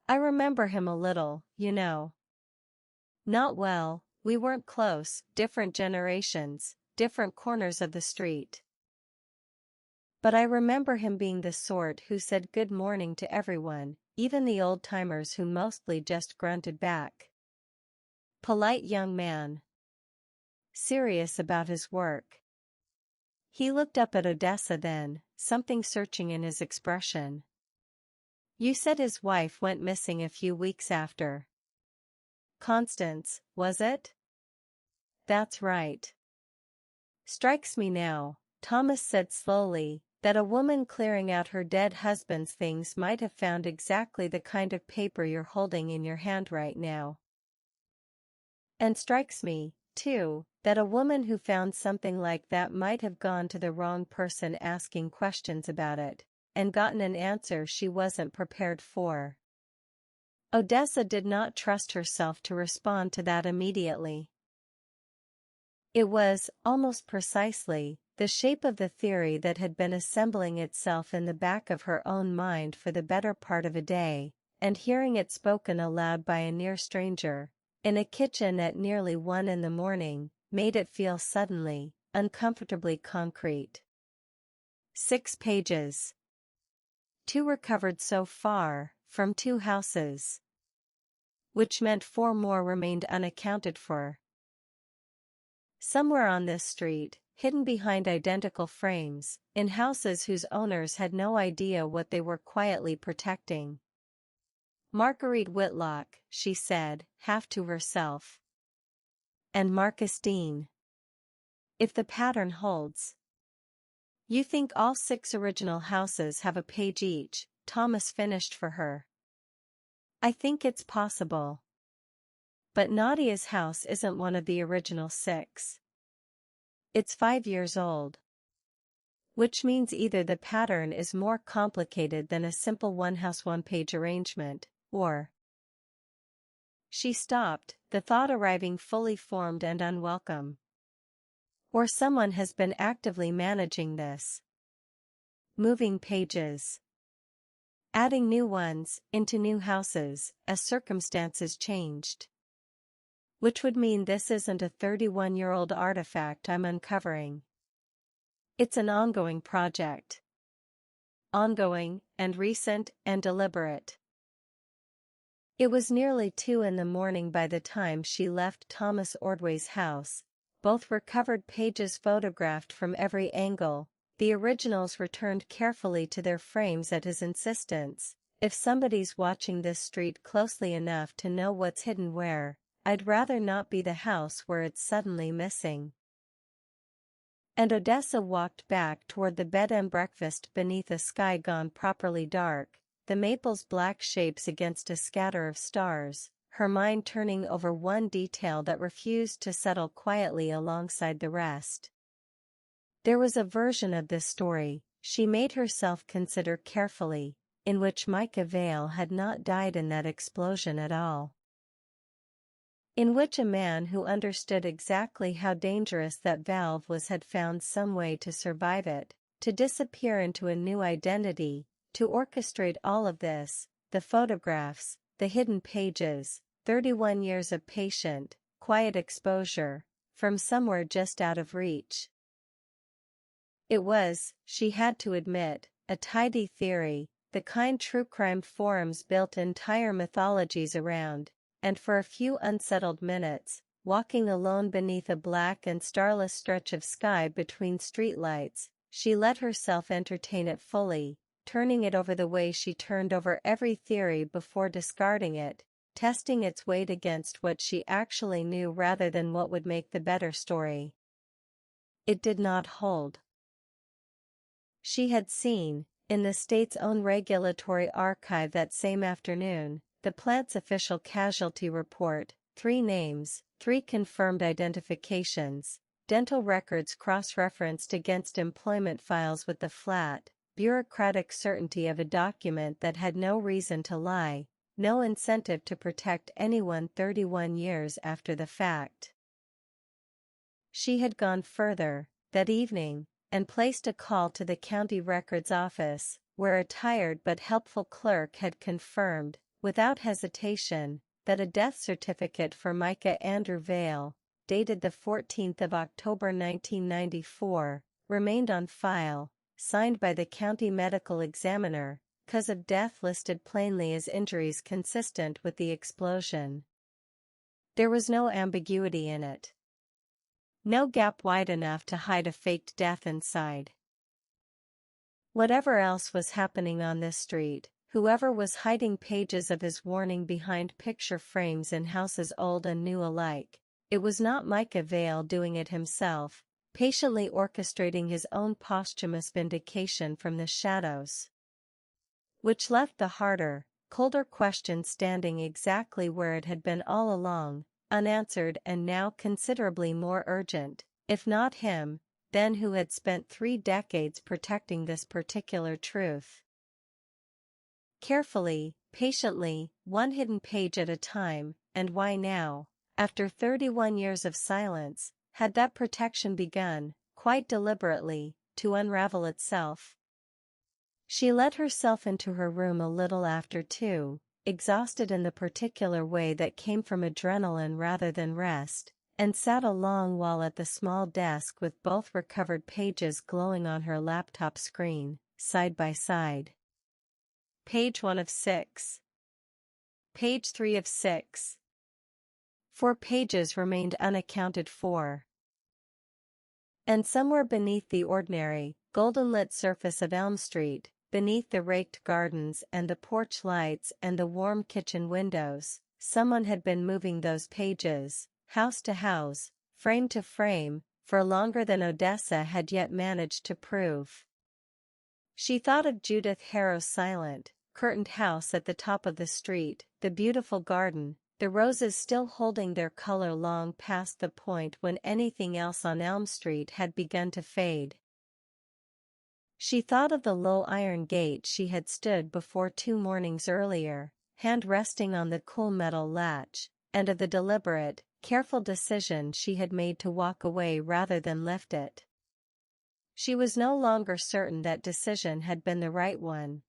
"I remember him a little, you know. Not well, we weren't close, different generations, different corners of the street. But I remember him being the sort who said good morning to everyone, even the old-timers who mostly just grunted back. Polite young man. Serious about his work." He looked up at Odessa then, something searching in his expression. "You said his wife went missing a few weeks after. Constance, was it?" "That's right." "Strikes me now," Thomas said slowly, "that a woman clearing out her dead husband's things might have found exactly the kind of paper you're holding in your hand right now. And strikes me, too, that a woman who found something like that might have gone to the wrong person asking questions about it, and gotten an answer she wasn't prepared for." Odessa did not trust herself to respond to that immediately. It was, almost precisely, the shape of the theory that had been assembling itself in the back of her own mind for the better part of a day, and hearing it spoken aloud by a near stranger, in a kitchen at nearly 1 in the morning, made it feel suddenly, uncomfortably concrete. 6 pages. 2 recovered so far, from 2 houses. Which meant 4 more remained unaccounted for. Somewhere on this street, hidden behind identical frames, in houses whose owners had no idea what they were quietly protecting. "Marguerite Whitlock," she said, half to herself. "And Marcus Dean. If the pattern holds." "You think all 6 original houses have a page each," Thomas finished for her. "I think it's possible. But Nadia's house isn't one of the original 6. It's 5 years old. Which means either the pattern is more complicated than a simple one-house one-page arrangement, or..." She stopped, the thought arriving fully formed and unwelcome. "Or someone has been actively managing this. Moving pages. Adding new ones, into new houses, as circumstances changed." Which would mean this isn't a 31-year-old artifact I'm uncovering. It's an ongoing project. Ongoing, and recent, and deliberate. It was nearly 2 a.m. by the time she left Thomas Ordway's house. Both were covered pages photographed from every angle, the originals returned carefully to their frames at his insistence. If somebody's watching this street closely enough to know what's hidden where, I'd rather not be the house where it's suddenly missing. And Odessa walked back toward the bed and breakfast beneath a sky gone properly dark, the maples black shapes against a scatter of stars, her mind turning over one detail that refused to settle quietly alongside the rest. There was a version of this story, she made herself consider carefully, in which Micah Vale had not died in that explosion at all. In which a man who understood exactly how dangerous that valve was had found some way to survive it, to disappear into a new identity, to orchestrate all of this, the photographs, the hidden pages, 31 years of patient, quiet exposure, from somewhere just out of reach. It was, she had to admit, a tidy theory, the kind true crime forums built entire mythologies around. And for a few unsettled minutes, walking alone beneath a black and starless stretch of sky between streetlights, she let herself entertain it fully, turning it over the way she turned over every theory before discarding it, testing its weight against what she actually knew rather than what would make the better story. It did not hold. She had seen, in the state's own regulatory archive that same afternoon, the plant's official casualty report, 3 names, 3 confirmed identifications, dental records cross-referenced against employment files with the flat, bureaucratic certainty of a document that had no reason to lie, no incentive to protect anyone 31 years after the fact. She had gone further, that evening, and placed a call to the county records office, where a tired but helpful clerk had confirmed, without hesitation, that a death certificate for Micah Andrew Vale, dated the 14th of October 1994, remained on file, signed by the county medical examiner, cause of death listed plainly as injuries consistent with the explosion. There was no ambiguity in it. No gap wide enough to hide a faked death inside. Whatever else was happening on this street, whoever was hiding pages of his warning behind picture frames in houses old and new alike, it was not Micah Vale doing it himself, patiently orchestrating his own posthumous vindication from the shadows. Which left the harder, colder question standing exactly where it had been all along, unanswered and now considerably more urgent, if not him, then who had spent 3 decades protecting this particular truth. Carefully, patiently, one hidden page at a time, and why now, after 31 years of silence, had that protection begun, quite deliberately, to unravel itself? She let herself into her room a little after 2, exhausted in the particular way that came from adrenaline rather than rest, and sat a long while at the small desk with both recovered pages glowing on her laptop screen, side by side. Page 1 of 6. Page 3 of 6. 4 pages remained unaccounted for. And somewhere beneath the ordinary, golden-lit surface of Elm Street, beneath the raked gardens and the porch lights and the warm kitchen windows, someone had been moving those pages, house to house, frame to frame, for longer than Odessa had yet managed to prove. She thought of Judith Harrow's silent, curtained house at the top of the street, the beautiful garden, the roses still holding their color long past the point when anything else on Elm Street had begun to fade. She thought of the low iron gate she had stood before 2 mornings earlier, hand resting on the cool metal latch, and of the deliberate, careful decision she had made to walk away rather than lift it. She was no longer certain that decision had been the right one.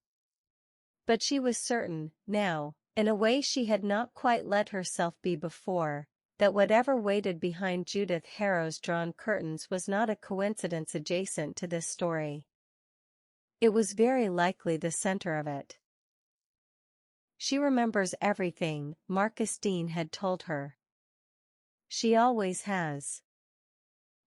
But she was certain, now, in a way she had not quite let herself be before, that whatever waited behind Judith Harrow's drawn curtains was not a coincidence adjacent to this story. It was very likely the center of it. She remembers everything, Marcus Dean had told her. She always has.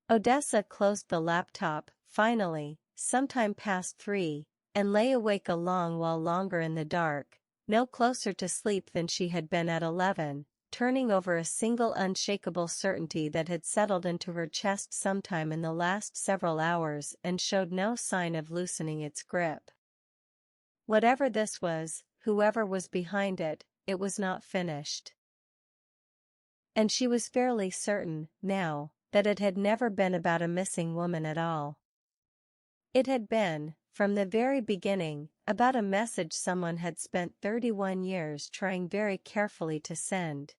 Odessa closed the laptop, finally, sometime past 3, and lay awake a long while longer in the dark, no closer to sleep than she had been at 11, turning over a single unshakable certainty that had settled into her chest sometime in the last several hours and showed no sign of loosening its grip. Whatever this was, whoever was behind it, it was not finished. And she was fairly certain, now, that it had never been about a missing woman at all. It had been, from the very beginning, about a message someone had spent 31 years trying very carefully to send.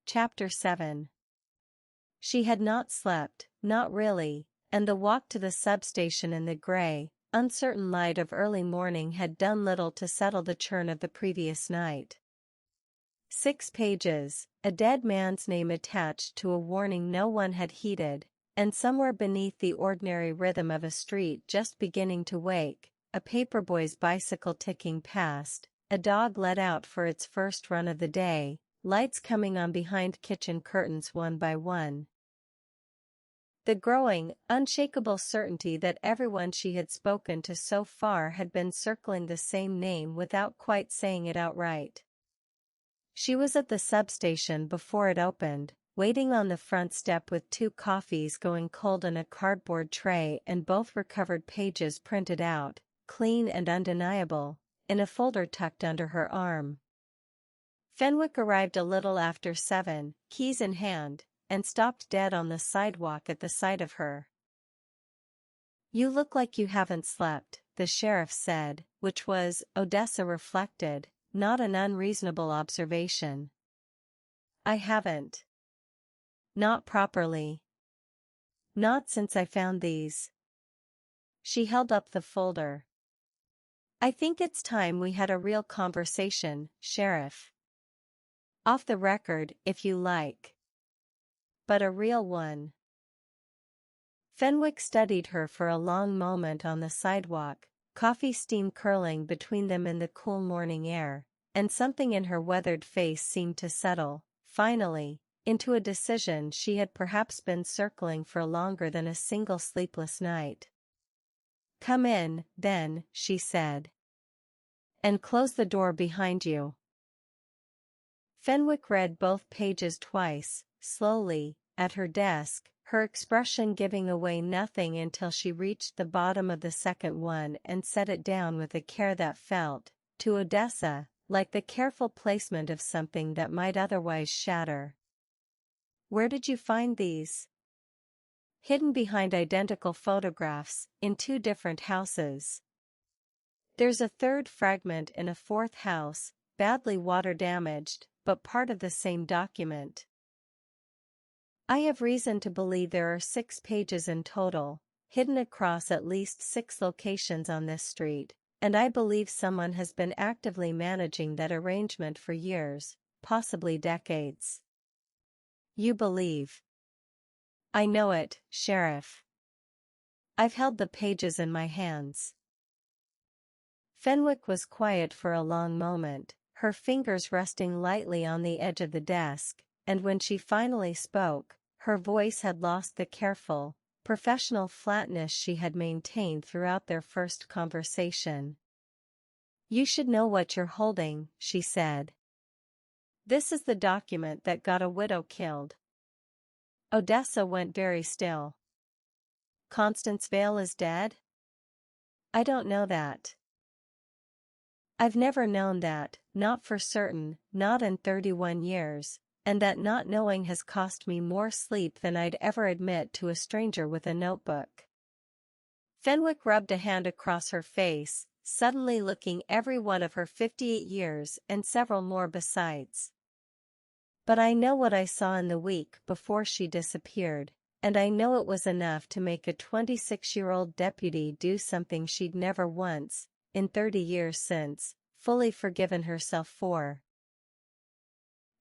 Chapter 7. She had not slept, not really, and the walk to the substation in the gray, uncertain light of early morning had done little to settle the churn of the previous night. 6 pages, a dead man's name attached to a warning no one had heeded, and somewhere beneath the ordinary rhythm of a street just beginning to wake, a paperboy's bicycle ticking past, a dog let out for its first run of the day, lights coming on behind kitchen curtains one by one. The growing, unshakable certainty that everyone she had spoken to so far had been circling the same name without quite saying it outright. She was at the substation before it opened, waiting on the front step with 2 coffees going cold in a cardboard tray and both recovered pages printed out, clean and undeniable, in a folder tucked under her arm. Fenwick arrived a little after 7, keys in hand, and stopped dead on the sidewalk at the sight of her. "You look like you haven't slept," the sheriff said, which was, Odessa reflected, not an unreasonable observation. "I haven't. Not properly. Not since I found these." She held up the folder. "I think it's time we had a real conversation, Sheriff. Off the record, if you like. But a real one." Fenwick studied her for a long moment on the sidewalk, coffee steam curling between them in the cool morning air, and something in her weathered face seemed to settle, finally, into a decision she had perhaps been circling for longer than a single sleepless night. "Come in, then," she said. "And close the door behind you." Fenwick read both pages twice, slowly, at her desk, her expression giving away nothing until she reached the bottom of the second one and set it down with a care that felt, to Odessa, like the careful placement of something that might otherwise shatter. "Where did you find these?" "Hidden behind identical photographs, in 2 different houses. There's a 3rd fragment in a 4th house, badly water damaged, but part of the same document. I have reason to believe there are 6 pages in total, hidden across at least 6 locations on this street, and I believe someone has been actively managing that arrangement for years, possibly decades." "You believe?" "I know it, Sheriff. I've held the pages in my hands." Fenwick was quiet for a long moment, her fingers resting lightly on the edge of the desk, and when she finally spoke, her voice had lost the careful, professional flatness she had maintained throughout their first conversation. "You should know what you're holding," she said. "This is the document that got a widow killed." Odessa went very still. "Constance Vale is dead?" "I don't know that. I've never known that, not for certain, not in 31 years, and that not knowing has cost me more sleep than I'd ever admit to a stranger with a notebook." Fenwick rubbed a hand across her face, suddenly looking every one of her 58 years and several more besides. "But I know what I saw in the week before she disappeared, and I know it was enough to make a 26-year-old deputy do something she'd never once, in 30 years since, fully forgiven herself for."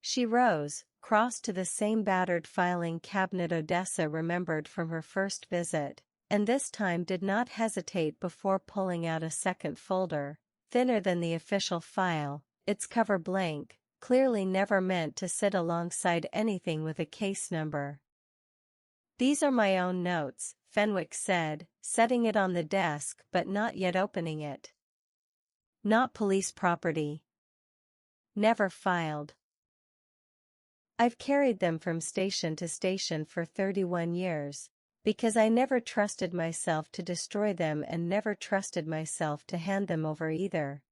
She rose, crossed to the same battered filing cabinet Odessa remembered from her first visit, and this time did not hesitate before pulling out a second folder, thinner than the official file, its cover blank, clearly never meant to sit alongside anything with a case number. "These are my own notes," Fenwick said, setting it on the desk but not yet opening it. "Not police property. Never filed. I've carried them from station to station for 31 years, because I never trusted myself to destroy them and never trusted myself to hand them over either."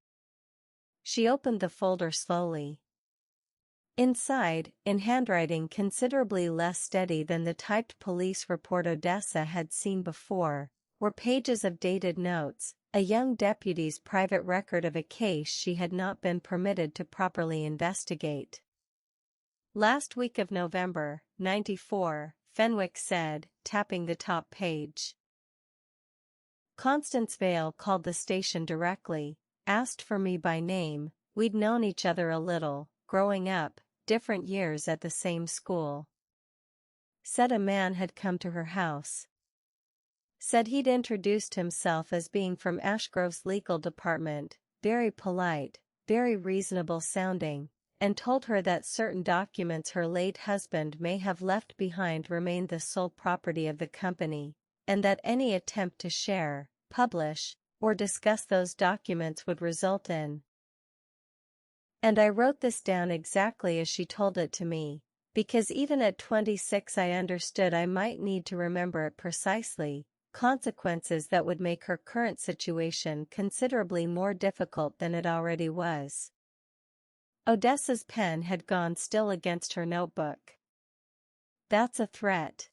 She opened the folder slowly. Inside, in handwriting considerably less steady than the typed police report Odessa had seen before, were pages of dated notes, a young deputy's private record of a case she had not been permitted to properly investigate. "Last week of November, '94, Fenwick said, tapping the top page. "Constance Vale called the station directly, asked for me by name, we'd known each other a little, growing up, different years at the same school. Said a man had come to her house. Said he'd introduced himself as being from Ashgrove's legal department, very polite, very reasonable sounding, and told her that certain documents her late husband may have left behind remained the sole property of the company, and that any attempt to share, publish, or discuss those documents would result in." And I wrote this down exactly as she told it to me, because even at 26 I understood I might need to remember it precisely, consequences that would make her current situation considerably more difficult than it already was. Odessa's pen had gone still against her notebook. "That's a threat.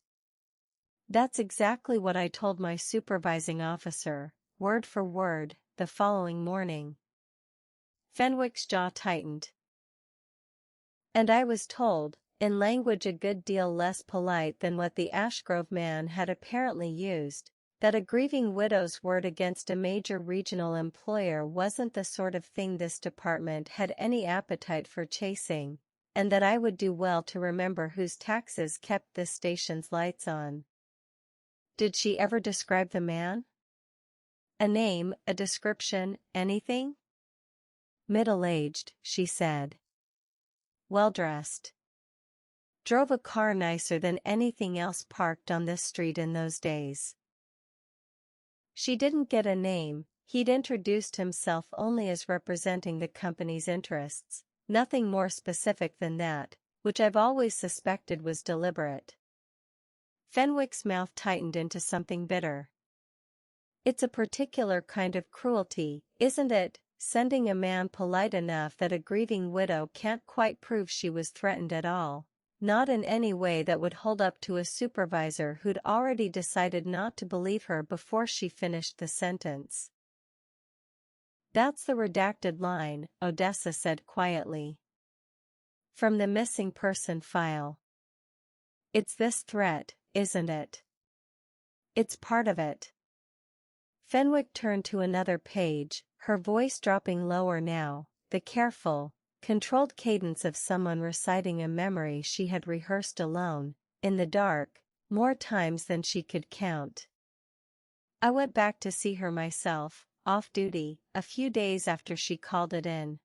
That's exactly what I told my supervising officer, word for word, the following morning." Fenwick's jaw tightened. "And I was told, in language a good deal less polite than what the Ashgrove man had apparently used, that a grieving widow's word against a major regional employer wasn't the sort of thing this department had any appetite for chasing, and that I would do well to remember whose taxes kept this station's lights on." Did she ever describe the man? A name, a description, anything? "Middle-aged," she said. "Well-dressed. Drove a car nicer than anything else parked on this street in those days." She didn't get a name, he'd introduced himself only as representing the company's interests, nothing more specific than that, which I've always suspected was deliberate. Fenwick's mouth tightened into something bitter. "It's a particular kind of cruelty, isn't it, sending a man polite enough that a grieving widow can't quite prove she was threatened at all, not in any way that would hold up to a supervisor who'd already decided not to believe her before she finished the sentence." "That's the redacted line," Odessa said quietly. "From the missing person file. It's this threat, isn't it? It's part of it." Fenwick turned to another page, her voice dropping lower now, the careful, controlled cadence of someone reciting a memory she had rehearsed alone, in the dark, more times than she could count. "I went back to see her myself, off duty, a few days after she called it in.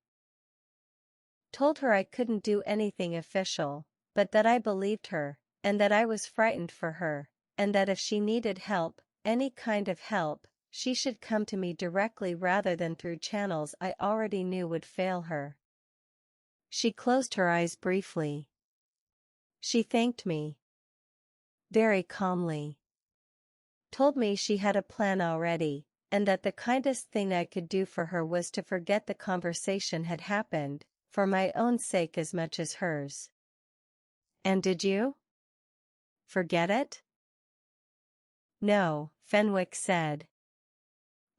Told her I couldn't do anything official, but that I believed her, and that I was frightened for her, and that if she needed help, any kind of help, she should come to me directly rather than through channels I already knew would fail her." She closed her eyes briefly. "She thanked me. Very calmly. Told me she had a plan already, and that the kindest thing I could do for her was to forget the conversation had happened, for my own sake as much as hers." "And did you? Forget it?" "No," Fenwick said.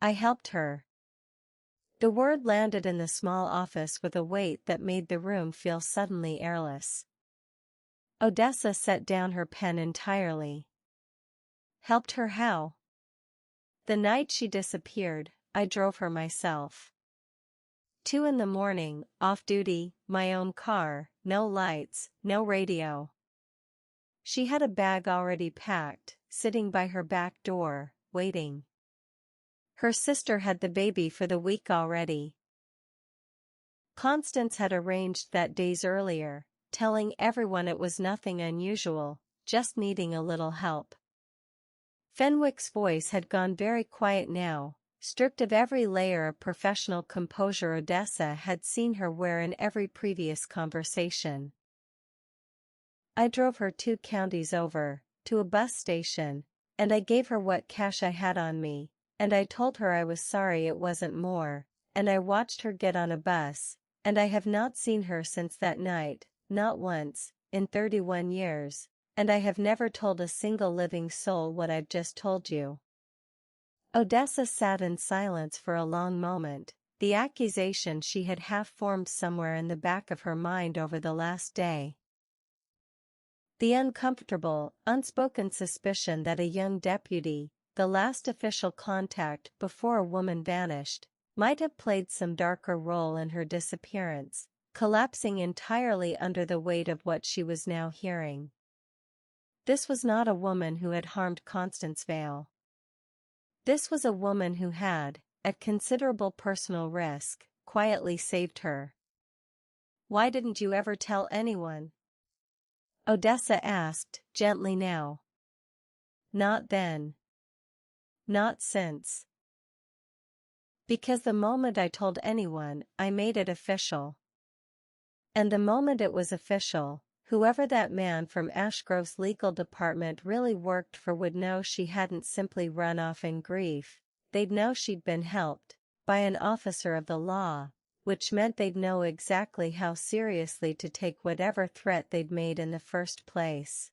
"I helped her." The word landed in the small office with a weight that made the room feel suddenly airless. Odessa set down her pen entirely. "Helped her how?" "The night she disappeared, I drove her myself." 2 in the morning, off duty, my own car, no lights, no radio. She had a bag already packed, sitting by her back door, waiting. Her sister had the baby for the week already. Constance had arranged that days earlier, telling everyone it was nothing unusual, just needing a little help. Fenwick's voice had gone very quiet now, stripped of every layer of professional composure Odessa had seen her wear in every previous conversation. I drove her 2 counties over, to a bus station, and I gave her what cash I had on me, and I told her I was sorry it wasn't more, and I watched her get on a bus, and I have not seen her since that night, not once, in 31 years, and I have never told a single living soul what I've just told you. Odessa sat in silence for a long moment, the accusation she had half formed somewhere in the back of her mind over the last day. The uncomfortable, unspoken suspicion that a young deputy, the last official contact before a woman vanished, might have played some darker role in her disappearance, collapsing entirely under the weight of what she was now hearing. This was not a woman who had harmed Constance Vale. This was a woman who had, at considerable personal risk, quietly saved her. "Why didn't you ever tell anyone?" Odessa asked, gently now. "Not then. Not since." "Because the moment I told anyone, I made it official. And the moment it was official, whoever that man from Ashgrove's legal department really worked for would know she hadn't simply run off in grief, they'd know she'd been helped, by an officer of the law, which meant they'd know exactly how seriously to take whatever threat they'd made in the first place."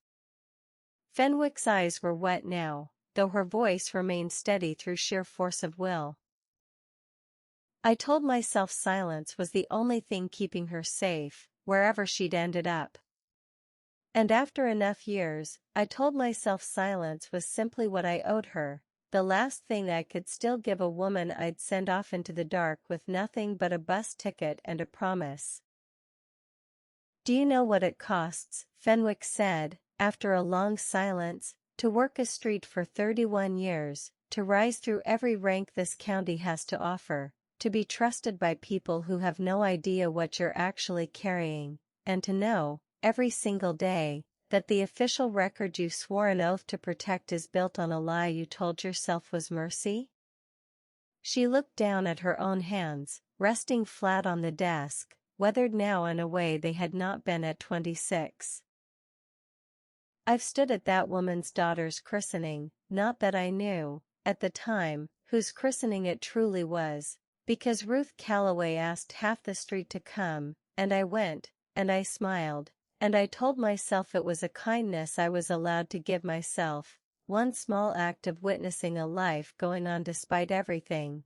Fenwick's eyes were wet now, though her voice remained steady through sheer force of will. "I told myself silence was the only thing keeping her safe, wherever she'd ended up. And after enough years, I told myself silence was simply what I owed her, the last thing I could still give a woman I'd send off into the dark with nothing but a bus ticket and a promise." "Do you know what it costs," Fenwick said, after a long silence, "to work a street for 31 years, to rise through every rank this county has to offer, to be trusted by people who have no idea what you're actually carrying, and to know, every single day, that the official record you swore an oath to protect is built on a lie you told yourself was mercy?" She looked down at her own hands, resting flat on the desk, weathered now in a way they had not been at 26. "I've stood at that woman's daughter's christening, not that I knew, at the time, whose christening it truly was, because Ruth Calloway asked half the street to come, and I went, and I smiled, and I told myself it was a kindness I was allowed to give myself, one small act of witnessing a life going on despite everything.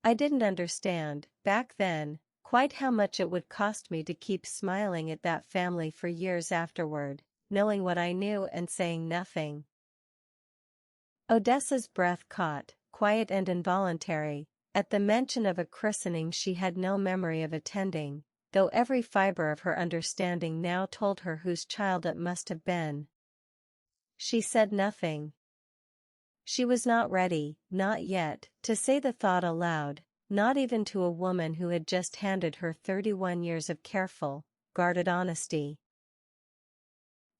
I didn't understand, back then, quite how much it would cost me to keep smiling at that family for years afterward, knowing what I knew and saying nothing." Odessa's breath caught, quiet and involuntary, at the mention of a christening she had no memory of attending, though every fiber of her understanding now told her whose child it must have been. She said nothing. She was not ready, not yet, to say the thought aloud, not even to a woman who had just handed her 31 years of careful, guarded honesty.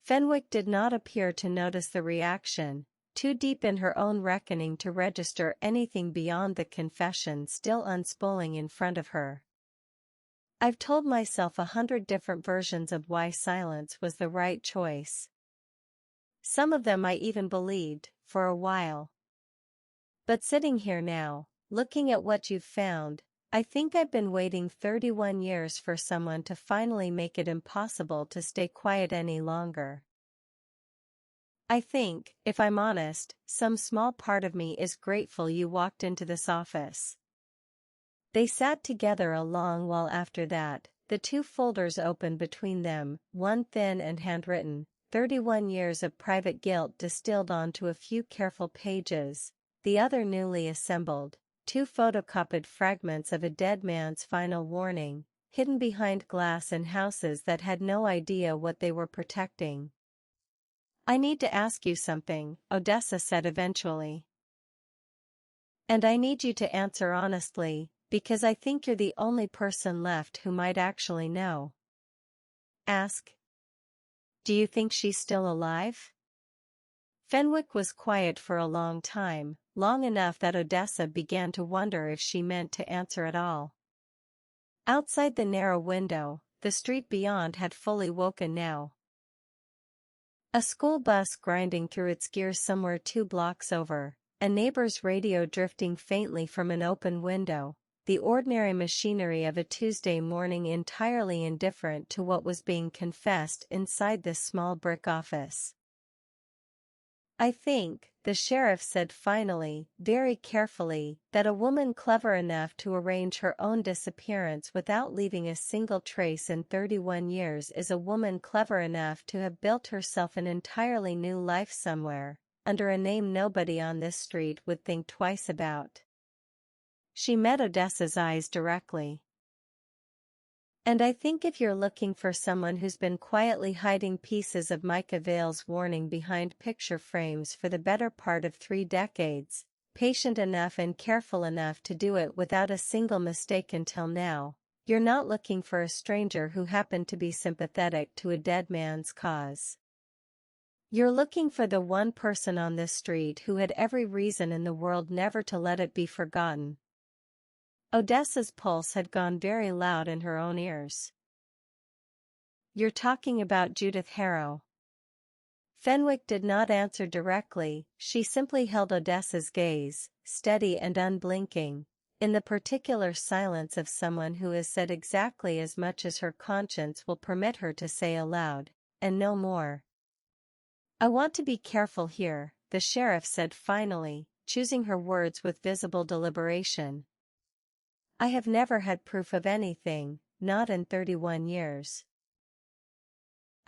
Fenwick did not appear to notice the reaction, too deep in her own reckoning to register anything beyond the confession still unspooling in front of her. "I've told myself 100 different versions of why silence was the right choice. Some of them I even believed, for a while. But sitting here now, looking at what you've found, I think I've been waiting 31 years for someone to finally make it impossible to stay quiet any longer. I think, if I'm honest, some small part of me is grateful you walked into this office." They sat together a long while after that, the 2 folders open between them, one thin and handwritten, 31 years of private guilt distilled onto a few careful pages, the other newly assembled, two photocopied fragments of a dead man's final warning, hidden behind glass in houses that had no idea what they were protecting. "I need to ask you something," Odessa said eventually. "And I need you to answer honestly, because I think you're the only person left who might actually know." "Ask. Do you think she's still alive?" Fenwick was quiet for a long time, long enough that Odessa began to wonder if she meant to answer at all. Outside the narrow window, the street beyond had fully woken now. A school bus grinding through its gears somewhere 2 blocks over, a neighbor's radio drifting faintly from an open window, the ordinary machinery of a Tuesday morning entirely indifferent to what was being confessed inside this small brick office. "I think," the sheriff said finally, very carefully, "that a woman clever enough to arrange her own disappearance without leaving a single trace in 31 years is a woman clever enough to have built herself an entirely new life somewhere, under a name nobody on this street would think twice about." She met Odessa's eyes directly. "And I think if you're looking for someone who's been quietly hiding pieces of Micah Vale's warning behind picture frames for the better part of 3 decades, patient enough and careful enough to do it without a single mistake until now, you're not looking for a stranger who happened to be sympathetic to a dead man's cause. You're looking for the one person on this street who had every reason in the world never to let it be forgotten." Odessa's pulse had gone very loud in her own ears. "You're talking about Judith Harrow." Fenwick did not answer directly, she simply held Odessa's gaze, steady and unblinking, in the particular silence of someone who has said exactly as much as her conscience will permit her to say aloud, and no more. "I want to be careful here," the sheriff said finally, choosing her words with visible deliberation. "I have never had proof of anything, not in 31 years.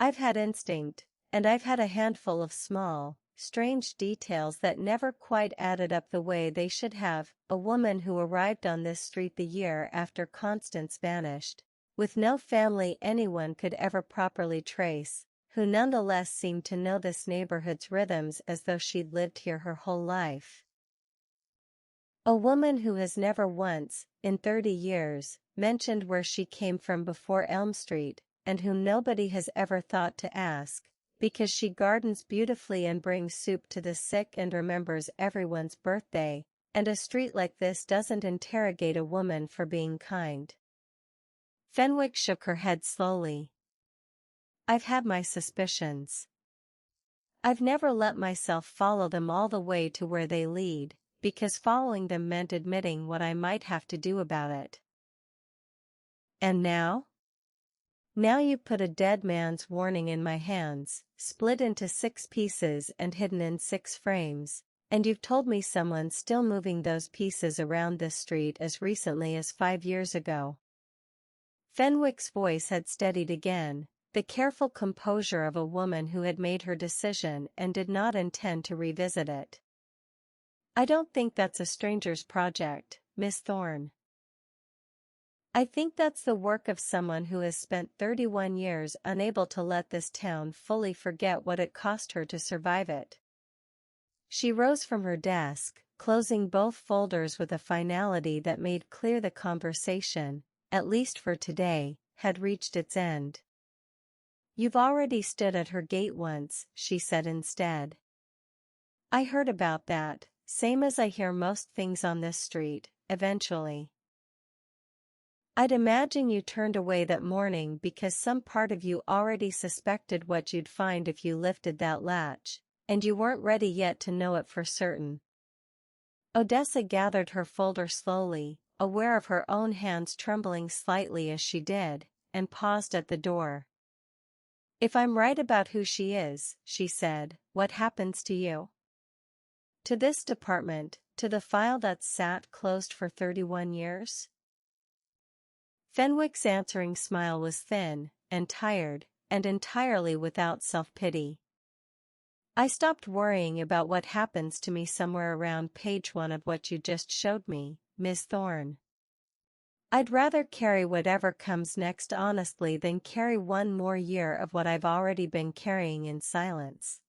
I've had instinct, and I've had a handful of small, strange details that never quite added up the way they should have. A woman who arrived on this street the year after Constance vanished, with no family anyone could ever properly trace, who nonetheless seemed to know this neighborhood's rhythms as though she'd lived here her whole life. A woman who has never once, in 30 years, mentioned where she came from before Elm Street, and whom nobody has ever thought to ask, because she gardens beautifully and brings soup to the sick and remembers everyone's birthday, and a street like this doesn't interrogate a woman for being kind." Fenwick shook her head slowly. "I've had my suspicions. I've never let myself follow them all the way to where they lead, because following them meant admitting what I might have to do about it. And now? Now you've put a dead man's warning in my hands, split into 6 pieces and hidden in 6 frames, and you've told me someone's still moving those pieces around this street as recently as 5 years ago." Fenwick's voice had steadied again, the careful composure of a woman who had made her decision and did not intend to revisit it. "I don't think that's a stranger's project, Miss Thorne. I think that's the work of someone who has spent 31 years unable to let this town fully forget what it cost her to survive it." She rose from her desk, closing both folders with a finality that made clear the conversation, at least for today, had reached its end. "You've already stood at her gate once," she said instead. "I heard about that, same as I hear most things on this street, eventually. I'd imagine you turned away that morning because some part of you already suspected what you'd find if you lifted that latch, and you weren't ready yet to know it for certain." Odessa gathered her folder slowly, aware of her own hands trembling slightly as she did, and paused at the door. "If I'm right about who she is," she said, "what happens to you? To this department, to the file that's sat closed for 31 years? Fenwick's answering smile was thin, and tired, and entirely without self-pity. "I stopped worrying about what happens to me somewhere around page 1 of what you just showed me, Miss Thorne. I'd rather carry whatever comes next honestly than carry one more year of what I've already been carrying in silence.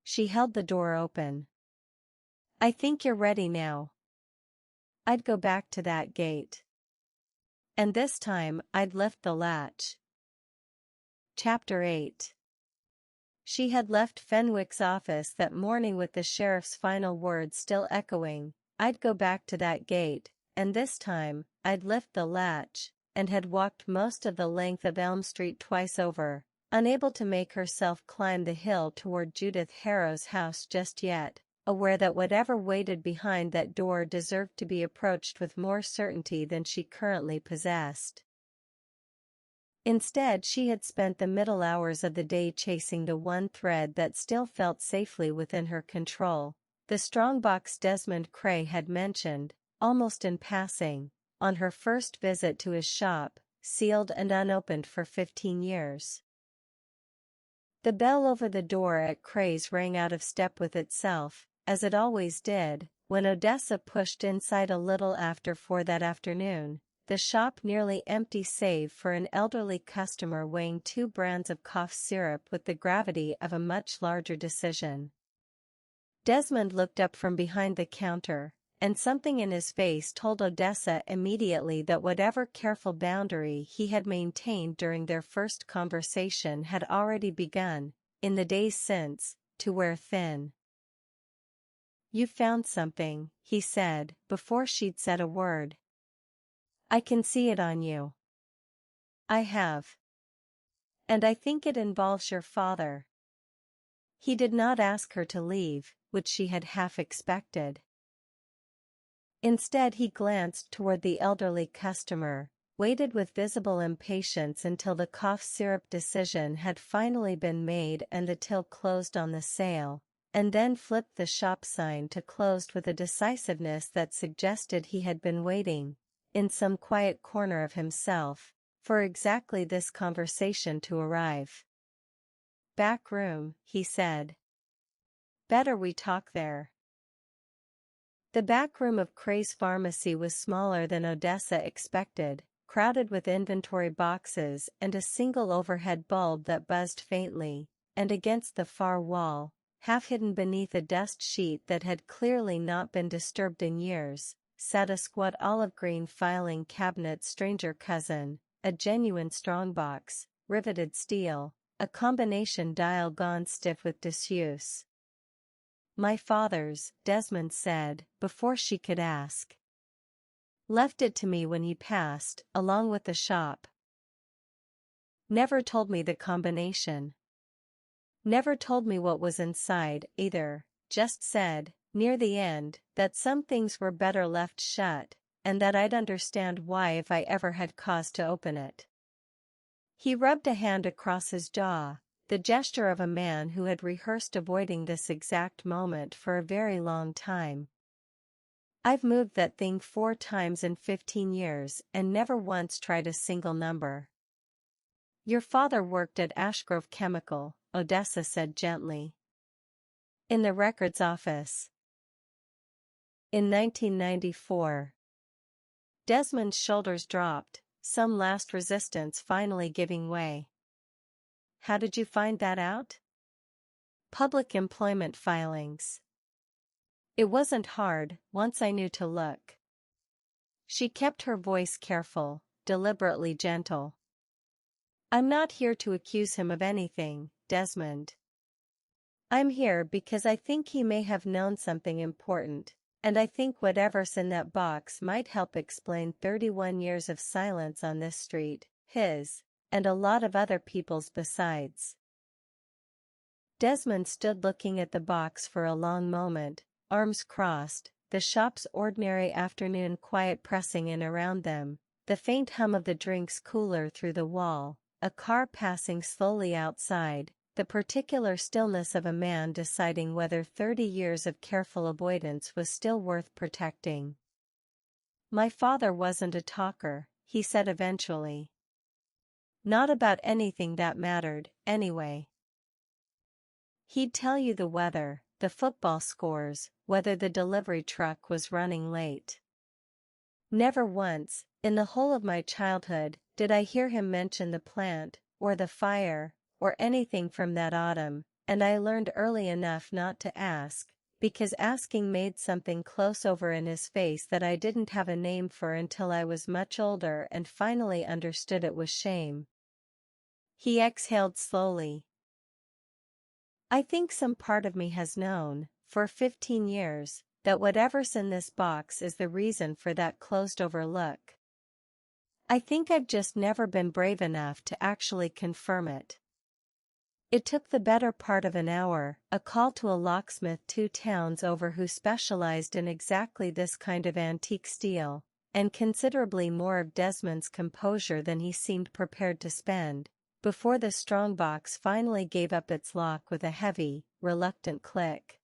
She held the door open. I think you're ready now. I'd go back to that gate. And this time I'd lift the latch. Chapter 8. She had left Fenwick's office that morning with the sheriff's final words still echoing, I'd go back to that gate, and this time, I'd lift the latch, and had walked most of the length of Elm Street twice over, unable to make herself climb the hill toward Judith Harrow's house just yet, aware that whatever waited behind that door deserved to be approached with more certainty than she currently possessed. Instead, she had spent the middle hours of the day chasing the one thread that still felt safely within her control, the strongbox Desmond Cray had mentioned, almost in passing, on her first visit to his shop, sealed and unopened for 15 years. The bell over the door at Cray's rang out of step with itself, as it always did, when Odessa pushed inside a little after 4 that afternoon, the shop nearly empty save for an elderly customer weighing 2 brands of cough syrup with the gravity of a much larger decision. Desmond looked up from behind the counter, and something in his face told Odessa immediately that whatever careful boundary he had maintained during their first conversation had already begun, in the days since, to wear thin. "You found something," he said, before she'd said a word. "I can see it on you." "I have. And I think it involves your father." He did not ask her to leave, which she had half expected. Instead, he glanced toward the elderly customer, waited with visible impatience until the cough syrup decision had finally been made and the till closed on the sale, and then flipped the shop sign to closed with a decisiveness that suggested he had been waiting, in some quiet corner of himself, for exactly this conversation to arrive. "Back room," he said. "Better we talk there." The back room of Cray's pharmacy was smaller than Odessa expected, crowded with inventory boxes and a single overhead bulb that buzzed faintly, and against the far wall, half hidden beneath a dust sheet that had clearly not been disturbed in years, sat a squat olive-green filing cabinet stranger cousin, a genuine strongbox, riveted steel, a combination dial gone stiff with disuse. "My father's," Desmond said, before she could ask. "Left it to me when he passed, along with the shop. Never told me the combination. Never told me what was inside, either, just said, near the end, that some things were better left shut, and that I'd understand why if I ever had cause to open it." He rubbed a hand across his jaw, the gesture of a man who had rehearsed avoiding this exact moment for a very long time. "I've moved that thing 4 times in 15 years and never once tried a single number." "Your father worked at Ashgrove Chemical," Odessa said gently. "In the records office." "In 1994. Desmond's shoulders dropped, some last resistance finally giving way. "How did you find that out?" "Public employment filings. It wasn't hard, once I knew to look." She kept her voice careful, deliberately gentle. "I'm not here to accuse him of anything, Desmond. I'm here because I think he may have known something important, and I think whatever's in that box might help explain 31 years of silence on this street, his, and a lot of other people's besides." Desmond stood looking at the box for a long moment, arms crossed, the shop's ordinary afternoon quiet pressing in around them, the faint hum of the drinks cooler through the wall, a car passing slowly outside, the particular stillness of a man deciding whether 30 years of careful avoidance was still worth protecting. "My father wasn't a talker," he said eventually. "Not about anything that mattered, anyway. He'd tell you the weather, the football scores, whether the delivery truck was running late. Never once, in the whole of my childhood, did I hear him mention the plant, or the fire, or anything from that autumn, and I learned early enough not to ask, because asking made something close over in his face that I didn't have a name for until I was much older and finally understood it was shame. He exhaled slowly. I think some part of me has known, for 15 years, that whatever's in this box is the reason for that closed-over look. I think I've just never been brave enough to actually confirm it. It took the better part of an hour, a call to a locksmith 2 towns over who specialized in exactly this kind of antique steel, and considerably more of Desmond's composure than he seemed prepared to spend, before the strong box finally gave up its lock with a heavy, reluctant click.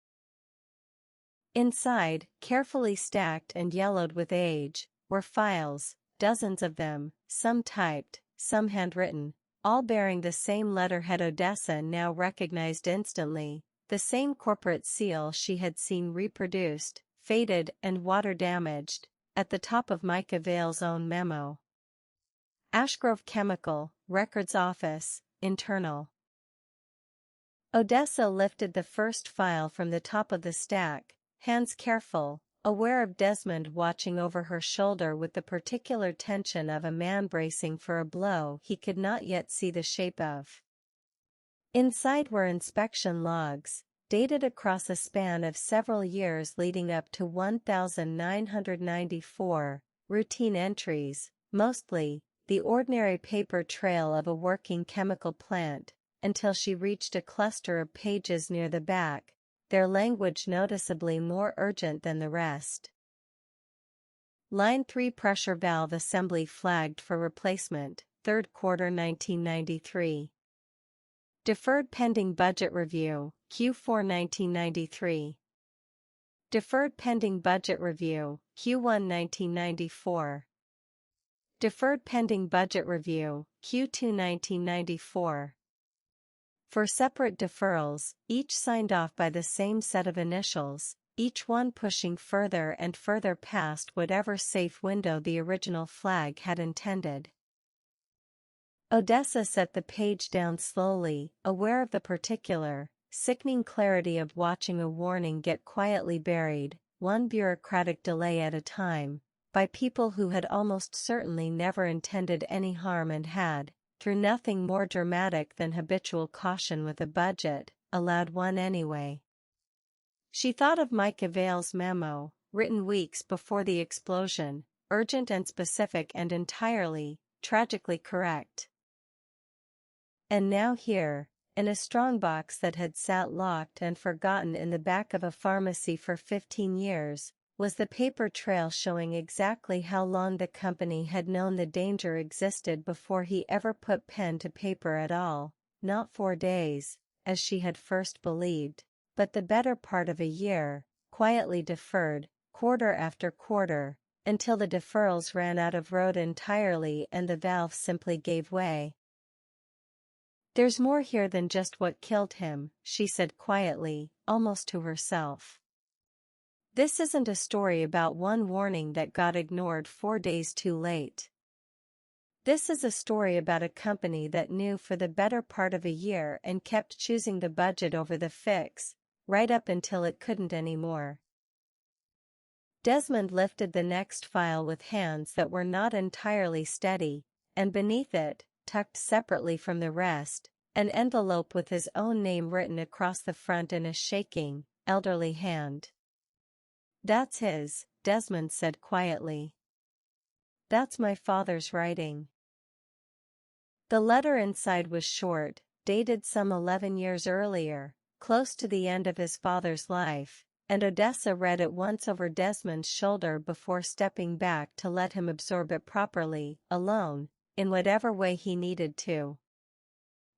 Inside, carefully stacked and yellowed with age, were files, dozens of them, some typed, some handwritten, all bearing the same letterhead Odessa now recognized instantly, the same corporate seal she had seen reproduced, faded and water-damaged, at the top of Micah Vale's own memo. Ashgrove Chemical, Records Office, Internal. Odessa lifted the first file from the top of the stack, hands careful, aware of Desmond watching over her shoulder with the particular tension of a man bracing for a blow he could not yet see the shape of. Inside were inspection logs, dated across a span of several years leading up to 1994, routine entries, mostly, the ordinary paper trail of a working chemical plant, until she reached a cluster of pages near the back, their language noticeably more urgent than the rest. Line 3 pressure valve assembly flagged for replacement, third quarter 1993. Deferred pending budget review, Q4 1993. Deferred pending budget review, Q1 1994. Deferred pending budget review, Q2 1994. For separate deferrals, each signed off by the same set of initials, each one pushing further and further past whatever safe window the original flag had intended. Odessa set the page down slowly, aware of the particular, sickening clarity of watching a warning get quietly buried, one bureaucratic delay at a time, by people who had almost certainly never intended any harm and had, through nothing more dramatic than habitual caution with a budget, allowed one anyway. She thought of Micah Vale's memo, written weeks before the explosion, urgent and specific and entirely, tragically correct. And now here, in a strongbox that had sat locked and forgotten in the back of a pharmacy for 15 years, was the paper trail showing exactly how long the company had known the danger existed before he ever put pen to paper at all, not 4 days, as she had first believed, but the better part of a year, quietly deferred, quarter after quarter, until the deferrals ran out of road entirely and the valve simply gave way. "There's more here than just what killed him," she said quietly, almost to herself. "This isn't a story about one warning that got ignored 4 days too late. This is a story about a company that knew for the better part of a year and kept choosing the budget over the fix, right up until it couldn't anymore." Desmond lifted the next file with hands that were not entirely steady, and beneath it, tucked separately from the rest, an envelope with his own name written across the front in a shaking, elderly hand. "That's his," Desmond said quietly. "That's my father's writing." The letter inside was short, dated some 11 years earlier, close to the end of his father's life, and Odessa read it once over Desmond's shoulder before stepping back to let him absorb it properly, alone, in whatever way he needed to.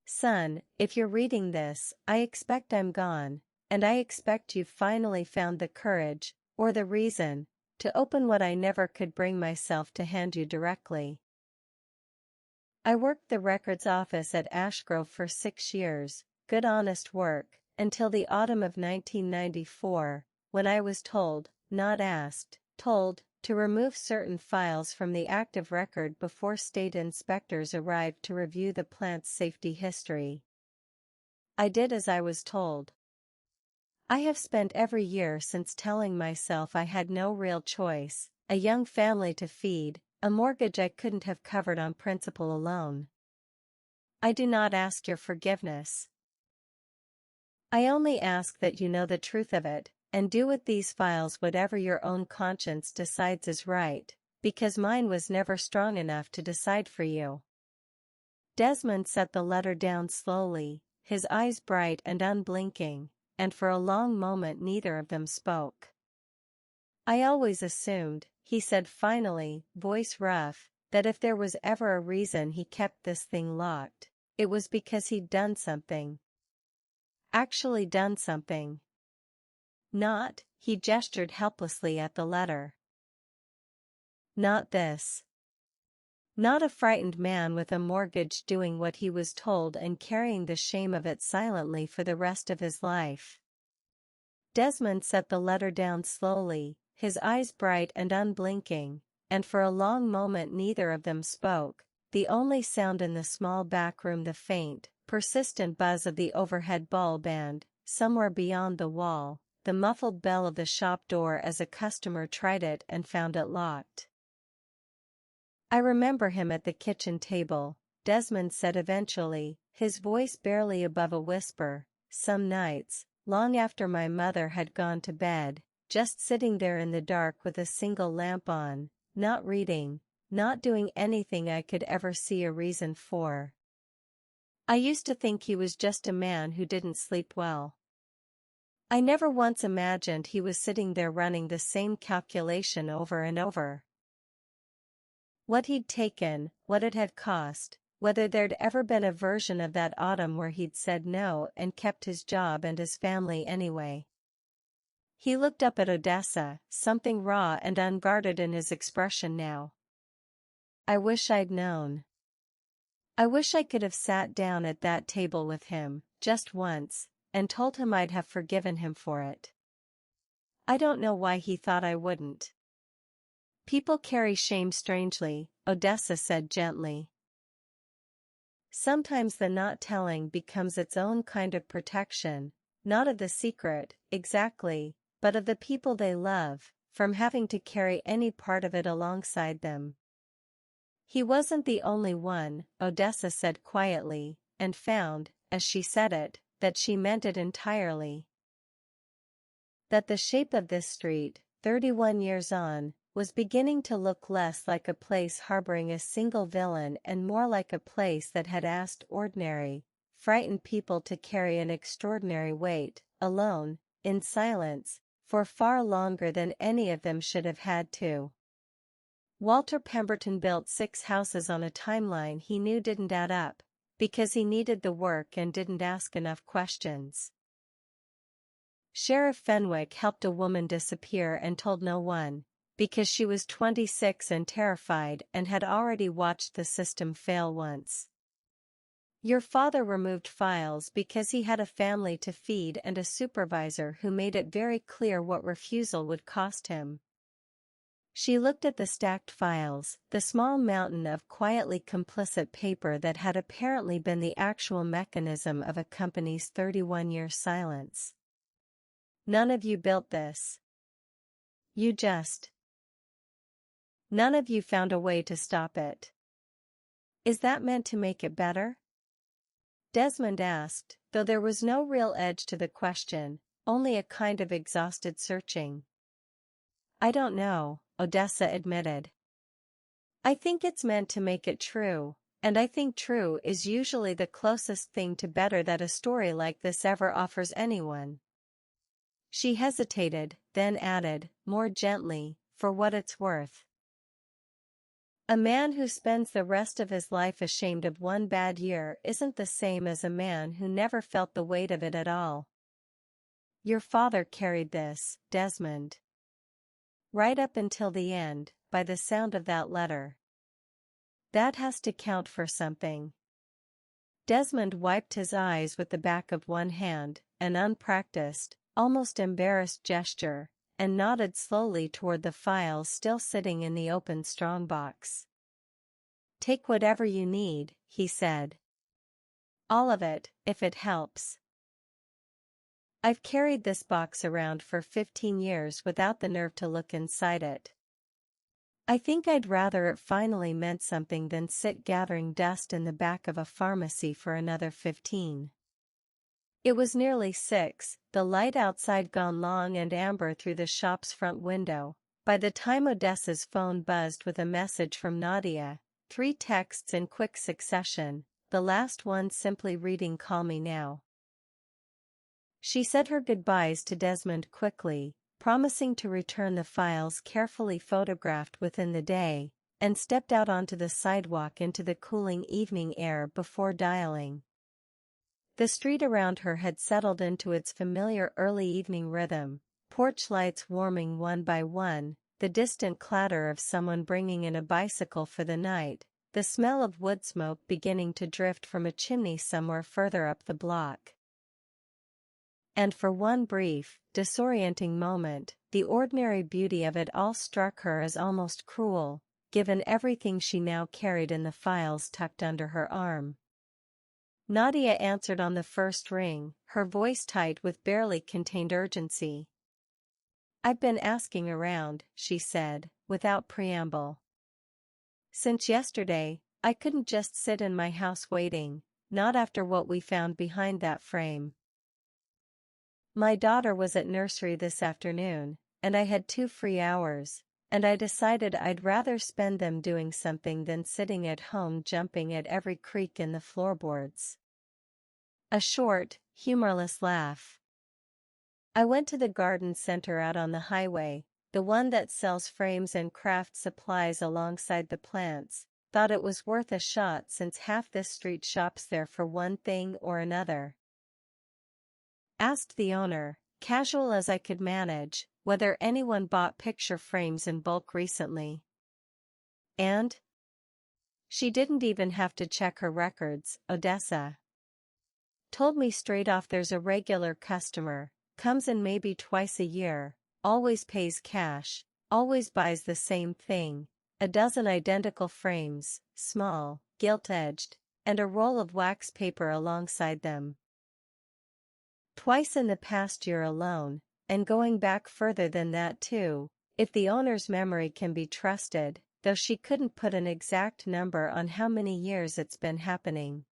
"Son, if you're reading this, I expect I'm gone, and I expect you've finally found the courage, or the reason, to open what I never could bring myself to hand you directly. I worked the records office at Ashgrove for 6 years, good honest work, until the autumn of 1994, when I was told, not asked, told, to remove certain files from the active record before state inspectors arrived to review the plant's safety history. I did as I was told. I have spent every year since telling myself I had no real choice, a young family to feed, a mortgage I couldn't have covered on principal alone. I do not ask your forgiveness. I only ask that you know the truth of it, and do with these files whatever your own conscience decides is right, because mine was never strong enough to decide for you. Desmond set the letter down slowly, his eyes bright and unblinking, and for a long moment neither of them spoke. I always assumed, he said finally, voice rough, that if there was ever a reason he kept this thing locked, it was because he'd done something. Actually done something. Not, he gestured helplessly at the letter. Not this. Not a frightened man with a mortgage doing what he was told and carrying the shame of it silently for the rest of his life. Desmond set the letter down slowly, his eyes bright and unblinking, and for a long moment neither of them spoke, the only sound in the small back room the faint, persistent buzz of the overhead bulb and, somewhere beyond the wall, the muffled bell of the shop door as a customer tried it and found it locked. I remember him at the kitchen table, Desmond said eventually, his voice barely above a whisper, some nights, long after my mother had gone to bed, just sitting there in the dark with a single lamp on, not reading, not doing anything I could ever see a reason for. I used to think he was just a man who didn't sleep well. I never once imagined he was sitting there running the same calculation over and over. What he'd taken, what it had cost, whether there'd ever been a version of that autumn where he'd said no and kept his job and his family anyway. He looked up at Odessa, something raw and unguarded in his expression now. I wish I'd known. I wish I could have sat down at that table with him, just once, and told him I'd have forgiven him for it. I don't know why he thought I wouldn't. People carry shame strangely, Odessa said gently. Sometimes the not telling becomes its own kind of protection, not of the secret, exactly, but of the people they love, from having to carry any part of it alongside them. He wasn't the only one, Odessa said quietly, and found, as she said it, that she meant it entirely. That the shape of this street, 31 years on, was beginning to look less like a place harboring a single villain and more like a place that had asked ordinary, frightened people to carry an extraordinary weight, alone, in silence, for far longer than any of them should have had to. Walter Pemberton built 6 houses on a timeline he knew didn't add up, because he needed the work and didn't ask enough questions. Sheriff Fenwick helped a woman disappear and told no one, because she was 26 and terrified and had already watched the system fail once. Your father removed files because he had a family to feed and a supervisor who made it very clear what refusal would cost him. She looked at the stacked files, the small mountain of quietly complicit paper that had apparently been the actual mechanism of a company's 31-year silence. None of you built this. You just. None of you found a way to stop it. Is that meant to make it better? Desmond asked, though there was no real edge to the question, only a kind of exhausted searching. I don't know, Odessa admitted. I think it's meant to make it true, and I think true is usually the closest thing to better that a story like this ever offers anyone. She hesitated, then added, more gently, for what it's worth. A man who spends the rest of his life ashamed of one bad year isn't the same as a man who never felt the weight of it at all. Your father carried this, Desmond. Right up until the end, by the sound of that letter. That has to count for something. Desmond wiped his eyes with the back of one hand, an unpracticed, almost embarrassed gesture, and nodded slowly toward the files still sitting in the open strongbox. "Take whatever you need," he said. "All of it, if it helps. I've carried this box around for 15 years without the nerve to look inside it. I think I'd rather it finally meant something than sit gathering dust in the back of a pharmacy for another 15. It was nearly 6, the light outside gone long and amber through the shop's front window, by the time Odessa's phone buzzed with a message from Nadia, 3 texts in quick succession, the last one simply reading "Call me now." She said her goodbyes to Desmond quickly, promising to return the files carefully photographed within the day, and stepped out onto the sidewalk into the cooling evening air before dialing. The street around her had settled into its familiar early evening rhythm, porch lights warming one by one, the distant clatter of someone bringing in a bicycle for the night, the smell of wood smoke beginning to drift from a chimney somewhere further up the block. And for one brief, disorienting moment, the ordinary beauty of it all struck her as almost cruel, given everything she now carried in the files tucked under her arm. Nadia answered on the first ring, her voice tight with barely contained urgency. "I've been asking around," she said, without preamble. "Since yesterday, I couldn't just sit in my house waiting, not after what we found behind that frame. My daughter was at nursery this afternoon, and I had 2 free hours, and I decided I'd rather spend them doing something than sitting at home jumping at every creak in the floorboards." A short, humorless laugh. "I went to the garden center out on the highway, the one that sells frames and craft supplies alongside the plants, thought it was worth a shot since half this street shops there for one thing or another. Asked the owner, casual as I could manage, whether anyone bought picture frames in bulk recently. And she didn't even have to check her records, Odessa. Told me straight off there's a regular customer, comes in maybe twice a year, always pays cash, always buys the same thing, a dozen identical frames, small, gilt-edged, and a roll of wax paper alongside them. Twice in the past year alone, and going back further than that too, if the owner's memory can be trusted, though she couldn't put an exact number on how many years it's been happening."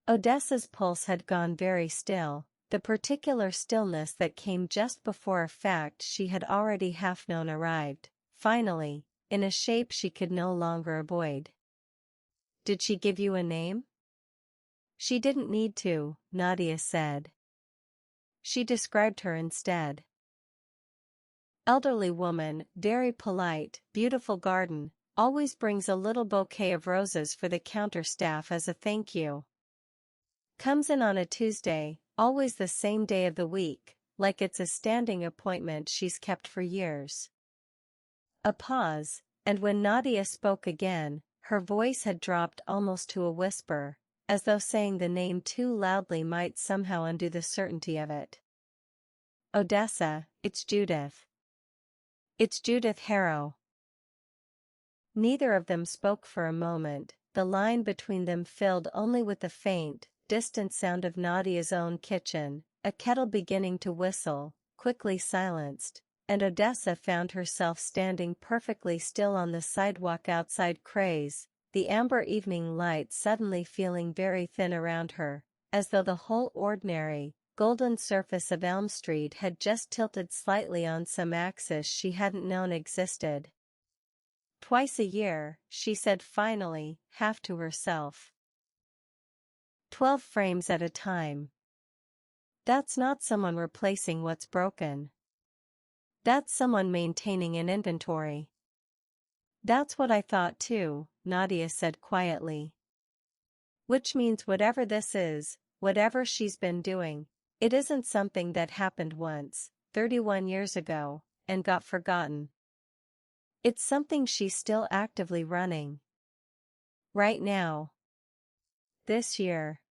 Odessa's pulse had gone very still, the particular stillness that came just before a fact she had already half known arrived, finally, in a shape she could no longer avoid. "Did she give you a name?" "She didn't need to," Nadia said. "She described her instead. Elderly woman, very polite, beautiful garden, always brings a little bouquet of roses for the counter staff as a thank you. Comes in on a Tuesday, always the same day of the week, like it's a standing appointment she's kept for years." A pause, and when Nadia spoke again, her voice had dropped almost to a whisper, as though saying the name too loudly might somehow undo the certainty of it. "Odessa, it's Judith. It's Judith Harrow." Neither of them spoke for a moment, the line between them filled only with the faint, distant sound of Nadia's own kitchen, a kettle beginning to whistle, quickly silenced, and Odessa found herself standing perfectly still on the sidewalk outside Cray's, the amber evening light suddenly feeling very thin around her, as though the whole ordinary, golden surface of Elm Street had just tilted slightly on some axis she hadn't known existed. "Twice a year," she said finally, half to herself. 12 frames at a time. That's not someone replacing what's broken. That's someone maintaining an inventory." "That's what I thought too," Nadia said quietly. "Which means whatever this is, whatever she's been doing, it isn't something that happened once, 31 years ago, and got forgotten. It's something she's still actively running. Right now. This year."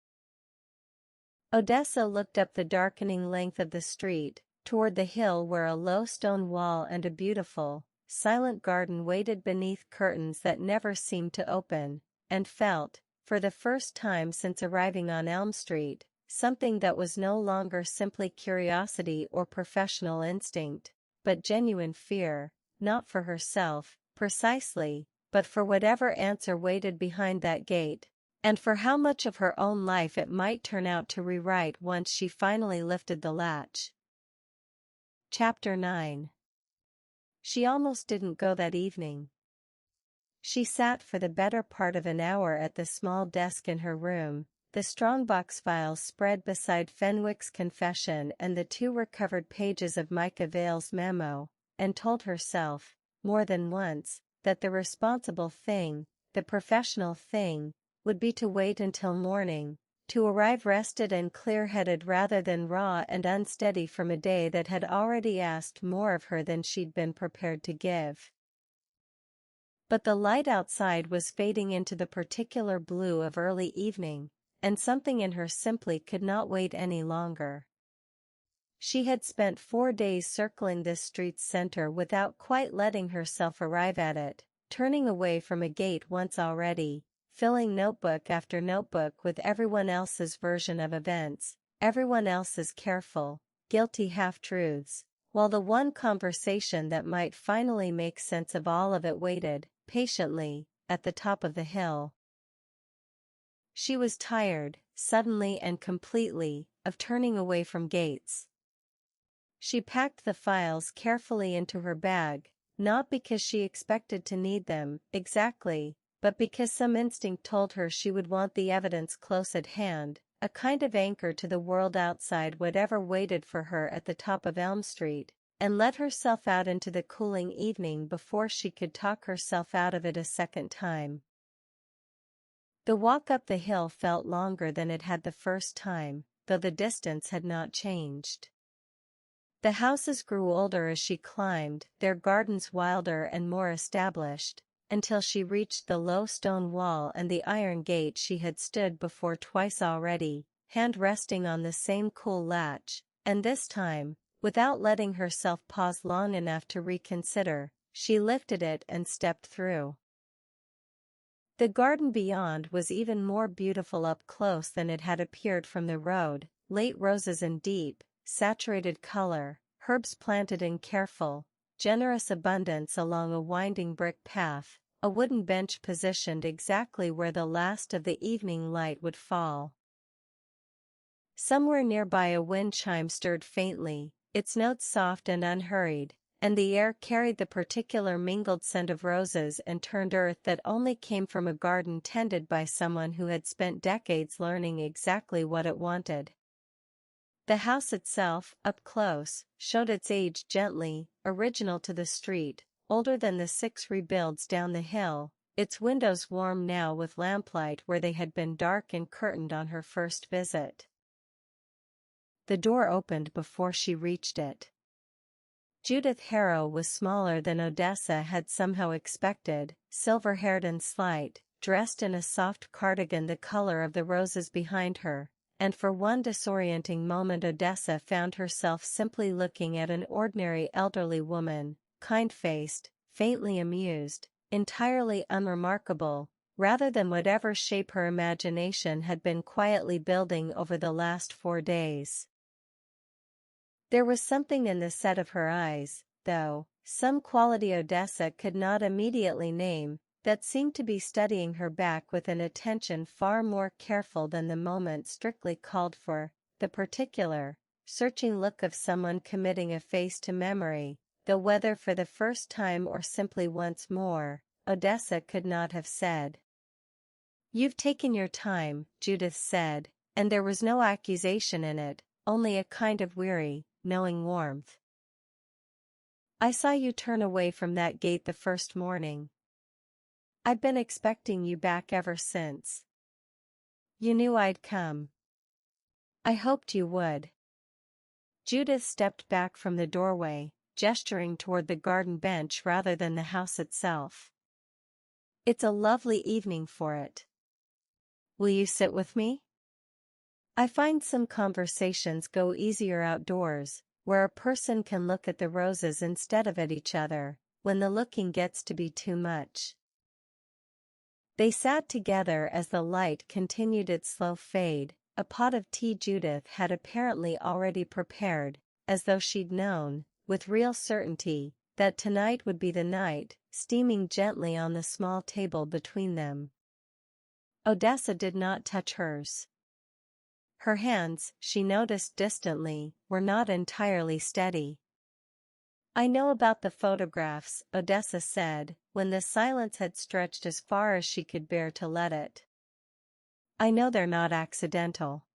Odessa looked up the darkening length of the street, toward the hill where a low stone wall and a beautiful, silent garden waited beneath curtains that never seemed to open, and felt, for the first time since arriving on Elm Street, something that was no longer simply curiosity or professional instinct, but genuine fear, not for herself, precisely, but for whatever answer waited behind that gate, and for how much of her own life it might turn out to rewrite once she finally lifted the latch. Chapter 9. She almost didn't go that evening. She sat for the better part of an hour at the small desk in her room, the strongbox files spread beside Fenwick's confession and the 2 recovered pages of Micah Vale's memo, and told herself, more than once, that the responsible thing, the professional thing, would be to wait until morning, to arrive rested and clear-headed rather than raw and unsteady from a day that had already asked more of her than she'd been prepared to give. But the light outside was fading into the particular blue of early evening, and something in her simply could not wait any longer. She had spent 4 days circling this street's center without quite letting herself arrive at it, turning away from a gate once already, filling notebook after notebook with everyone else's version of events, everyone else's careful, guilty half-truths, while the one conversation that might finally make sense of all of it waited, patiently, at the top of the hill. She was tired, suddenly and completely, of turning away from gates. She packed the files carefully into her bag, not because she expected to need them, exactly, but because some instinct told her she would want the evidence close at hand, a kind of anchor to the world outside whatever waited for her at the top of Elm Street, and let herself out into the cooling evening before she could talk herself out of it a second time. The walk up the hill felt longer than it had the first time, though the distance had not changed. The houses grew older as she climbed, their gardens wilder and more established, until she reached the low stone wall and the iron gate she had stood before twice already, hand resting on the same cool latch, and this time, without letting herself pause long enough to reconsider, she lifted it and stepped through. The garden beyond was even more beautiful up close than it had appeared from the road, late roses in deep, saturated color, herbs planted in careful, generous abundance along a winding brick path, a wooden bench positioned exactly where the last of the evening light would fall. Somewhere nearby a wind chime stirred faintly, its notes soft and unhurried, and the air carried the particular mingled scent of roses and turned earth that only came from a garden tended by someone who had spent decades learning exactly what it wanted. The house itself, up close, showed its age gently, original to the street, older than the 6 rebuilds down the hill, its windows warm now with lamplight where they had been dark and curtained on her first visit. The door opened before she reached it. Judith Harrow was smaller than Odessa had somehow expected, silver-haired and slight, dressed in a soft cardigan the color of the roses behind her, and for one disorienting moment Odessa found herself simply looking at an ordinary elderly woman, kind-faced, faintly amused, entirely unremarkable, rather than whatever shape her imagination had been quietly building over the last 4 days. There was something in the set of her eyes, though, some quality Odessa could not immediately name, that seemed to be studying her back with an attention far more careful than the moment strictly called for, the particular, searching look of someone committing a face to memory, though whether for the first time or simply once more, Odessa could not have said. "You've taken your time," Judith said, and there was no accusation in it, only a kind of weary, knowing warmth. "I saw you turn away from that gate the first morning. I've been expecting you back ever since. You knew I'd come. I hoped you would." Judith stepped back from the doorway, gesturing toward the garden bench rather than the house itself. "It's a lovely evening for it. Will you sit with me? I find some conversations go easier outdoors, where a person can look at the roses instead of at each other, when the looking gets to be too much. They sat together as the light continued its slow fade, a pot of tea Judith had apparently already prepared, as though she'd known, with real certainty, that tonight would be the night, steaming gently on the small table between them. Odessa did not touch hers. Her hands, she noticed distantly, were not entirely steady. "I know about the photographs," Odessa said, when the silence had stretched as far as she could bear to let it. "I know they're not accidental.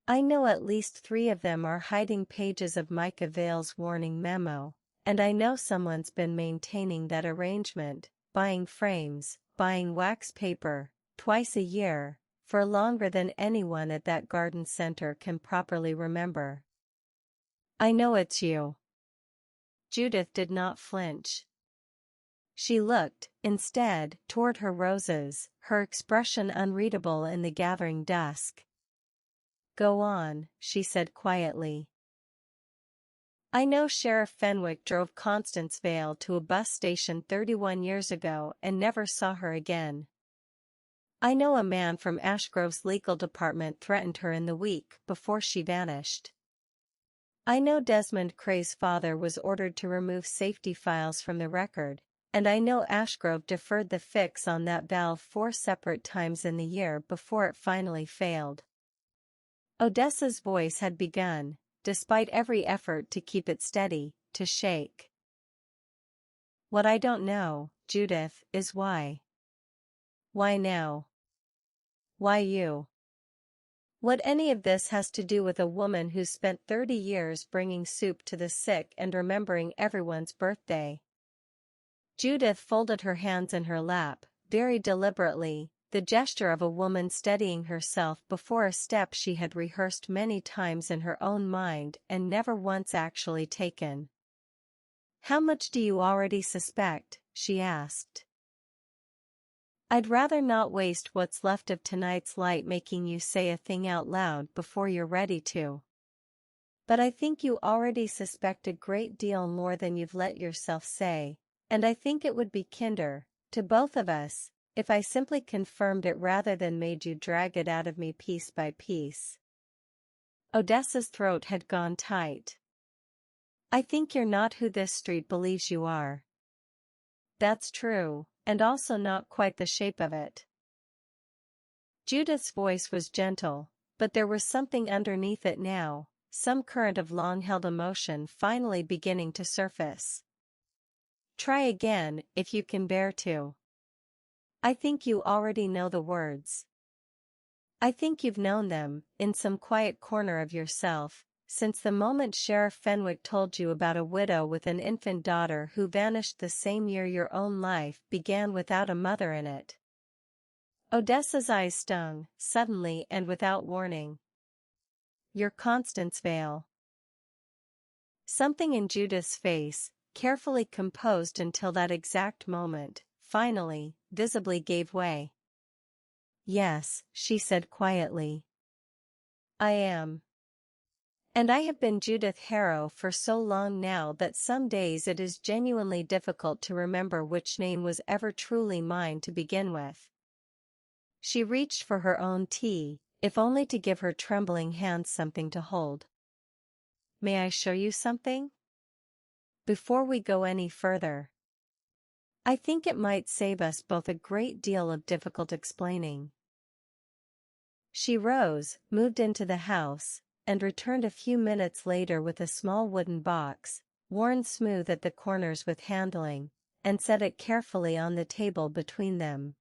I know at least 3 of them are hiding pages of Micah Vale's warning memo, and I know someone's been maintaining that arrangement, buying frames, buying wax paper, twice a year, for longer than anyone at that garden center can properly remember. I know it's you." Judith did not flinch. She looked, instead, toward her roses, her expression unreadable in the gathering dusk. "Go on," she said quietly. "I know Sheriff Fenwick drove Constance Vale to a bus station 31 years ago and never saw her again. I know a man from Ashgrove's legal department threatened her in the week before she vanished. I know Desmond Cray's father was ordered to remove safety files from the record, and I know Ashgrove deferred the fix on that valve 4 separate times in the year before it finally failed." Odessa's voice had begun, despite every effort to keep it steady, to shake. "What I don't know, Judith, is why. Why now? Why you? What any of this has to do with a woman who's spent 30 years bringing soup to the sick and remembering everyone's birthday." Judith folded her hands in her lap, very deliberately, the gesture of a woman steadying herself before a step she had rehearsed many times in her own mind and never once actually taken. "How much do you already suspect?" she asked. "I'd rather not waste what's left of tonight's light making you say a thing out loud before you're ready to. But I think you already suspect a great deal more than you've let yourself say, and I think it would be kinder, to both of us, if I simply confirmed it rather than made you drag it out of me piece by piece." Odessa's throat had gone tight. "I think you're not who this street believes you are." "That's true, and also not quite the shape of it." Judith's voice was gentle, but there was something underneath it now, some current of long-held emotion finally beginning to surface. "Try again, if you can bear to. I think you already know the words. I think you've known them, in some quiet corner of yourself, since the moment Sheriff Fenwick told you about a widow with an infant daughter who vanished the same year your own life began without a mother in it." Odessa's eyes stung, suddenly and without warning. "You're Constance Vale." Something in Judith's face, carefully composed until that exact moment, finally, visibly gave way. "Yes," she said quietly. "I am. And I have been Judith Harrow for so long now that some days it is genuinely difficult to remember which name was ever truly mine to begin with." She reached for her own tea, if only to give her trembling hands something to hold. "May I show you something? Before we go any further. I think it might save us both a great deal of difficult explaining." She rose, moved into the house, and returned a few minutes later with a small wooden box, worn smooth at the corners with handling, and set it carefully on the table between them.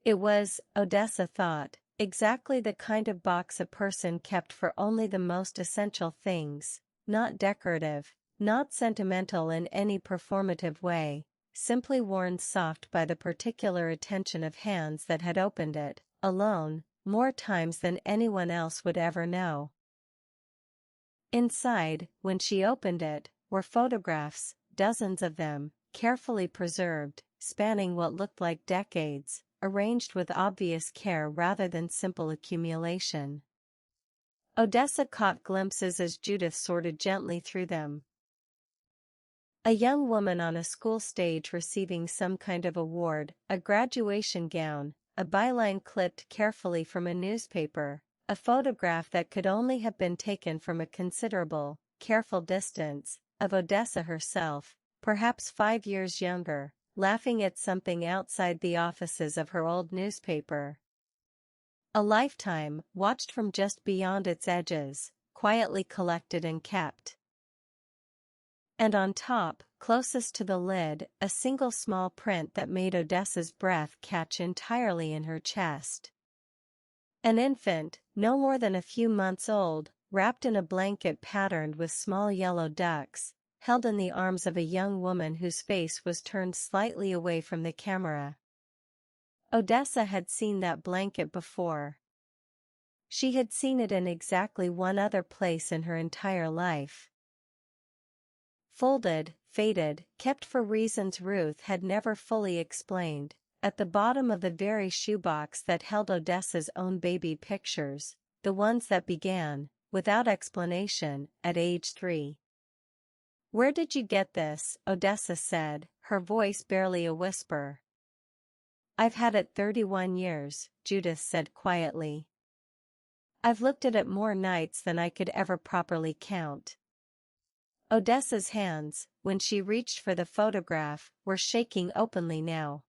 It was, Odessa thought, exactly the kind of box a person kept for only the most essential things, not decorative, not sentimental in any performative way, simply worn soft by the particular attention of hands that had opened it, alone, more times than anyone else would ever know. Inside, when she opened it, were photographs, dozens of them, carefully preserved, spanning what looked like decades, arranged with obvious care rather than simple accumulation. Odessa caught glimpses as Judith sorted gently through them. A young woman on a school stage receiving some kind of award, a graduation gown, a byline clipped carefully from a newspaper, a photograph that could only have been taken from a considerable, careful distance, of Odessa herself, perhaps 5 years younger, laughing at something outside the offices of her old newspaper. A lifetime, watched from just beyond its edges, quietly collected and kept. And on top, closest to the lid, a single small print that made Odessa's breath catch entirely in her chest. An infant, no more than a few months old, wrapped in a blanket patterned with small yellow ducks, held in the arms of a young woman whose face was turned slightly away from the camera. Odessa had seen that blanket before. She had seen it in exactly one other place in her entire life. Folded, faded, kept for reasons Ruth had never fully explained, at the bottom of the very shoebox that held Odessa's own baby pictures, the ones that began, without explanation, at age 3. "Where did you get this?" Odessa said, her voice barely a whisper. "I've had it 31 years, Judith said quietly. "I've looked at it more nights than I could ever properly count." Odessa's hands, when she reached for the photograph, were shaking openly now.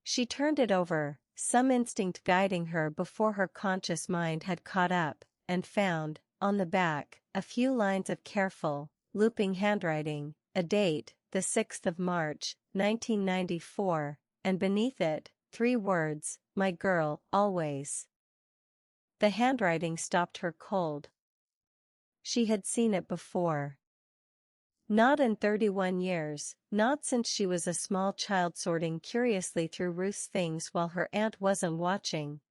She turned it over, some instinct guiding her before her conscious mind had caught up, and found, on the back, a few lines of careful, looping handwriting, a date, the 6th of March, 1994, and beneath it, 3 words, "My girl, always." The handwriting stopped her cold. She had seen it before. Not in 31 years, not since she was a small child sorting curiously through Ruth's things while her aunt wasn't watching.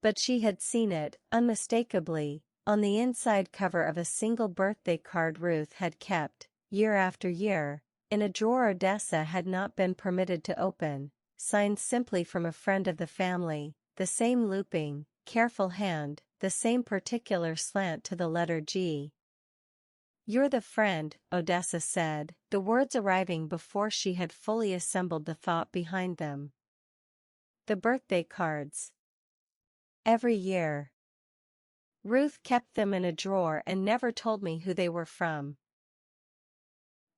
But she had seen it, unmistakably, on the inside cover of a single birthday card Ruth had kept, year after year, in a drawer Odessa had not been permitted to open, signed simply from a friend of the family, the same looping, careful hand, the same particular slant to the letter G. "You're the friend," Odessa said, the words arriving before she had fully assembled the thought behind them. "The birthday cards. Every year. Ruth kept them in a drawer and never told me who they were from."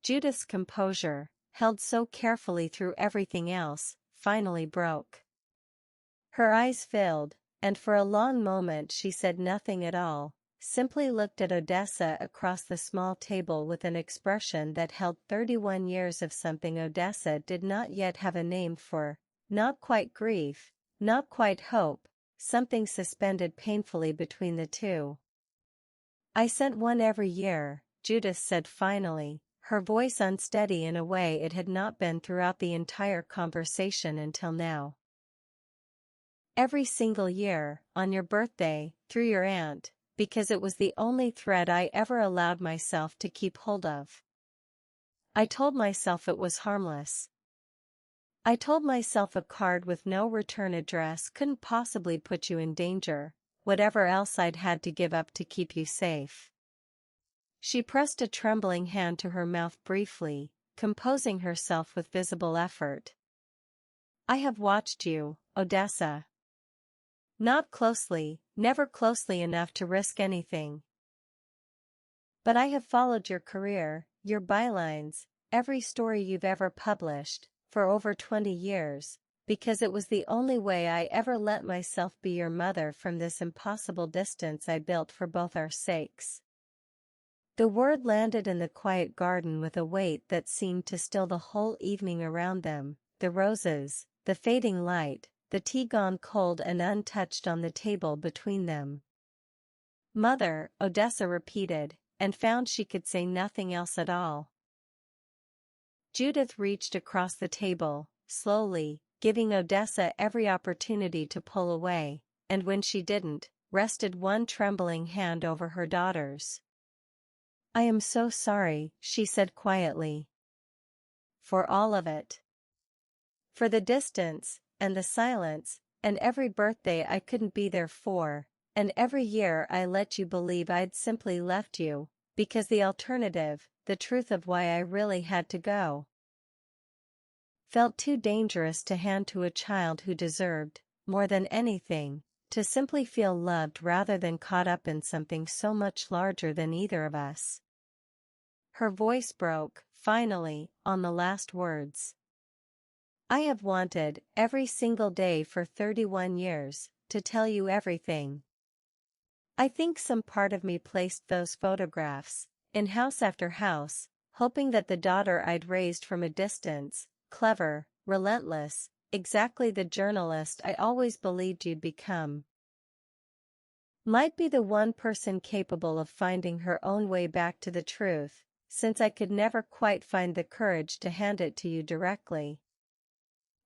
Judith's composure, held so carefully through everything else, finally broke. Her eyes filled, and for a long moment she said nothing at all, simply looked at Odessa across the small table with an expression that held 31 years of something Odessa did not yet have a name for, not quite grief, not quite hope, something suspended painfully between the two. "I sent one every year," Judith said finally, her voice unsteady in a way it had not been throughout the entire conversation until now. "Every single year, on your birthday, through your aunt, because it was the only thread I ever allowed myself to keep hold of. I told myself it was harmless. I told myself a card with no return address couldn't possibly put you in danger, whatever else I'd had to give up to keep you safe." She pressed a trembling hand to her mouth briefly, composing herself with visible effort. "I have watched you, Odessa. Not closely, never closely enough to risk anything. But I have followed your career, your bylines, every story you've ever published, for over 20 years, because it was the only way I ever let myself be your mother from this impossible distance I built for both our sakes." The word landed in the quiet garden with a weight that seemed to still the whole evening around them, the roses, the fading light, the tea gone cold and untouched on the table between them. "Mother," Odessa repeated, and found she could say nothing else at all. Judith reached across the table, slowly, giving Odessa every opportunity to pull away, and when she didn't, rested one trembling hand over her daughter's. "I am so sorry," she said quietly. "For all of it. For the distance, and the silence, and every birthday I couldn't be there for, And every year I let you believe I'd simply left you, because the alternative, the truth of why I really had to go, felt too dangerous to hand to a child who deserved, more than anything, to simply feel loved rather than caught up in something so much larger than either of us. Her voice broke, finally, on the last words. I have wanted, every single day for 31 years, to tell you everything. I think some part of me placed those photographs, in house after house, hoping that the daughter I'd raised from a distance, clever, relentless, exactly the journalist I always believed you'd become, might be the one person capable of finding her own way back to the truth, since I could never quite find the courage to hand it to you directly.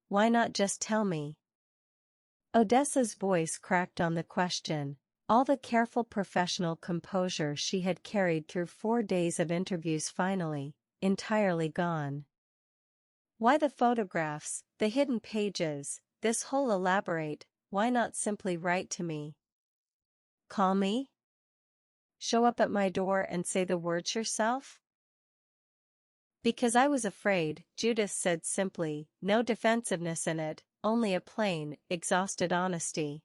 Why not just tell me? Odessa's voice cracked on the question, all the careful professional composure she had carried through 4 days of interviews finally, entirely gone. Why the photographs, the hidden pages, this whole elaborate, why not simply write to me? Call me? Show up at my door and say the words yourself? Because I was afraid, Judith said simply, no defensiveness in it, only a plain, exhausted honesty.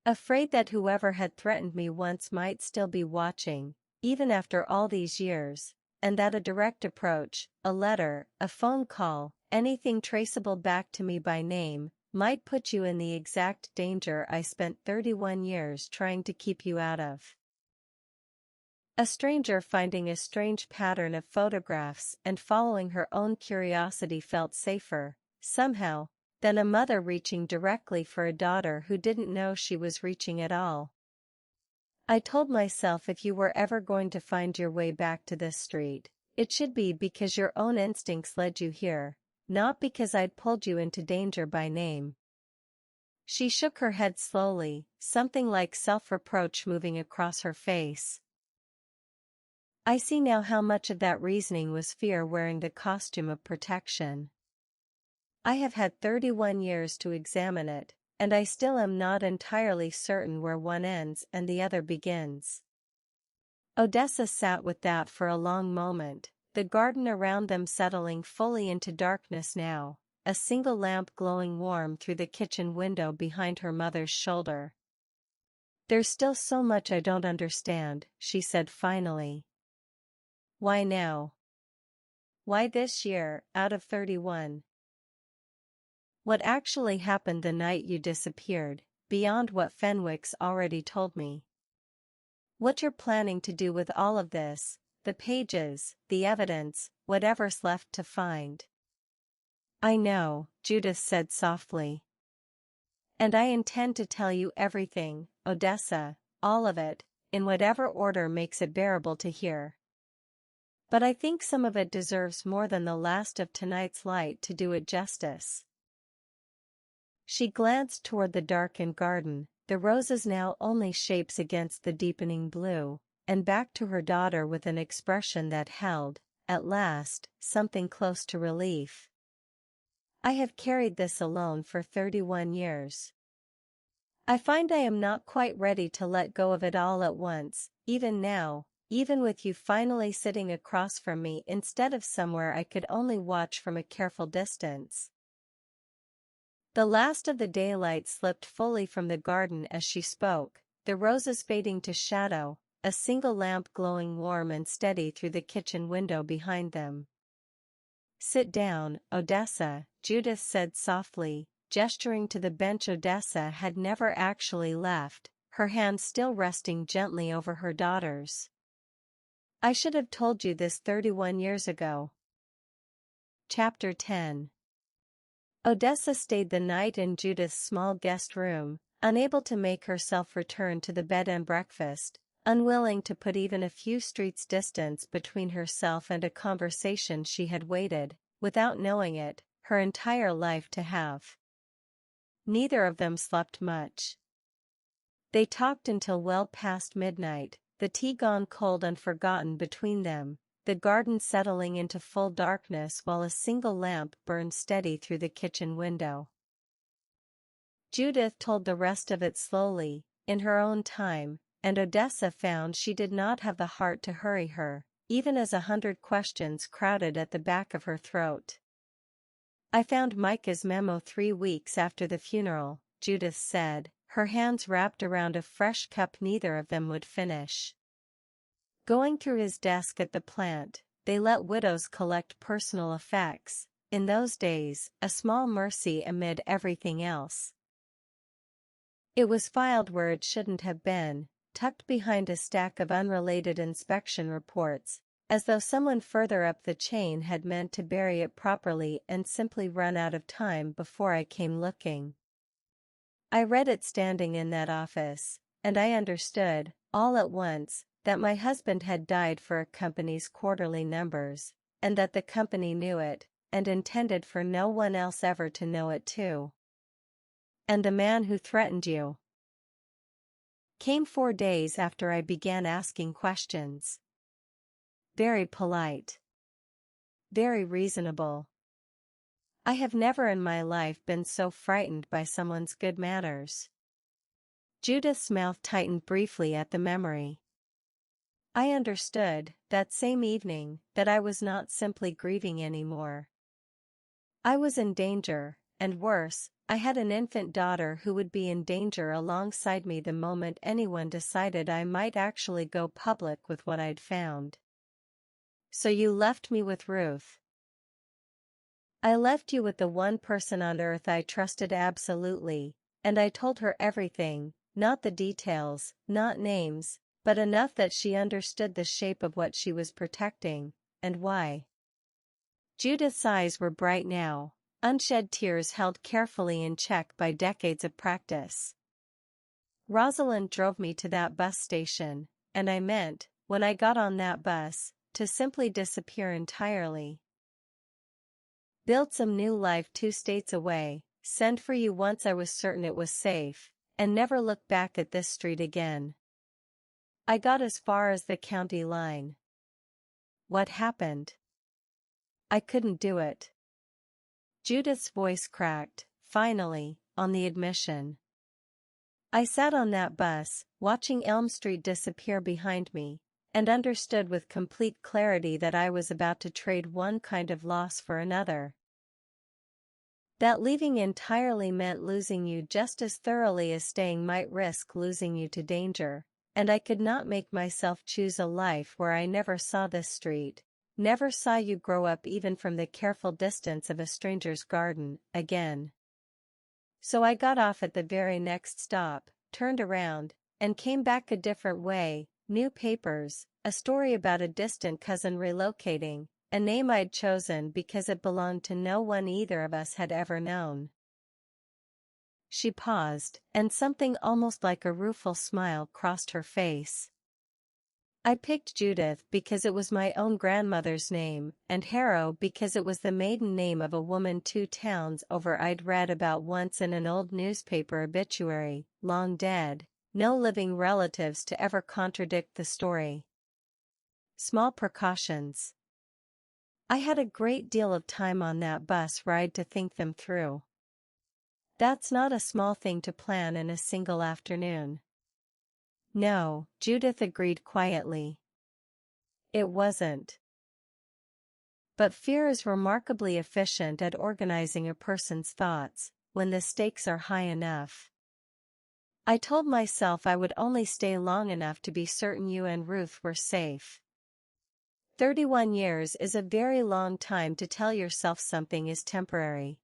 Afraid that whoever had threatened me once might still be watching, even after all these years, and that a direct approach, a letter, a phone call, anything traceable back to me by name, might put you in the exact danger I spent 31 years trying to keep you out of. A stranger finding a strange pattern of photographs and following her own curiosity felt safer, somehow, than a mother reaching directly for a daughter who didn't know she was reaching at all. I told myself if you were ever going to find your way back to this street, it should be because your own instincts led you here, not because I'd pulled you into danger by name. She shook her head slowly, something like self-reproach moving across her face. I see now how much of that reasoning was fear wearing the costume of protection. I have had 31 years to examine it, and I still am not entirely certain where one ends and the other begins. Odessa sat with that for a long moment, the garden around them settling fully into darkness now, a single lamp glowing warm through the kitchen window behind her mother's shoulder. There's still so much I don't understand, she said finally. Why now? Why this year, out of 31? What actually happened the night you disappeared, beyond what Fenwick's already told me? What you're planning to do with all of this, the pages, the evidence, whatever's left to find. I know, Judith said softly. And I intend to tell you everything, Odessa, all of it, in whatever order makes it bearable to hear. But I think some of it deserves more than the last of tonight's light to do it justice. She glanced toward the darkened garden, the roses now only shapes against the deepening blue, and back to her daughter with an expression that held, at last, something close to relief. I have carried this alone for 31 years. I find I am not quite ready to let go of it all at once, even now, even with you finally sitting across from me instead of somewhere I could only watch from a careful distance. The last of the daylight slipped fully from the garden as she spoke, the roses fading to shadow, a single lamp glowing warm and steady through the kitchen window behind them. Sit down, Odessa, Judith said softly, gesturing to the bench Odessa had never actually left, her hand still resting gently over her daughter's. I should have told you this 31 years ago. Chapter 10. Odessa stayed the night in Judith's small guest room, unable to make herself return to the bed and breakfast, unwilling to put even a few streets' distance between herself and a conversation she had waited, without knowing it, her entire life to have. Neither of them slept much. They talked until well past midnight, the tea gone cold and forgotten between them, the garden settling into full darkness while a single lamp burned steady through the kitchen window. Judith told the rest of it slowly, in her own time, and Odessa found she did not have the heart to hurry her, even as 100 questions crowded at the back of her throat. "I found Micah's memo 3 weeks after the funeral," Judith said, her hands wrapped around a fresh cup neither of them would finish. "Going through his desk at the plant, they let widows collect personal effects, in those days, a small mercy amid everything else. It was filed where it shouldn't have been, tucked behind a stack of unrelated inspection reports, as though someone further up the chain had meant to bury it properly and simply run out of time before I came looking. I read it standing in that office, and I understood, all at once, that my husband had died for a company's quarterly numbers, and that the company knew it, and intended for no one else ever to know it too." "And the man who threatened you came 4 days after I began asking questions. Very polite. Very reasonable. I have never in my life been so frightened by someone's good manners." Judith's mouth tightened briefly at the memory. "I understood, that same evening, that I was not simply grieving anymore. I was in danger, and worse, I had an infant daughter who would be in danger alongside me the moment anyone decided I might actually go public with what I'd found." "So you left me with Ruth." "I left you with the one person on earth I trusted absolutely, and I told her everything, not the details, not names, but enough that she understood the shape of what she was protecting, and why." Judith's eyes were bright now, unshed tears held carefully in check by decades of practice. "Rosalind drove me to that bus station, and I meant, when I got on that bus, to simply disappear entirely. Build some new life 2 states away, send for you once I was certain it was safe, and never look back at this street again. I got as far as the county line. What happened? I couldn't do it." Judith's voice cracked, finally, on the admission. "I sat on that bus, watching Elm Street disappear behind me, and understood with complete clarity that I was about to trade one kind of loss for another. That leaving entirely meant losing you just as thoroughly as staying might risk losing you to danger, and I could not make myself choose a life where I never saw this street, never saw you grow up even from the careful distance of a stranger's garden, again. So I got off at the very next stop, turned around, and came back a different way, new papers, a story about a distant cousin relocating, a name I'd chosen because it belonged to no one either of us had ever known." She paused, and something almost like a rueful smile crossed her face. "I picked Judith because it was my own grandmother's name, and Harrow because it was the maiden name of a woman 2 towns over I'd read about once in an old newspaper obituary, long dead, no living relatives to ever contradict the story. Small precautions. I had a great deal of time on that bus ride to think them through. That's not a small thing to plan in a single afternoon." "No," Judith agreed quietly. "It wasn't. But fear is remarkably efficient at organizing a person's thoughts, when the stakes are high enough. I told myself I would only stay long enough to be certain you and Ruth were safe. 31 years is a very long time to tell yourself something is temporary."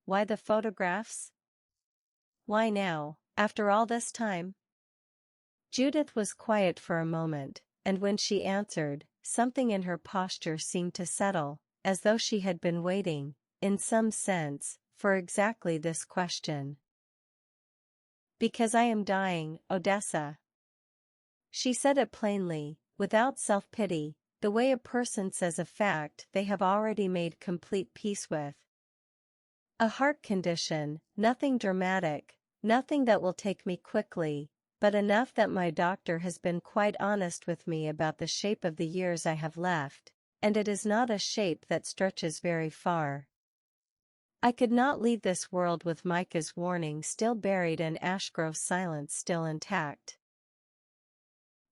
"Why the photographs? Why now, after all this time?" Judith was quiet for a moment, and when she answered, something in her posture seemed to settle, as though she had been waiting, in some sense, for exactly this question. "Because I am dying, Odessa." She said it plainly, without self-pity, the way a person says a fact they have already made complete peace with. "A heart condition, nothing dramatic, nothing that will take me quickly, but enough that my doctor has been quite honest with me about the shape of the years I have left, and it is not a shape that stretches very far. I could not leave this world with Micah's warning still buried and Ashgrove's silence still intact.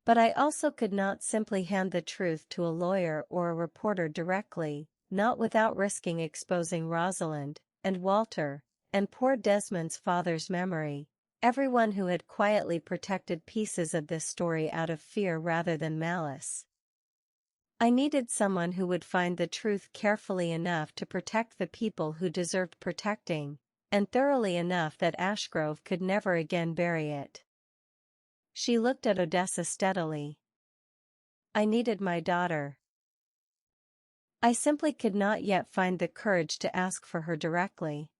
But I also could not simply hand the truth to a lawyer or a reporter directly, not without risking exposing Rosalind, and Walter, and poor Desmond's father's memory, everyone who had quietly protected pieces of this story out of fear rather than malice. I needed someone who would find the truth carefully enough to protect the people who deserved protecting, and thoroughly enough that Ashgrove could never again bury it. She looked at Odessa steadily. I needed my daughter. I simply could not yet find the courage to ask for her directly.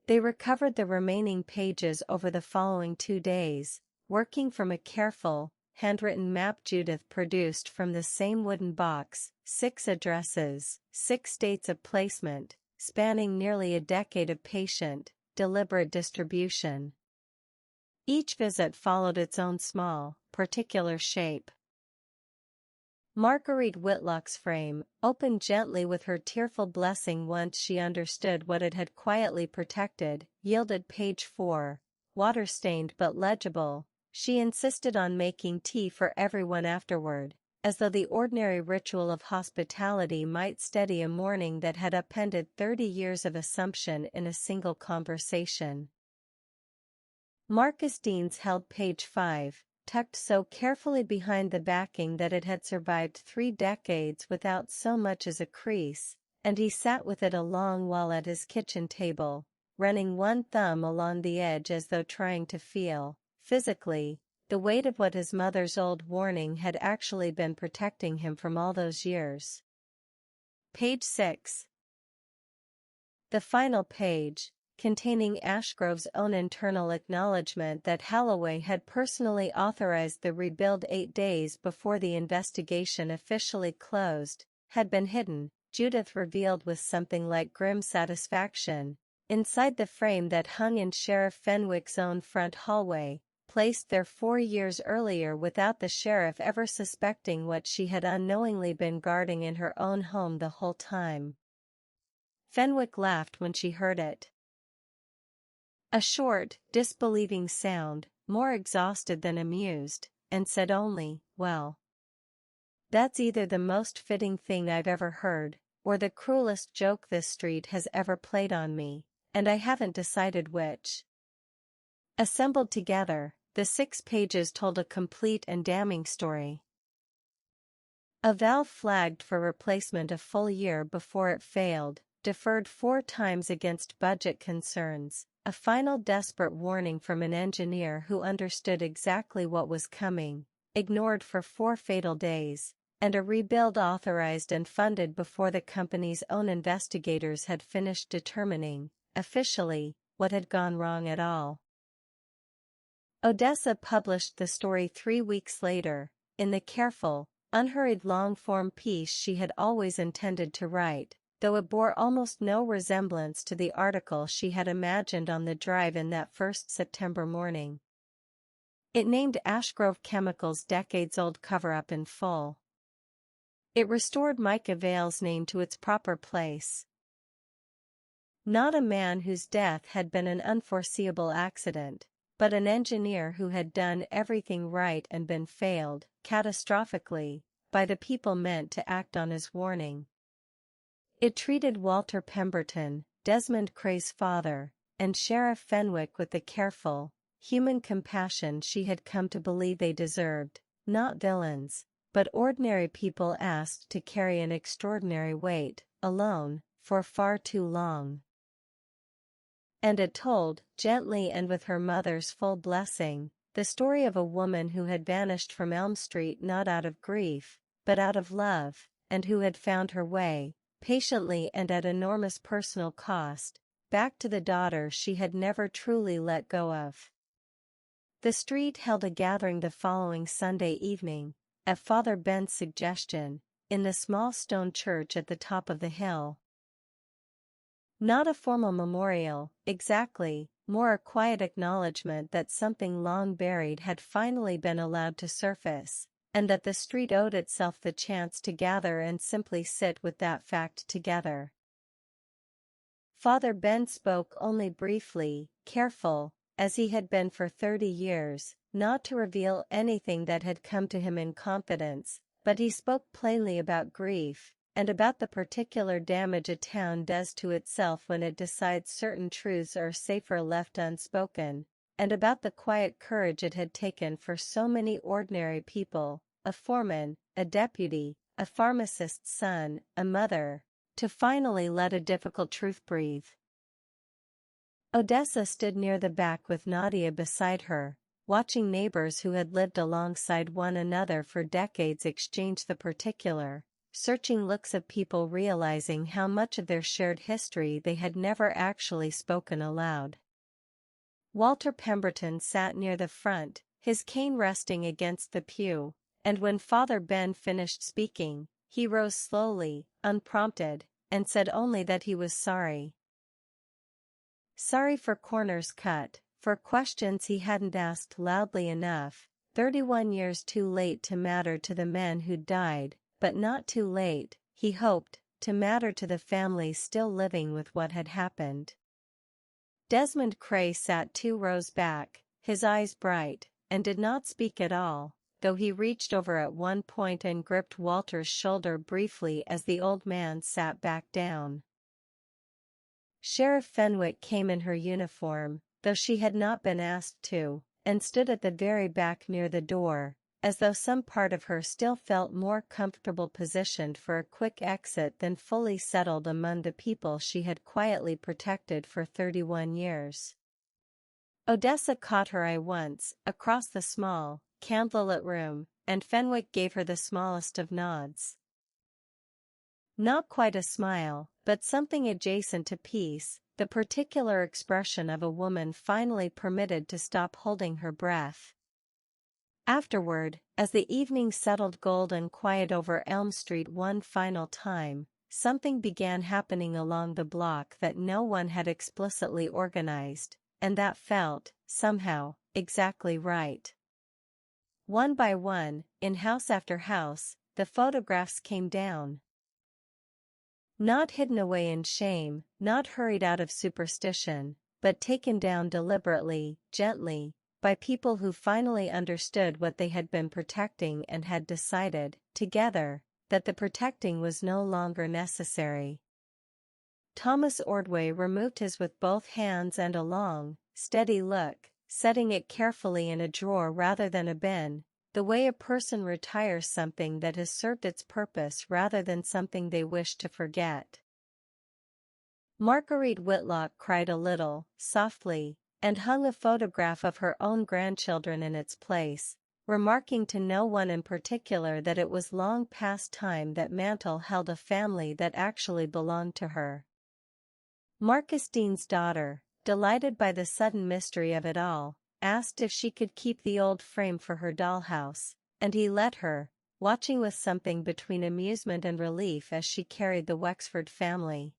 They recovered the remaining pages over the following 2 days, working from a careful, handwritten map Judith produced from the same wooden box, 6 addresses, 6 dates of placement, spanning nearly a decade of patient, deliberate distribution. Each visit followed its own small, particular shape. Marguerite Whitlock's frame, opened gently with her tearful blessing once she understood what it had quietly protected, yielded page 4, water-stained but legible. She insisted on making tea for everyone afterward, as though the ordinary ritual of hospitality might steady a morning that had upended 30 years of assumption in a single conversation. Marcus Deans held page 5, tucked so carefully behind the backing that it had survived 3 decades without so much as a crease, and he sat with it a long while at his kitchen table, running one thumb along the edge as though trying to feel, physically, the weight of what his mother's old warning had actually been protecting him from all those years. Page 6. The final page, containing Ashgrove's own internal acknowledgement that Halloway had personally authorized the rebuild 8 days before the investigation officially closed, had been hidden, Judith revealed with something like grim satisfaction, inside the frame that hung in Sheriff Fenwick's own front hallway, placed there 4 years earlier without the sheriff ever suspecting what she had unknowingly been guarding in her own home the whole time. Fenwick laughed when she heard it. A short, disbelieving sound, more exhausted than amused, and said only, "Well, that's either the most fitting thing I've ever heard, or the cruelest joke this street has ever played on me, and I haven't decided which." Assembled together, the 6 pages told a complete and damning story. A valve flagged for replacement a full year before it failed, deferred 4 times against budget concerns, a final desperate warning from an engineer who understood exactly what was coming, ignored for 4 fatal days, and a rebuild authorized and funded before the company's own investigators had finished determining, officially, what had gone wrong at all. Odessa published the story 3 weeks later, in the careful, unhurried long-form piece she had always intended to write, though it bore almost no resemblance to the article she had imagined on the drive in that first September morning. It named Ashgrove Chemicals' decades-old cover-up in full. It restored Micah Vale's name to its proper place. Not a man whose death had been an unforeseeable accident, but an engineer who had done everything right and been failed, catastrophically, by the people meant to act on his warning. It treated Walter Pemberton, Desmond Cray's father, and Sheriff Fenwick with the careful, human compassion she had come to believe they deserved, not villains, but ordinary people asked to carry an extraordinary weight, alone, for far too long. And it told, gently and with her mother's full blessing, the story of a woman who had vanished from Elm Street not out of grief, but out of love, and who had found her way, patiently and at enormous personal cost, back to the daughter she had never truly let go of. The street held a gathering the following Sunday evening, at Father Ben's suggestion, in the small stone church at the top of the hill. Not a formal memorial, exactly, more a quiet acknowledgement that something long buried had finally been allowed to surface, and that the street owed itself the chance to gather and simply sit with that fact together. Father Ben spoke only briefly, careful, as he had been for 30 years, not to reveal anything that had come to him in confidence, but he spoke plainly about grief, and about the particular damage a town does to itself when it decides certain truths are safer left unspoken, and about the quiet courage it had taken for so many ordinary people, a foreman, a deputy, a pharmacist's son, a mother, to finally let a difficult truth breathe. Odessa stood near the back with Nadia beside her, watching neighbors who had lived alongside one another for decades exchange the particular, searching looks of people realizing how much of their shared history they had never actually spoken aloud. Walter Pemberton sat near the front, his cane resting against the pew, and when Father Ben finished speaking, he rose slowly, unprompted, and said only that he was sorry. Sorry for corners cut, for questions he hadn't asked loudly enough, 31 years too late to matter to the man who'd died, but not too late, he hoped, to matter to the families still living with what had happened. Desmond Cray sat 2 rows back, his eyes bright, and did not speak at all, though he reached over at one point and gripped Walter's shoulder briefly as the old man sat back down. Sheriff Fenwick came in her uniform, though she had not been asked to, and stood at the very back near the door, as though some part of her still felt more comfortable positioned for a quick exit than fully settled among the people she had quietly protected for 31 years. Odessa caught her eye once, across the small, candlelit room, and Fenwick gave her the smallest of nods. Not quite a smile, but something adjacent to peace, the particular expression of a woman finally permitted to stop holding her breath. Afterward, as the evening settled gold and quiet over Elm Street one final time, something began happening along the block that no one had explicitly organized, and that felt, somehow, exactly right. One by one, in house after house, the photographs came down. Not hidden away in shame, not hurried out of superstition, but taken down deliberately, gently, by people who finally understood what they had been protecting and had decided, together, that the protecting was no longer necessary. Thomas Ordway removed his with both hands and a long, steady look, setting it carefully in a drawer rather than a bin, the way a person retires something that has served its purpose rather than something they wish to forget. Marguerite Whitlock cried a little, softly, and hung a photograph of her own grandchildren in its place, remarking to no one in particular that it was long past time that Mantle held a family that actually belonged to her. Marcus Dean's daughter, delighted by the sudden mystery of it all, asked if she could keep the old frame for her dollhouse, and he let her, watching with something between amusement and relief as she carried the Wexford family.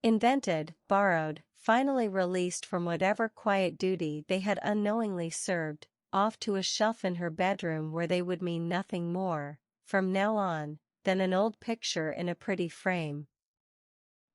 Invented, borrowed, finally released from whatever quiet duty they had unknowingly served, off to a shelf in her bedroom where they would mean nothing more, from now on, than an old picture in a pretty frame.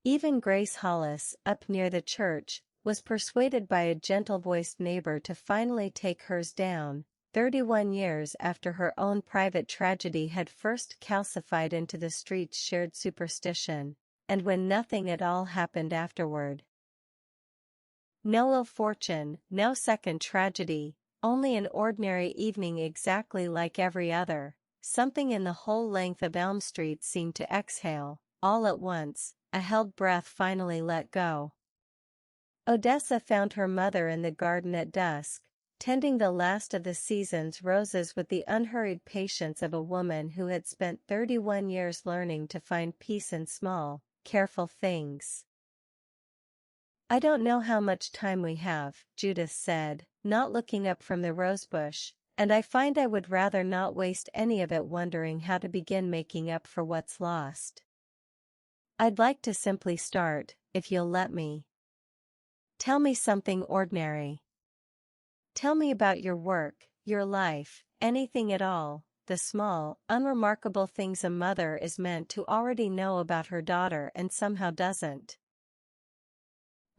Even Grace Hollis, up near the church, was persuaded by a gentle-voiced neighbor to finally take hers down, 31 years after her own private tragedy had first calcified into the street's shared superstition, and when nothing at all happened afterward. No ill fortune, no second tragedy, only an ordinary evening exactly like every other. Something in the whole length of Elm Street seemed to exhale, all at once, a held breath finally let go. Odessa found her mother in the garden at dusk, tending the last of the season's roses with the unhurried patience of a woman who had spent 31 years learning to find peace in small, careful things. "I don't know how much time we have," Judith said, not looking up from the rosebush, "and I find I would rather not waste any of it wondering how to begin making up for what's lost. I'd like to simply start, if you'll let me. Tell me something ordinary. Tell me about your work, your life, anything at all, the small, unremarkable things a mother is meant to already know about her daughter and somehow doesn't.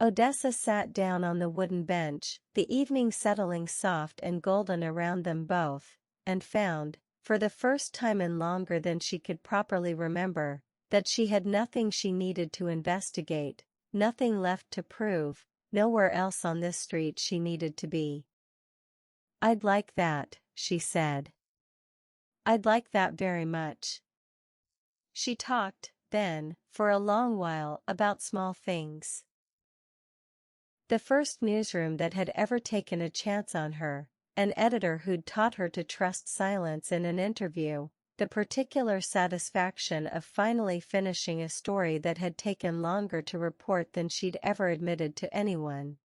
Odessa sat down on the wooden bench, the evening settling soft and golden around them both, and found, for the first time in longer than she could properly remember, that she had nothing she needed to investigate, nothing left to prove, nowhere else on this street she needed to be. "I'd like that," she said. "I'd like that very much." She talked, then, for a long while about small things. The first newsroom that had ever taken a chance on her, an editor who'd taught her to trust silence in an interview, the particular satisfaction of finally finishing a story that had taken longer to report than she'd ever admitted to anyone.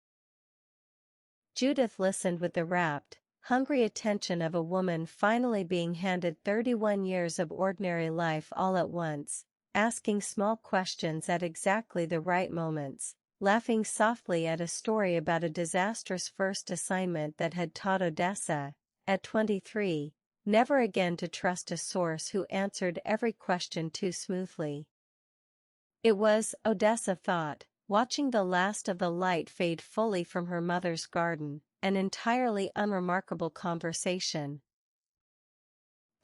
Judith listened with the rapt, hungry attention of a woman finally being handed 31 years of ordinary life all at once, asking small questions at exactly the right moments, laughing softly at a story about a disastrous first assignment that had taught Odessa, at 23, never again to trust a source who answered every question too smoothly. It was, Odessa thought, watching the last of the light fade fully from her mother's garden, an entirely unremarkable conversation.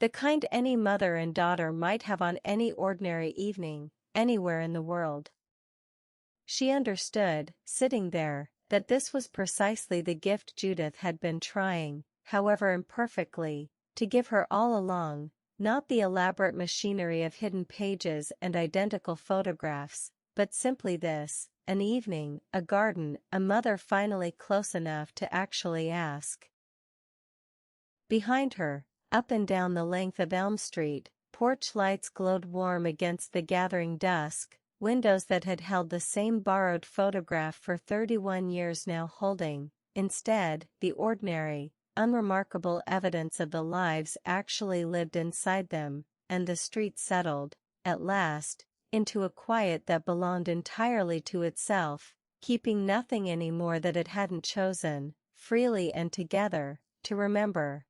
The kind any mother and daughter might have on any ordinary evening, anywhere in the world. She understood, sitting there, that this was precisely the gift Judith had been trying, however imperfectly, to give her all along, not the elaborate machinery of hidden pages and identical photographs, but simply this, an evening, a garden, a mother finally close enough to actually ask. Behind her, up and down the length of Elm Street, porch lights glowed warm against the gathering dusk, windows that had held the same borrowed photograph for 31 years now holding, instead, the ordinary, unremarkable evidence of the lives actually lived inside them, and the street settled, at last, into a quiet that belonged entirely to itself, keeping nothing any more that it hadn't chosen, freely and together, to remember.